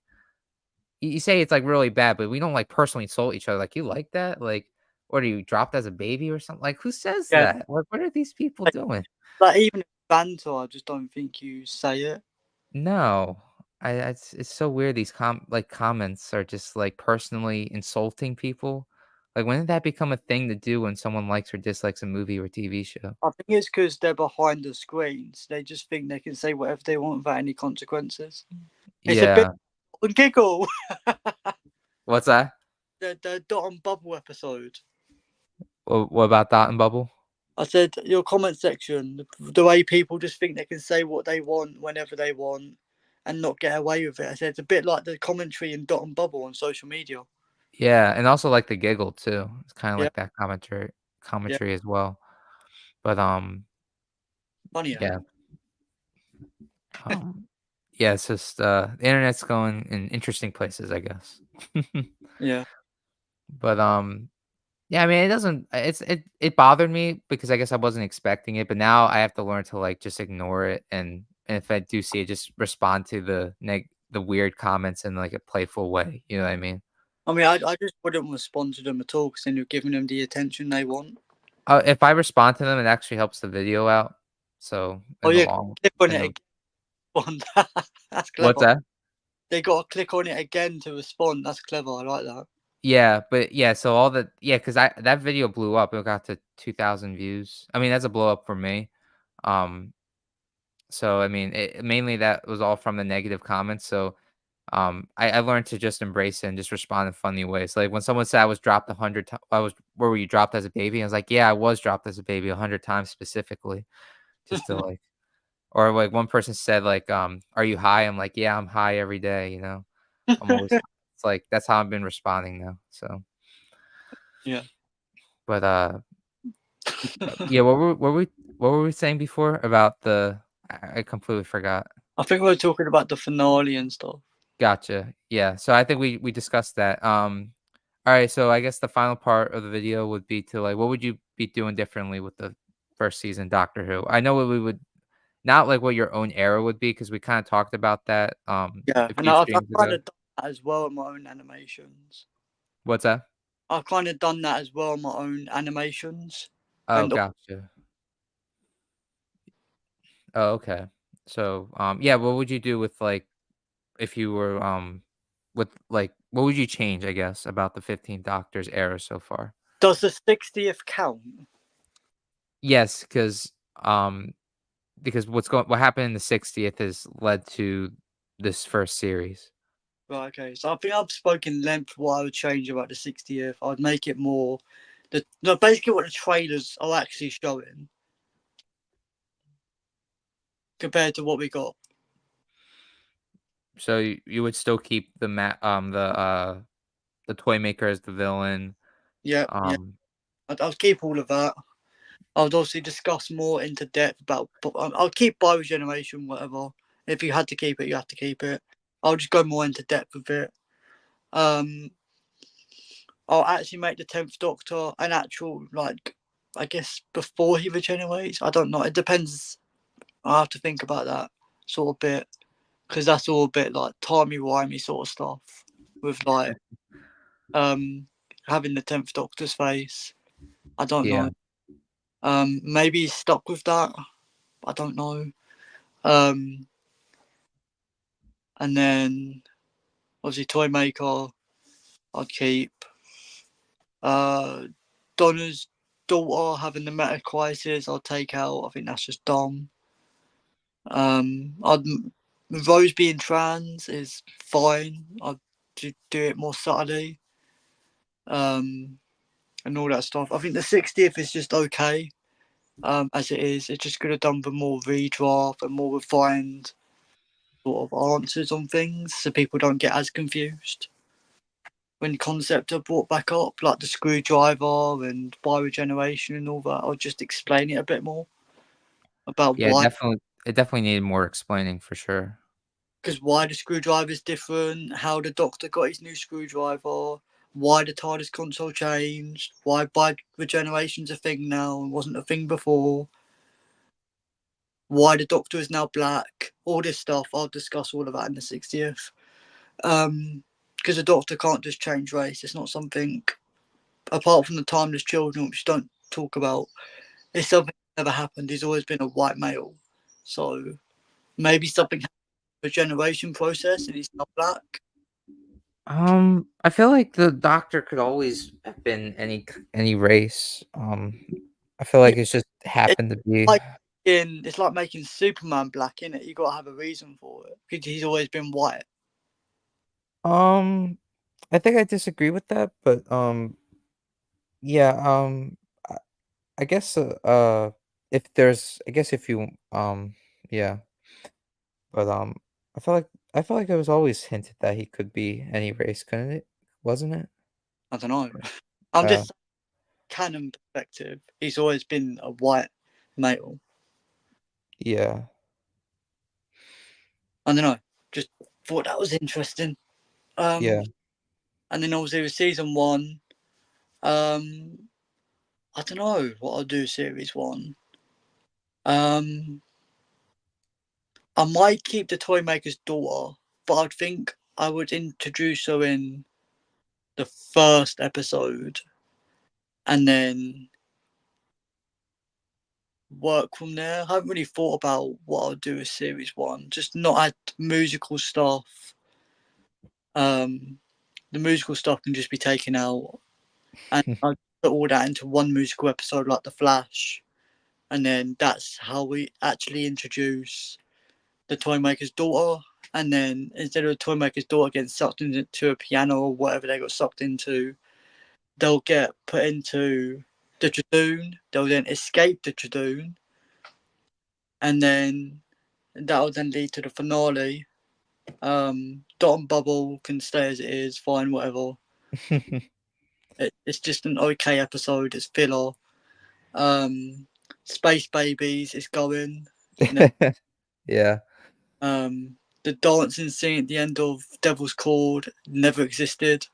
you say it's, like, really bad, but we don't, like, personally insult each other, like, "You like that?" Like, "What, are you dropped as a baby or something?" Like, who says yeah. that? What are these people Like, doing? like even in banter, I just don't think you say it. No. It's so weird these comments are just, like, personally insulting people. Like, when did that become a thing to do when someone likes or dislikes a movie or TV show? I think it's because they're behind the screens. They just think they can say whatever they want without any consequences. It's a bit Yeah. and giggle. What's that? The Dot and Bubble episode. What about Dot and Bubble? I said your comment section, the way people just think they can say what they want whenever they want and not get away with it. I said it's a bit like the commentary in Dot and Bubble on social media. Yeah, and also, like, the giggle too. It's kinda Yeah, like that yeah, commentary as well. But, funny that. yeah. Um, yeah, it's just, the internet's going in interesting places, I guess. Yeah. But, yeah, I mean, it bothered me because I guess I wasn't expecting it, but now I have to learn to, like, just ignore it, and if I do see it, just respond to the weird comments in, like, a playful way, you know what I mean? I mean, I just wouldn't respond to them at all because then you're giving them the attention they want. If I respond to them, it actually helps the video out, so Oh in the yeah, long click on in it the again. Respond. That's what's clever. that? They got to click on it again to respond. That's clever. I like that. Yeah, but yeah, so all the yeah, because I that video blew up, it got to 2,000 views. I mean, that's a blow up for me, um, so, I mean, mainly that was all from the negative comments, so I learned to just embrace it and just respond in funny ways. Like when someone said I was dropped 100 times, where were you dropped as a baby? I was like, yeah, I was dropped as a baby 100 times specifically, just to like, or like one person said like, are you high? I'm like, yeah, I'm high every day. You know, I'm always. It's like that's how I've been responding now. So, Yeah. but yeah, what were we saying before about the? I completely forgot. I think we were talking about the finale and stuff. Gotcha. Yeah. So I think we discussed that. All right. So I guess the final part of the video would be to like, what would you be doing differently with the first season Doctor Who? I know what we would not like what your own era would be because we kind of talked about that Yeah, a and few I've streams kind ago. of done that as well in my own animations. What's that? I've kind of done that as well in my own animations. Oh, And gotcha. Oh, okay. So yeah, what would you do with like if you were with like what would you change? I guess about the 15 Doctors era so far. does the 60th count? Yes, because what happened in the 60th has led to this first series. Right, okay. So I think I've spoken length what I would change about the 60th. I'd make it more no, basically what the trailers are actually showing compared to what we got. So you would still keep the toy maker as the villain. Yeah, yeah. Um, I'll keep all of that. I would obviously discuss more into depth about. I'll keep bioregeneration, whatever. If you had to keep it, you have to keep it. I'll just go more into depth with it. Um, I'll actually make the 10th Doctor an actual, like, I guess before he regenerates. I don't know. It depends. I have to think about that sort of bit because that's all a bit like timey-wimey sort of stuff with like um having the 10th Doctor's face. I don't yeah, know. Maybe he's stuck with that. I don't know. Um, and then obviously Toy Maker, I'd keep. Uh, Donna's daughter having the meta crisis, I'll take out. I think that's just dumb. I'd Rose being trans is fine. I'd do it more subtly. And all that stuff. I think the 60th is just okay. As it is, it just could have done for more redraft and more refined sort of answers on things, so people don't get as confused when concepts are brought back up, like the screwdriver and bioregeneration and all that. I'll just explain it a bit more about yeah, why, definitely. It definitely needed more explaining for sure. because why the screwdriver is different, how the Doctor got his new screwdriver, why the TARDIS console changed, why bioregeneration's a thing now and wasn't a thing before, why the Doctor is now black, all this stuff. I'll discuss all of that in the 60th. Because the Doctor can't just change race. It's not something, apart from the timeless children, which don't talk about. It's something that never happened. He's always been a white male. So maybe something happened with the generation process and he's not black. I feel like the Doctor could always have been any race. I feel Yeah, like it's just it's happened to be. like it's like making Superman black, innit? You gotta have a reason for it. Because he's always been white. Um, I think I disagree with that, but yeah. I, I guess if there's, I guess if you yeah, but I feel like it was always hinted that he could be any race, couldn't it? Wasn't it? I don't know. I'm Uh, just canon perspective. He's always been a white male. yeah, I don't know. Just thought that was interesting. yeah. And then obviously with season one, um, I don't know what I'll do. Series one, um, I might keep the toy maker's daughter, but I think I would introduce her in the first episode, and then work from there. I haven't really thought about what I'll do with series one. Just not add musical stuff. Um, the musical stuff can just be taken out, and I'll put all that into one musical episode like The Flash, and then that's how we actually introduce the toy maker's daughter. and then instead of a toy maker's daughter getting sucked into a piano or whatever they got sucked into, they'll get put into the Dradoon. They'll then escape the Dradoon, and then that will then lead to the finale. Dot and Bubble can stay as it is, fine, whatever. It's just an okay episode. It's filler. Space Babies is going. Yeah. The dancing scene at the end of Devil's Cord never existed.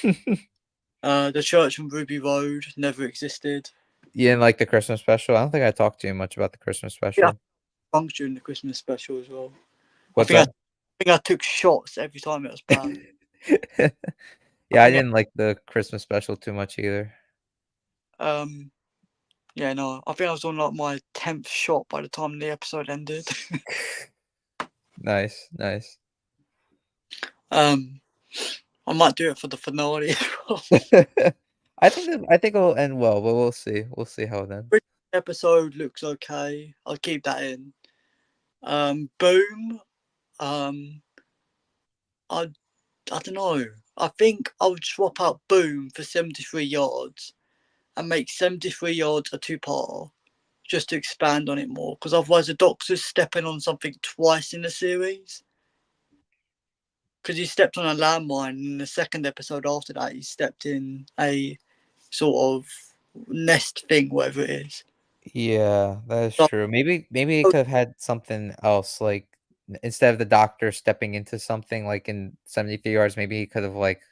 The Church on Ruby Road never existed. You didn't like the Christmas special? I don't think I talked to you much about the Christmas Yeah, special. drunk during the Christmas special as well. What's I that? think I took shots every time it was bad. Yeah, I think didn't like the Christmas special too much either. Yeah, no, I think I was on like my 10th shot by the time the episode ended. Nice, nice. I might do it for the finale as well. I think it'll end well, but we'll see. We'll see how it ends. Episode looks okay. I'll keep that in. Boom. I don't know. I think I would swap out Boom for 73 yards and make 73 yards a two-parter just to expand on it more. Because otherwise, the Doctor's stepping on something twice in the series. Because he stepped on a landmine, and in the second episode after that, he stepped in a sort of nest thing, whatever it is. Yeah, that is So true. Maybe it could have had something else, like instead of the doctor stepping into something like in 73 yards, maybe he could have like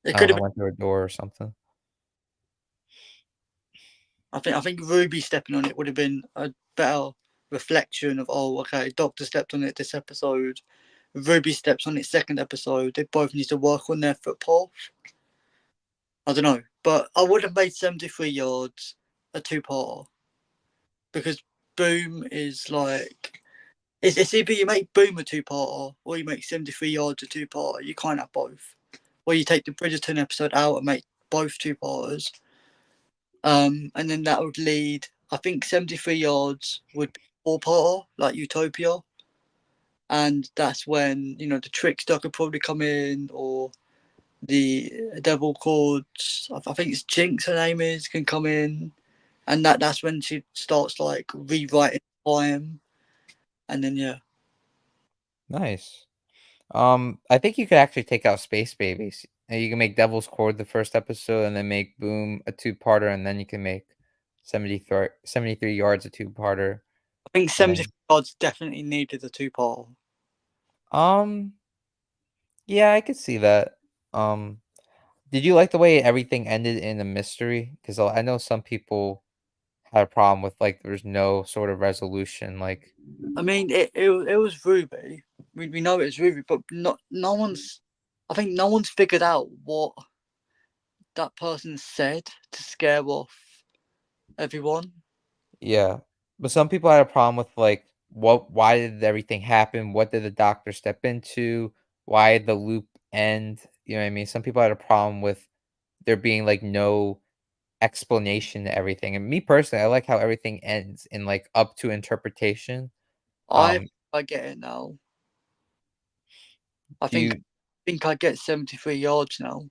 it I don't could have know, been. went through a door or something. I think Ruby stepping on it would have been a better reflection of, oh, okay, Doctor stepped on it this episode. Ruby steps on it second episode. They both need to work on their footpath. I don't know, but I would have made 73 yards a two-parter because Boom is like it's either you make Boom a two-parter or you make 73 yards a two-parter. You can't have both. Or you take the Bridgerton episode out and make both two-parters. And then that would lead. I think 73 yards would be four-parter like Utopia, and that's when the Trickster could probably come in, or the Devil called I think it's Jinx, her name is, can come in, and that's when she starts like rewriting time, and then yeah. Nice. I think you could actually take out Space Babies. And you can make Devil's Cord the first episode and then make Boom a two-parter and then you can make 73 yards a two-parter. I think And 73 then yards definitely needed a two-part. um yeah, I could see that. Um did you like the way everything ended in a mystery? Because I know some people had a problem with like there's no sort of resolution. Like I mean, it was Ruby. We know it's Ruby, but no one's. I think no one's figured out what that person said to scare off everyone. yeah, but some people had a problem with like why did everything happen? What did the doctor step into? Why did the loop end? You know what I mean? Some people had a problem with there being like no explanation to everything. And me personally, I like how everything ends in like up to interpretation. I Um, I get it now. I do think you think I get 73 yards now.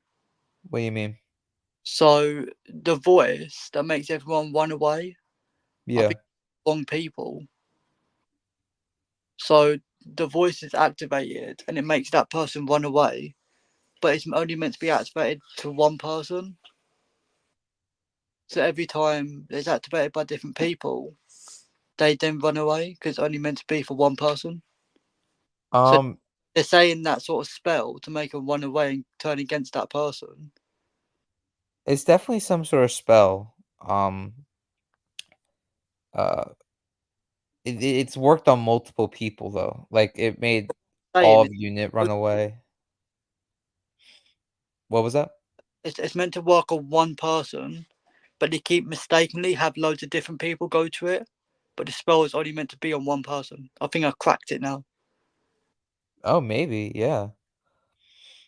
what do you mean? So the voice that makes everyone run away, I Yeah. think wrong people. So the voice is activated and it makes that person run away, but it's only meant to be activated to one person. So every time it's activated by different people, they then run away because it's only meant to be for one person. So Um, they're saying that sort of spell to make them run away and turn against that person. it's definitely some sort of spell. Uh, it's worked on multiple people though. Like it made all Saying of Unit run away. What was that? it's meant to work on one person, but they keep mistakenly have loads of different people go to it. But the spell is only meant to be on one person. I think I cracked it now. Oh, maybe, yeah.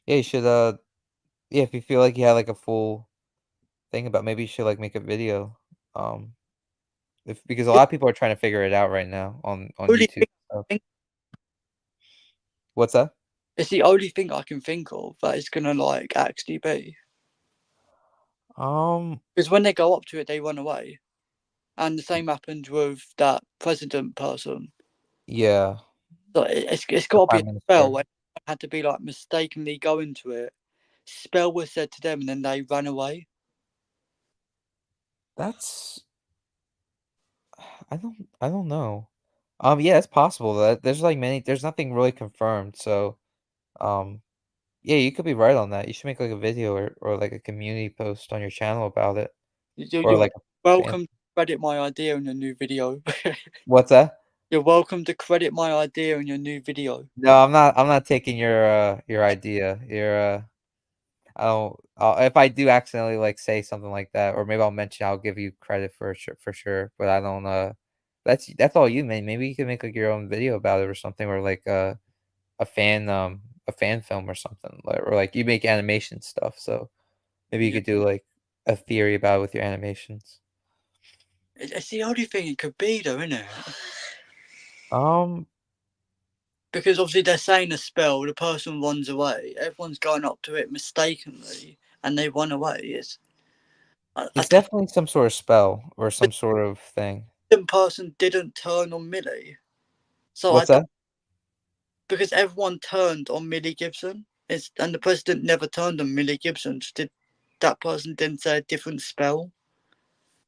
Yeah, you should, yeah, if you feel like you had, like, a full thing about maybe you should, like, make a video, um, if because a lot of people are trying to figure it out right now on Really YouTube stuff. think What's that? It's the only thing I can think of that it's gonna like actually be. Um, Because when they go up to it, they run away, and the same happened with that president person. yeah, So it's the got to be a prime spell minister. where it had to be like mistakenly go into it. Spell was said to them, and then they ran away. That's I don't know. Yeah, it's possible that there's like there's nothing really confirmed. So, um, yeah, you could be right on that. You should make like a video or like a community post on your channel about it, or You're like a fan. welcome to credit my idea in your new video. What's that? You're welcome to credit my idea in your new video. No, I'm not taking your idea. I don't. If I do accidentally like say something like that, or maybe I'll mention, I'll give you credit for sure. But I don't. That's all you, man. Maybe you can make like your own video about it or something, or like a fan film or something, or like you make animation stuff. So maybe you Yeah. could do like a theory about it with your animations. It's the only thing it could be, though, isn't it? Um, Because obviously they're saying a spell, the person runs away, everyone's going up to it mistakenly, and they run away. I it's think definitely some sort of spell or some sort of thing. the person didn't turn on Millie, so I What's don't, that? because everyone turned on Millie Gibson. And the president never turned on Millie Gibson. Did that person then say a different spell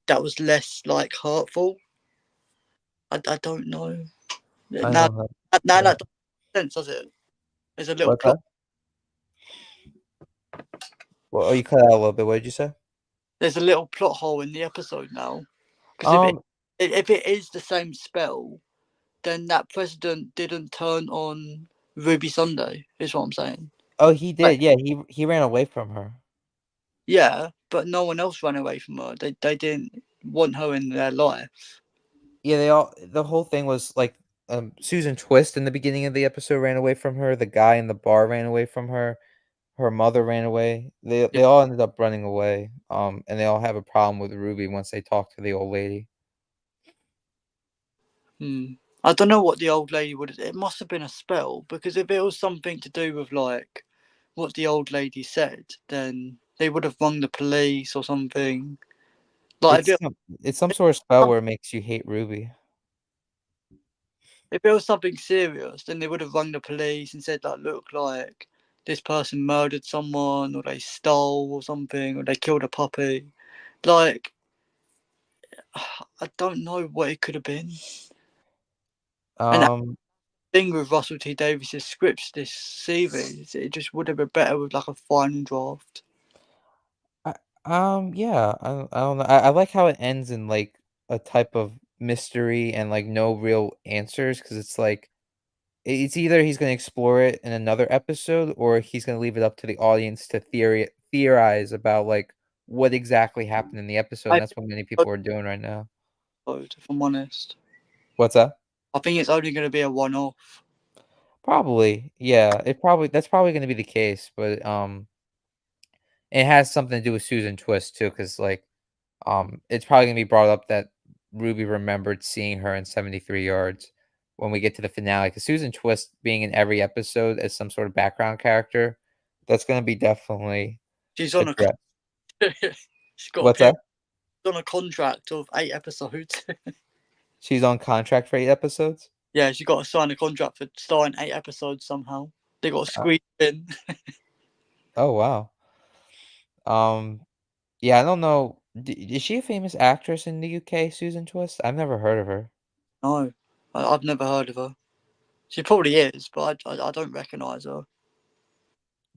that was less like hurtful? I don't know. I Now don't know. now Yeah. that doesn't make sense, does it? There's a little What's plot. that? Well, oh, you cut out a little bit. What did you say? There's a little plot hole in the episode now. Because Um, if it is the same spell, then that president didn't turn on Ruby Sunday. Is what I'm saying. oh, he But did. Yeah, he ran away from her. yeah, but no one else ran away from her. They didn't want her in their life. Yeah, the whole thing was like Susan Twist in the beginning of the episode ran away from her. The guy in the bar ran away from her. Her mother ran away. Yeah. They all ended up running away. And they all have a problem with Ruby once they talk to the old lady. Hmm. I don't know what the old lady would. It must have been a spell, because if it was something to do with like what the old lady said, then they would have rung the police or something. Like It's some it's some sort of spell where it makes you hate Ruby. if it was something serious, then they would have rung the police and said, like, look, like this person murdered someone, or they stole or something, or they killed a puppy. Like, I don't know what it could have been. And that Um, thing with Russell T Davis's scripts this series, it just would have been better with like a final draft. I, yeah, I don't know. I like how it ends in like a type of mystery and like no real answers because it's like it's either he's gonna explore it in another episode or he's gonna leave it up to the audience to theorize about like what exactly happened in the episode. And I that's what many people are doing right now. if I'm honest, What's that? I think it's only going to be a one-off. Probably, yeah. That's probably gonna be the case, but it has something to do with Susan Twist too, because like it's probably gonna be brought up that Ruby remembered seeing her in 73 yards when we get to the finale. Because Susan Twist being in every episode as some sort of background character, that's gonna be definitely She's on a addressed. she's got a What's period that? on a contract of 8 episodes. She's on contract for 8 episodes? Yeah, she got to sign a contract for starring 8 episodes somehow. They got to Uh, squeeze in. oh, wow. Um, yeah, I don't know. Is she a famous actress in the UK, Susan Twist? I've never heard of her. No, I've never heard of her. She probably is, but I don't recognise her.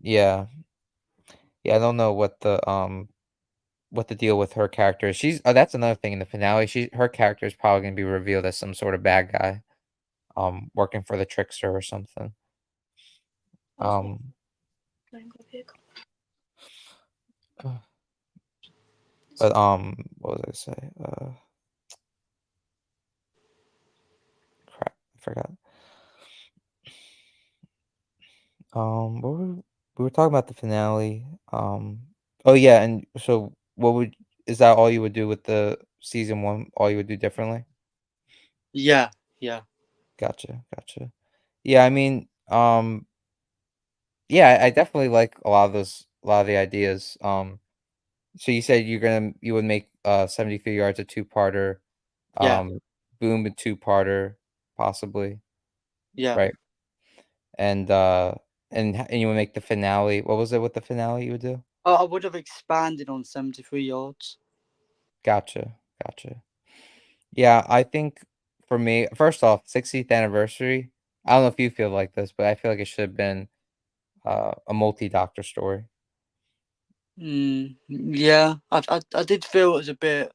Yeah. Yeah, I don't know what the deal with her character is. That's another thing in the finale. Her character is probably gonna be revealed as some sort of bad guy, working for the trickster or something. That's what Um, playing with here. but what was I say? Crap, I forgot. What we were talking about the finale. Oh yeah, and so is that all you would do with the season one? All you would do differently? Yeah, yeah. Gotcha, gotcha. Yeah, I mean, Um, yeah, I definitely like a lot of the ideas. So you said you would make 73 yards a two-parter, Yeah, um, Boom a two-parter, possibly, yeah. right? And and you would make the finale. What was it with the finale you would do? I would have expanded on 73 yards. Gotcha, gotcha. Yeah, I think for me, first off, 60th anniversary. I don't know if you feel like this, but I feel like it should have been a multi-doctor story. Yeah, I did feel it was a bit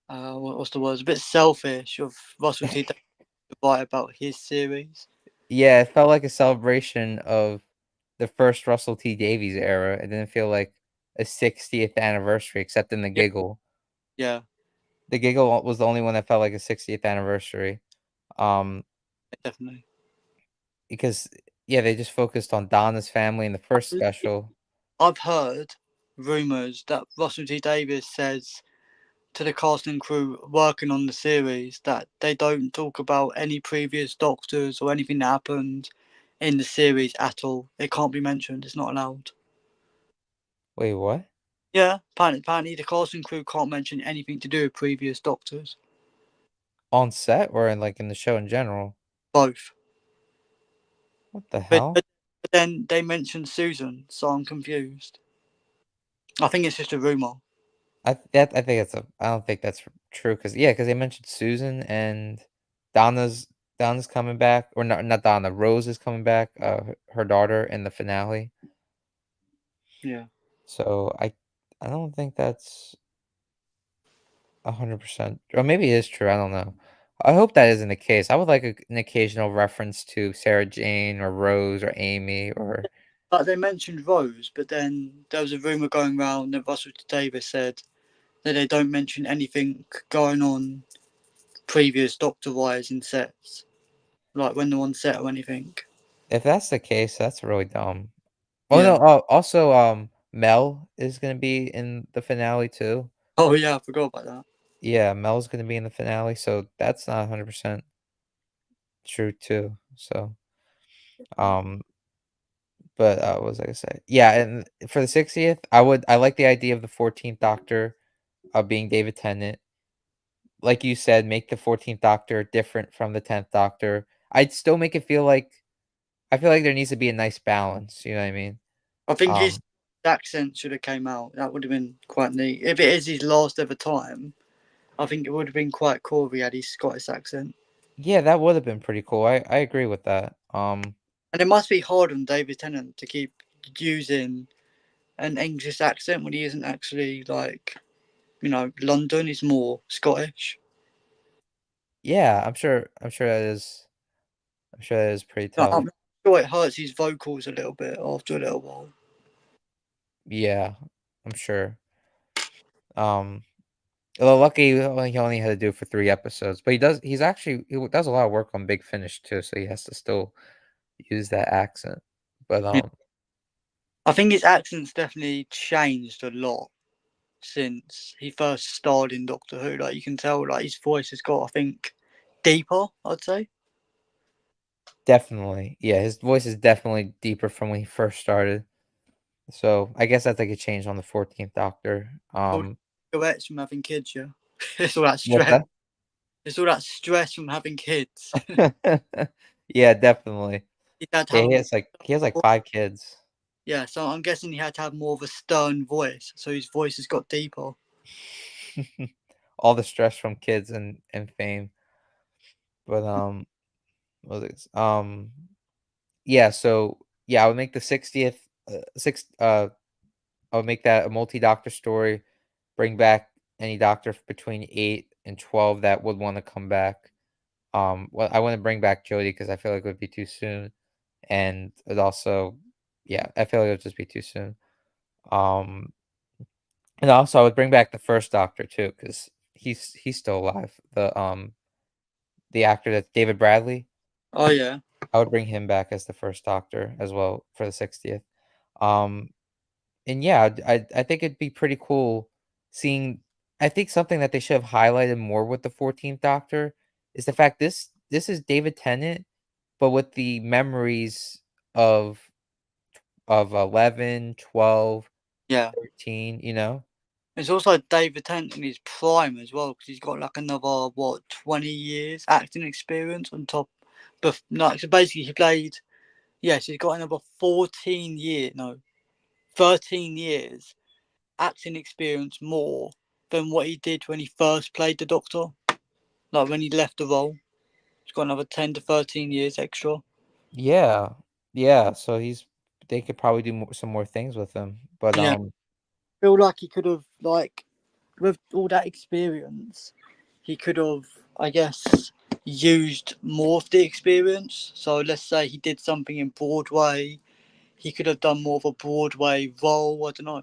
what's the word? It's a bit selfish of Russell T Davies to write about his series. Yeah, it felt like a celebration of the first Russell T Davies era. It didn't feel like a 60th anniversary, except in the Yeah, giggle. yeah, The giggle was the only one that felt like a 60th anniversary. Um, definitely. because yeah, they just focused on Donna's family in the first special. I've heard rumors that Russell T Davies says to the cast and crew working on the series that they don't talk about any previous Doctors or anything that happened in the series at all. It can't be mentioned. It's not allowed. Wait, what? Yeah, apparently the cast and crew can't mention anything to do with previous Doctors. On set or in like in the show in general? Both. What the But, hell? but then they mentioned Susan, so I'm confused. I think it's just a rumor. I think that's a I don't think that's true because yeah, because they mentioned Susan and Donna's Donna's coming back, or not Donna, Rose is coming back, her daughter in the finale. Yeah. So I don't think that's 100%, or maybe it is true. I don't know. I hope that isn't the case. I would like an occasional reference to Sarah Jane or Rose or Amy or But they mentioned Rose, but then there was a rumor going around that Russell T Davies said that they don't mention anything going on previous Doctor wise in sets, like when they're on set or anything. if that's the case, that's really dumb. Oh Yeah. no, oh, also Mel is gonna be in the finale too. Oh yeah, I forgot about that. Yeah, Mel's gonna be in the finale, so that's not 100% true too. So, um, but what was I gonna say? Yeah, and for the 60th, I like the idea of the 14th Doctor being David Tennant. Like you said, make the 14th Doctor different from the 10th Doctor. I'd still make it feel like I feel like there needs to be a nice balance. You know what I mean? I think his Um, accent should have came out. That would have been quite neat. If it is his last ever time, I think it would have been quite cool if he had his Scottish accent. yeah, that would have been pretty cool. I agree with that. And it must be hard on David Tennant to keep using an English accent when he isn't actually like, London. He's more Scottish. Yeah, I'm sure that is pretty No, tough. I'm sure it hurts his vocals a little bit after a little while. Yeah, I'm sure. Um, well, lucky he only had to do it for 3 episodes, but he does a lot of work on Big Finish too, so he has to still use that accent. But, Yeah. I think his accent's definitely changed a lot since he first starred in Doctor Who. Like you can tell, like his voice has got, I think, deeper. I'd say. definitely, yeah, his voice is definitely deeper from when he first started. So, I guess that's like a change on the 14th Doctor. All regrets from having kids. Yeah, it's all that What's stress. that? It's all that stress from having kids. Yeah, definitely. He had to Yeah, have he has like 5 kids. yeah, so I'm guessing he had to have more of a stern voice, so his voice has got deeper. All the stress from kids and fame. But, what was it? Yeah, so, yeah, I would make the 60th, I would make that a multi-doctor story, bring back any doctor between 8 and 12 that would wanna come back. Well, I wouldn't bring back Jodie because I feel like it would be too soon, and it also yeah, I feel like it would just be too soon. Um, and also I would bring back the first Doctor too because he's still alive. The actor that's David Bradley, Oh yeah. I would bring him back as the first Doctor as well for the 60th. Um, and yeah, I think it'd be pretty cool seeing I think something that they should have highlighted more with the 14th Doctor is the fact this is David Tennant but with the memories of 11, 12, Yeah. 13, you know? It's also David Tennant in his prime as well, because he's got like another, what, 20 years acting experience on top. But no, so basically he played, yes, he's got another 13 years acting experience more than what he did when he first played the Doctor. Like when he left the role, he's got another 10 to 13 years extra. Yeah. Yeah, so they could probably do some more things with him, but, Yeah, I feel like he could have, like, with all that experience, he could have, I guess, used more of the experience. So let's say he did something in Broadway, he could have done more of a Broadway role. I don't know.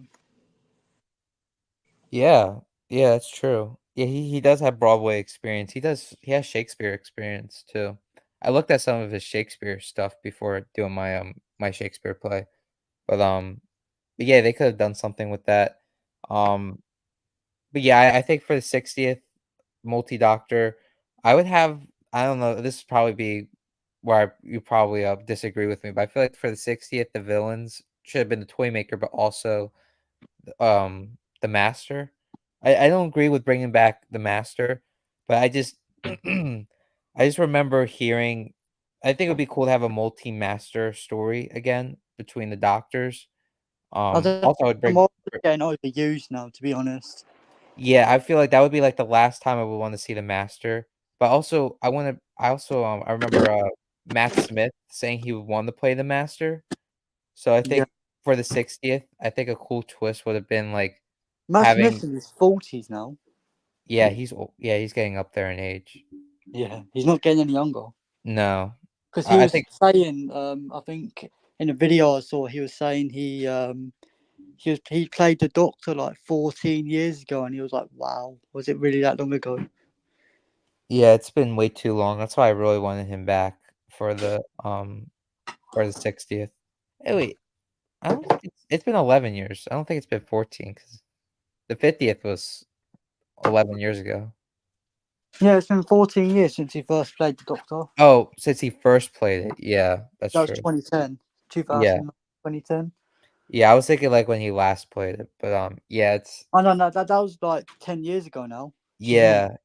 yeah. Yeah, that's true. Yeah, he does have Broadway experience. He has Shakespeare experience too. I looked at some of his Shakespeare stuff before doing my Shakespeare play, but yeah, they could have done something with that. Um, but yeah, I think for the 60th multi-doctor, I would have I don't know, this would probably be where you probably, disagree with me, but I feel like for the 60th, the villains should have been the Toymaker, but also, the Master. I don't agree with bringing back the Master, but I just remember hearing I think it would be cool to have a multi-master story again between the doctors. I don't know. Also, I would I'm bring all getting overused now, to be honest. Yeah, I feel like that would be, like, the last time I would wanna see the Master, but also, I also, I remember, Matt Smith saying he would want to play the Master, so I Yeah. think for the 60th, I think a cool twist would have been, like, Matt having Smith's in his 40s now. yeah, he's getting up there in age. Yeah, he's not getting any younger. No. Because he I was think saying, I think in a video I saw, he was saying he played the Doctor like 14 years ago, and he was like, "Wow, was it really that long ago?" yeah, it's been way too long, that's why I really wanted him back for the 60th. Hey, wait, I don't think it's been 11 years, I don't think it's been 14 because the 50th was 11 years ago. Yeah, it's been 14 years since he first played the Doctor. Oh, since he first played it, yeah, that's That was true. 2010, Yeah. 2000, 2010. Yeah, I was thinking, like, when he last played it, but, yeah, it's Oh no, that was like 10 years ago now. Jeez. yeah,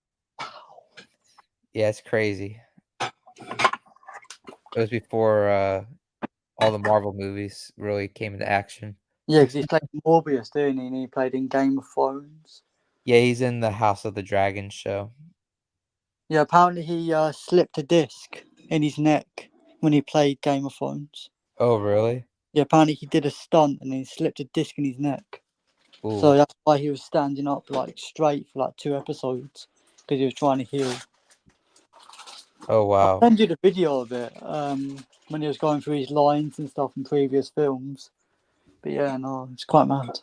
yeah, it's crazy. It was before, all the Marvel movies really came into action. Yeah, because he played Morbius, didn't he? And he played in Game of Thrones. Yeah, he's in the House of the Dragon show. Yeah, apparently he slipped a disc in his neck when he played Game of Thrones. Oh, really? Yeah, apparently he did a stunt and he slipped a disc in his neck. Ooh. So that's why he was standing up like straight for like 2 episodes, because he was trying to heal. Oh, I'll wow. send you the video of it when he was going through his lines and stuff in previous films. But yeah, no, it's quite mad.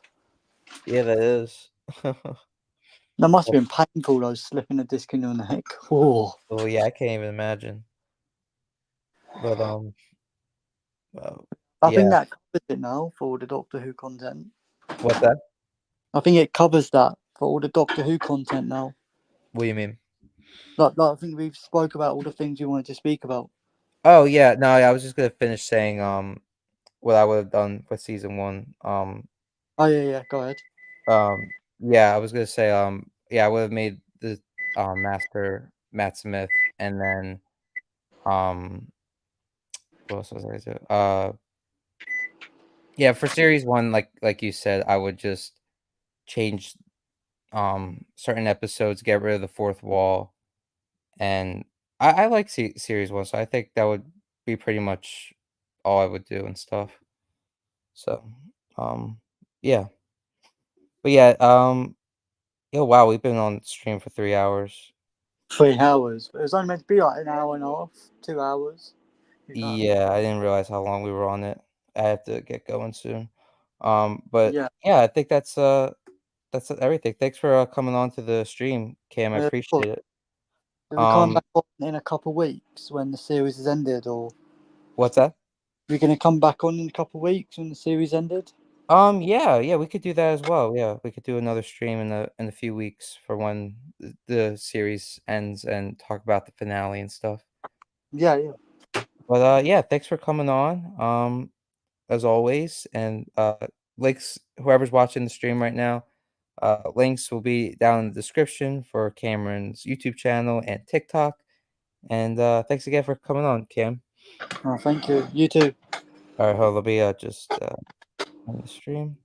Yeah, that is. That must have been painful though, slipping a disc in your neck. Oh, Oh, yeah, I can't even imagine. But, uh, I think yeah. that covers it now for all the Doctor Who content. What's that? I think it covers that for all the Doctor Who content now. What do you mean? Like I think we've spoke about all the things we wanted to speak about. Oh, yeah, no, I was just gonna finish saying, what I would have done for season 1. Oh yeah, go ahead. Yeah, I was gonna say, yeah, I would have made the, master Matt Smith, and then, um, what else was I gonna say? Yeah, for series 1, like you said, I would just change, certain episodes, get rid of the fourth wall, and I like series 1, so I think that would be pretty much all I would do and stuff. So, um, yeah. But yeah, yeah, wow, we've been on stream for 3 hours. 3 hours. It was only meant to be like an hour and a half, 2 hours. If that. Yeah, I didn't realize how long we were on it. I have to get going soon. But Yeah. yeah, I think that's everything. Thanks for coming on to the stream, Cam. I Cool. appreciate it. Do we come Um, back on in a couple of weeks when the series is ended, or what's that? we're gonna come back on in a couple of weeks when the series ended? Yeah, yeah, we could do that as well. Yeah, we could do another stream in a few weeks for when the series ends and talk about the finale and stuff. Yeah. But yeah, thanks for coming on. As always, and links whoever's watching the stream right now. Links will be down in the description for Cameron's YouTube channel and TikTok. And thanks again for coming on, Cam. Oh, thank you. You too. All right, hold on, let me just end the stream.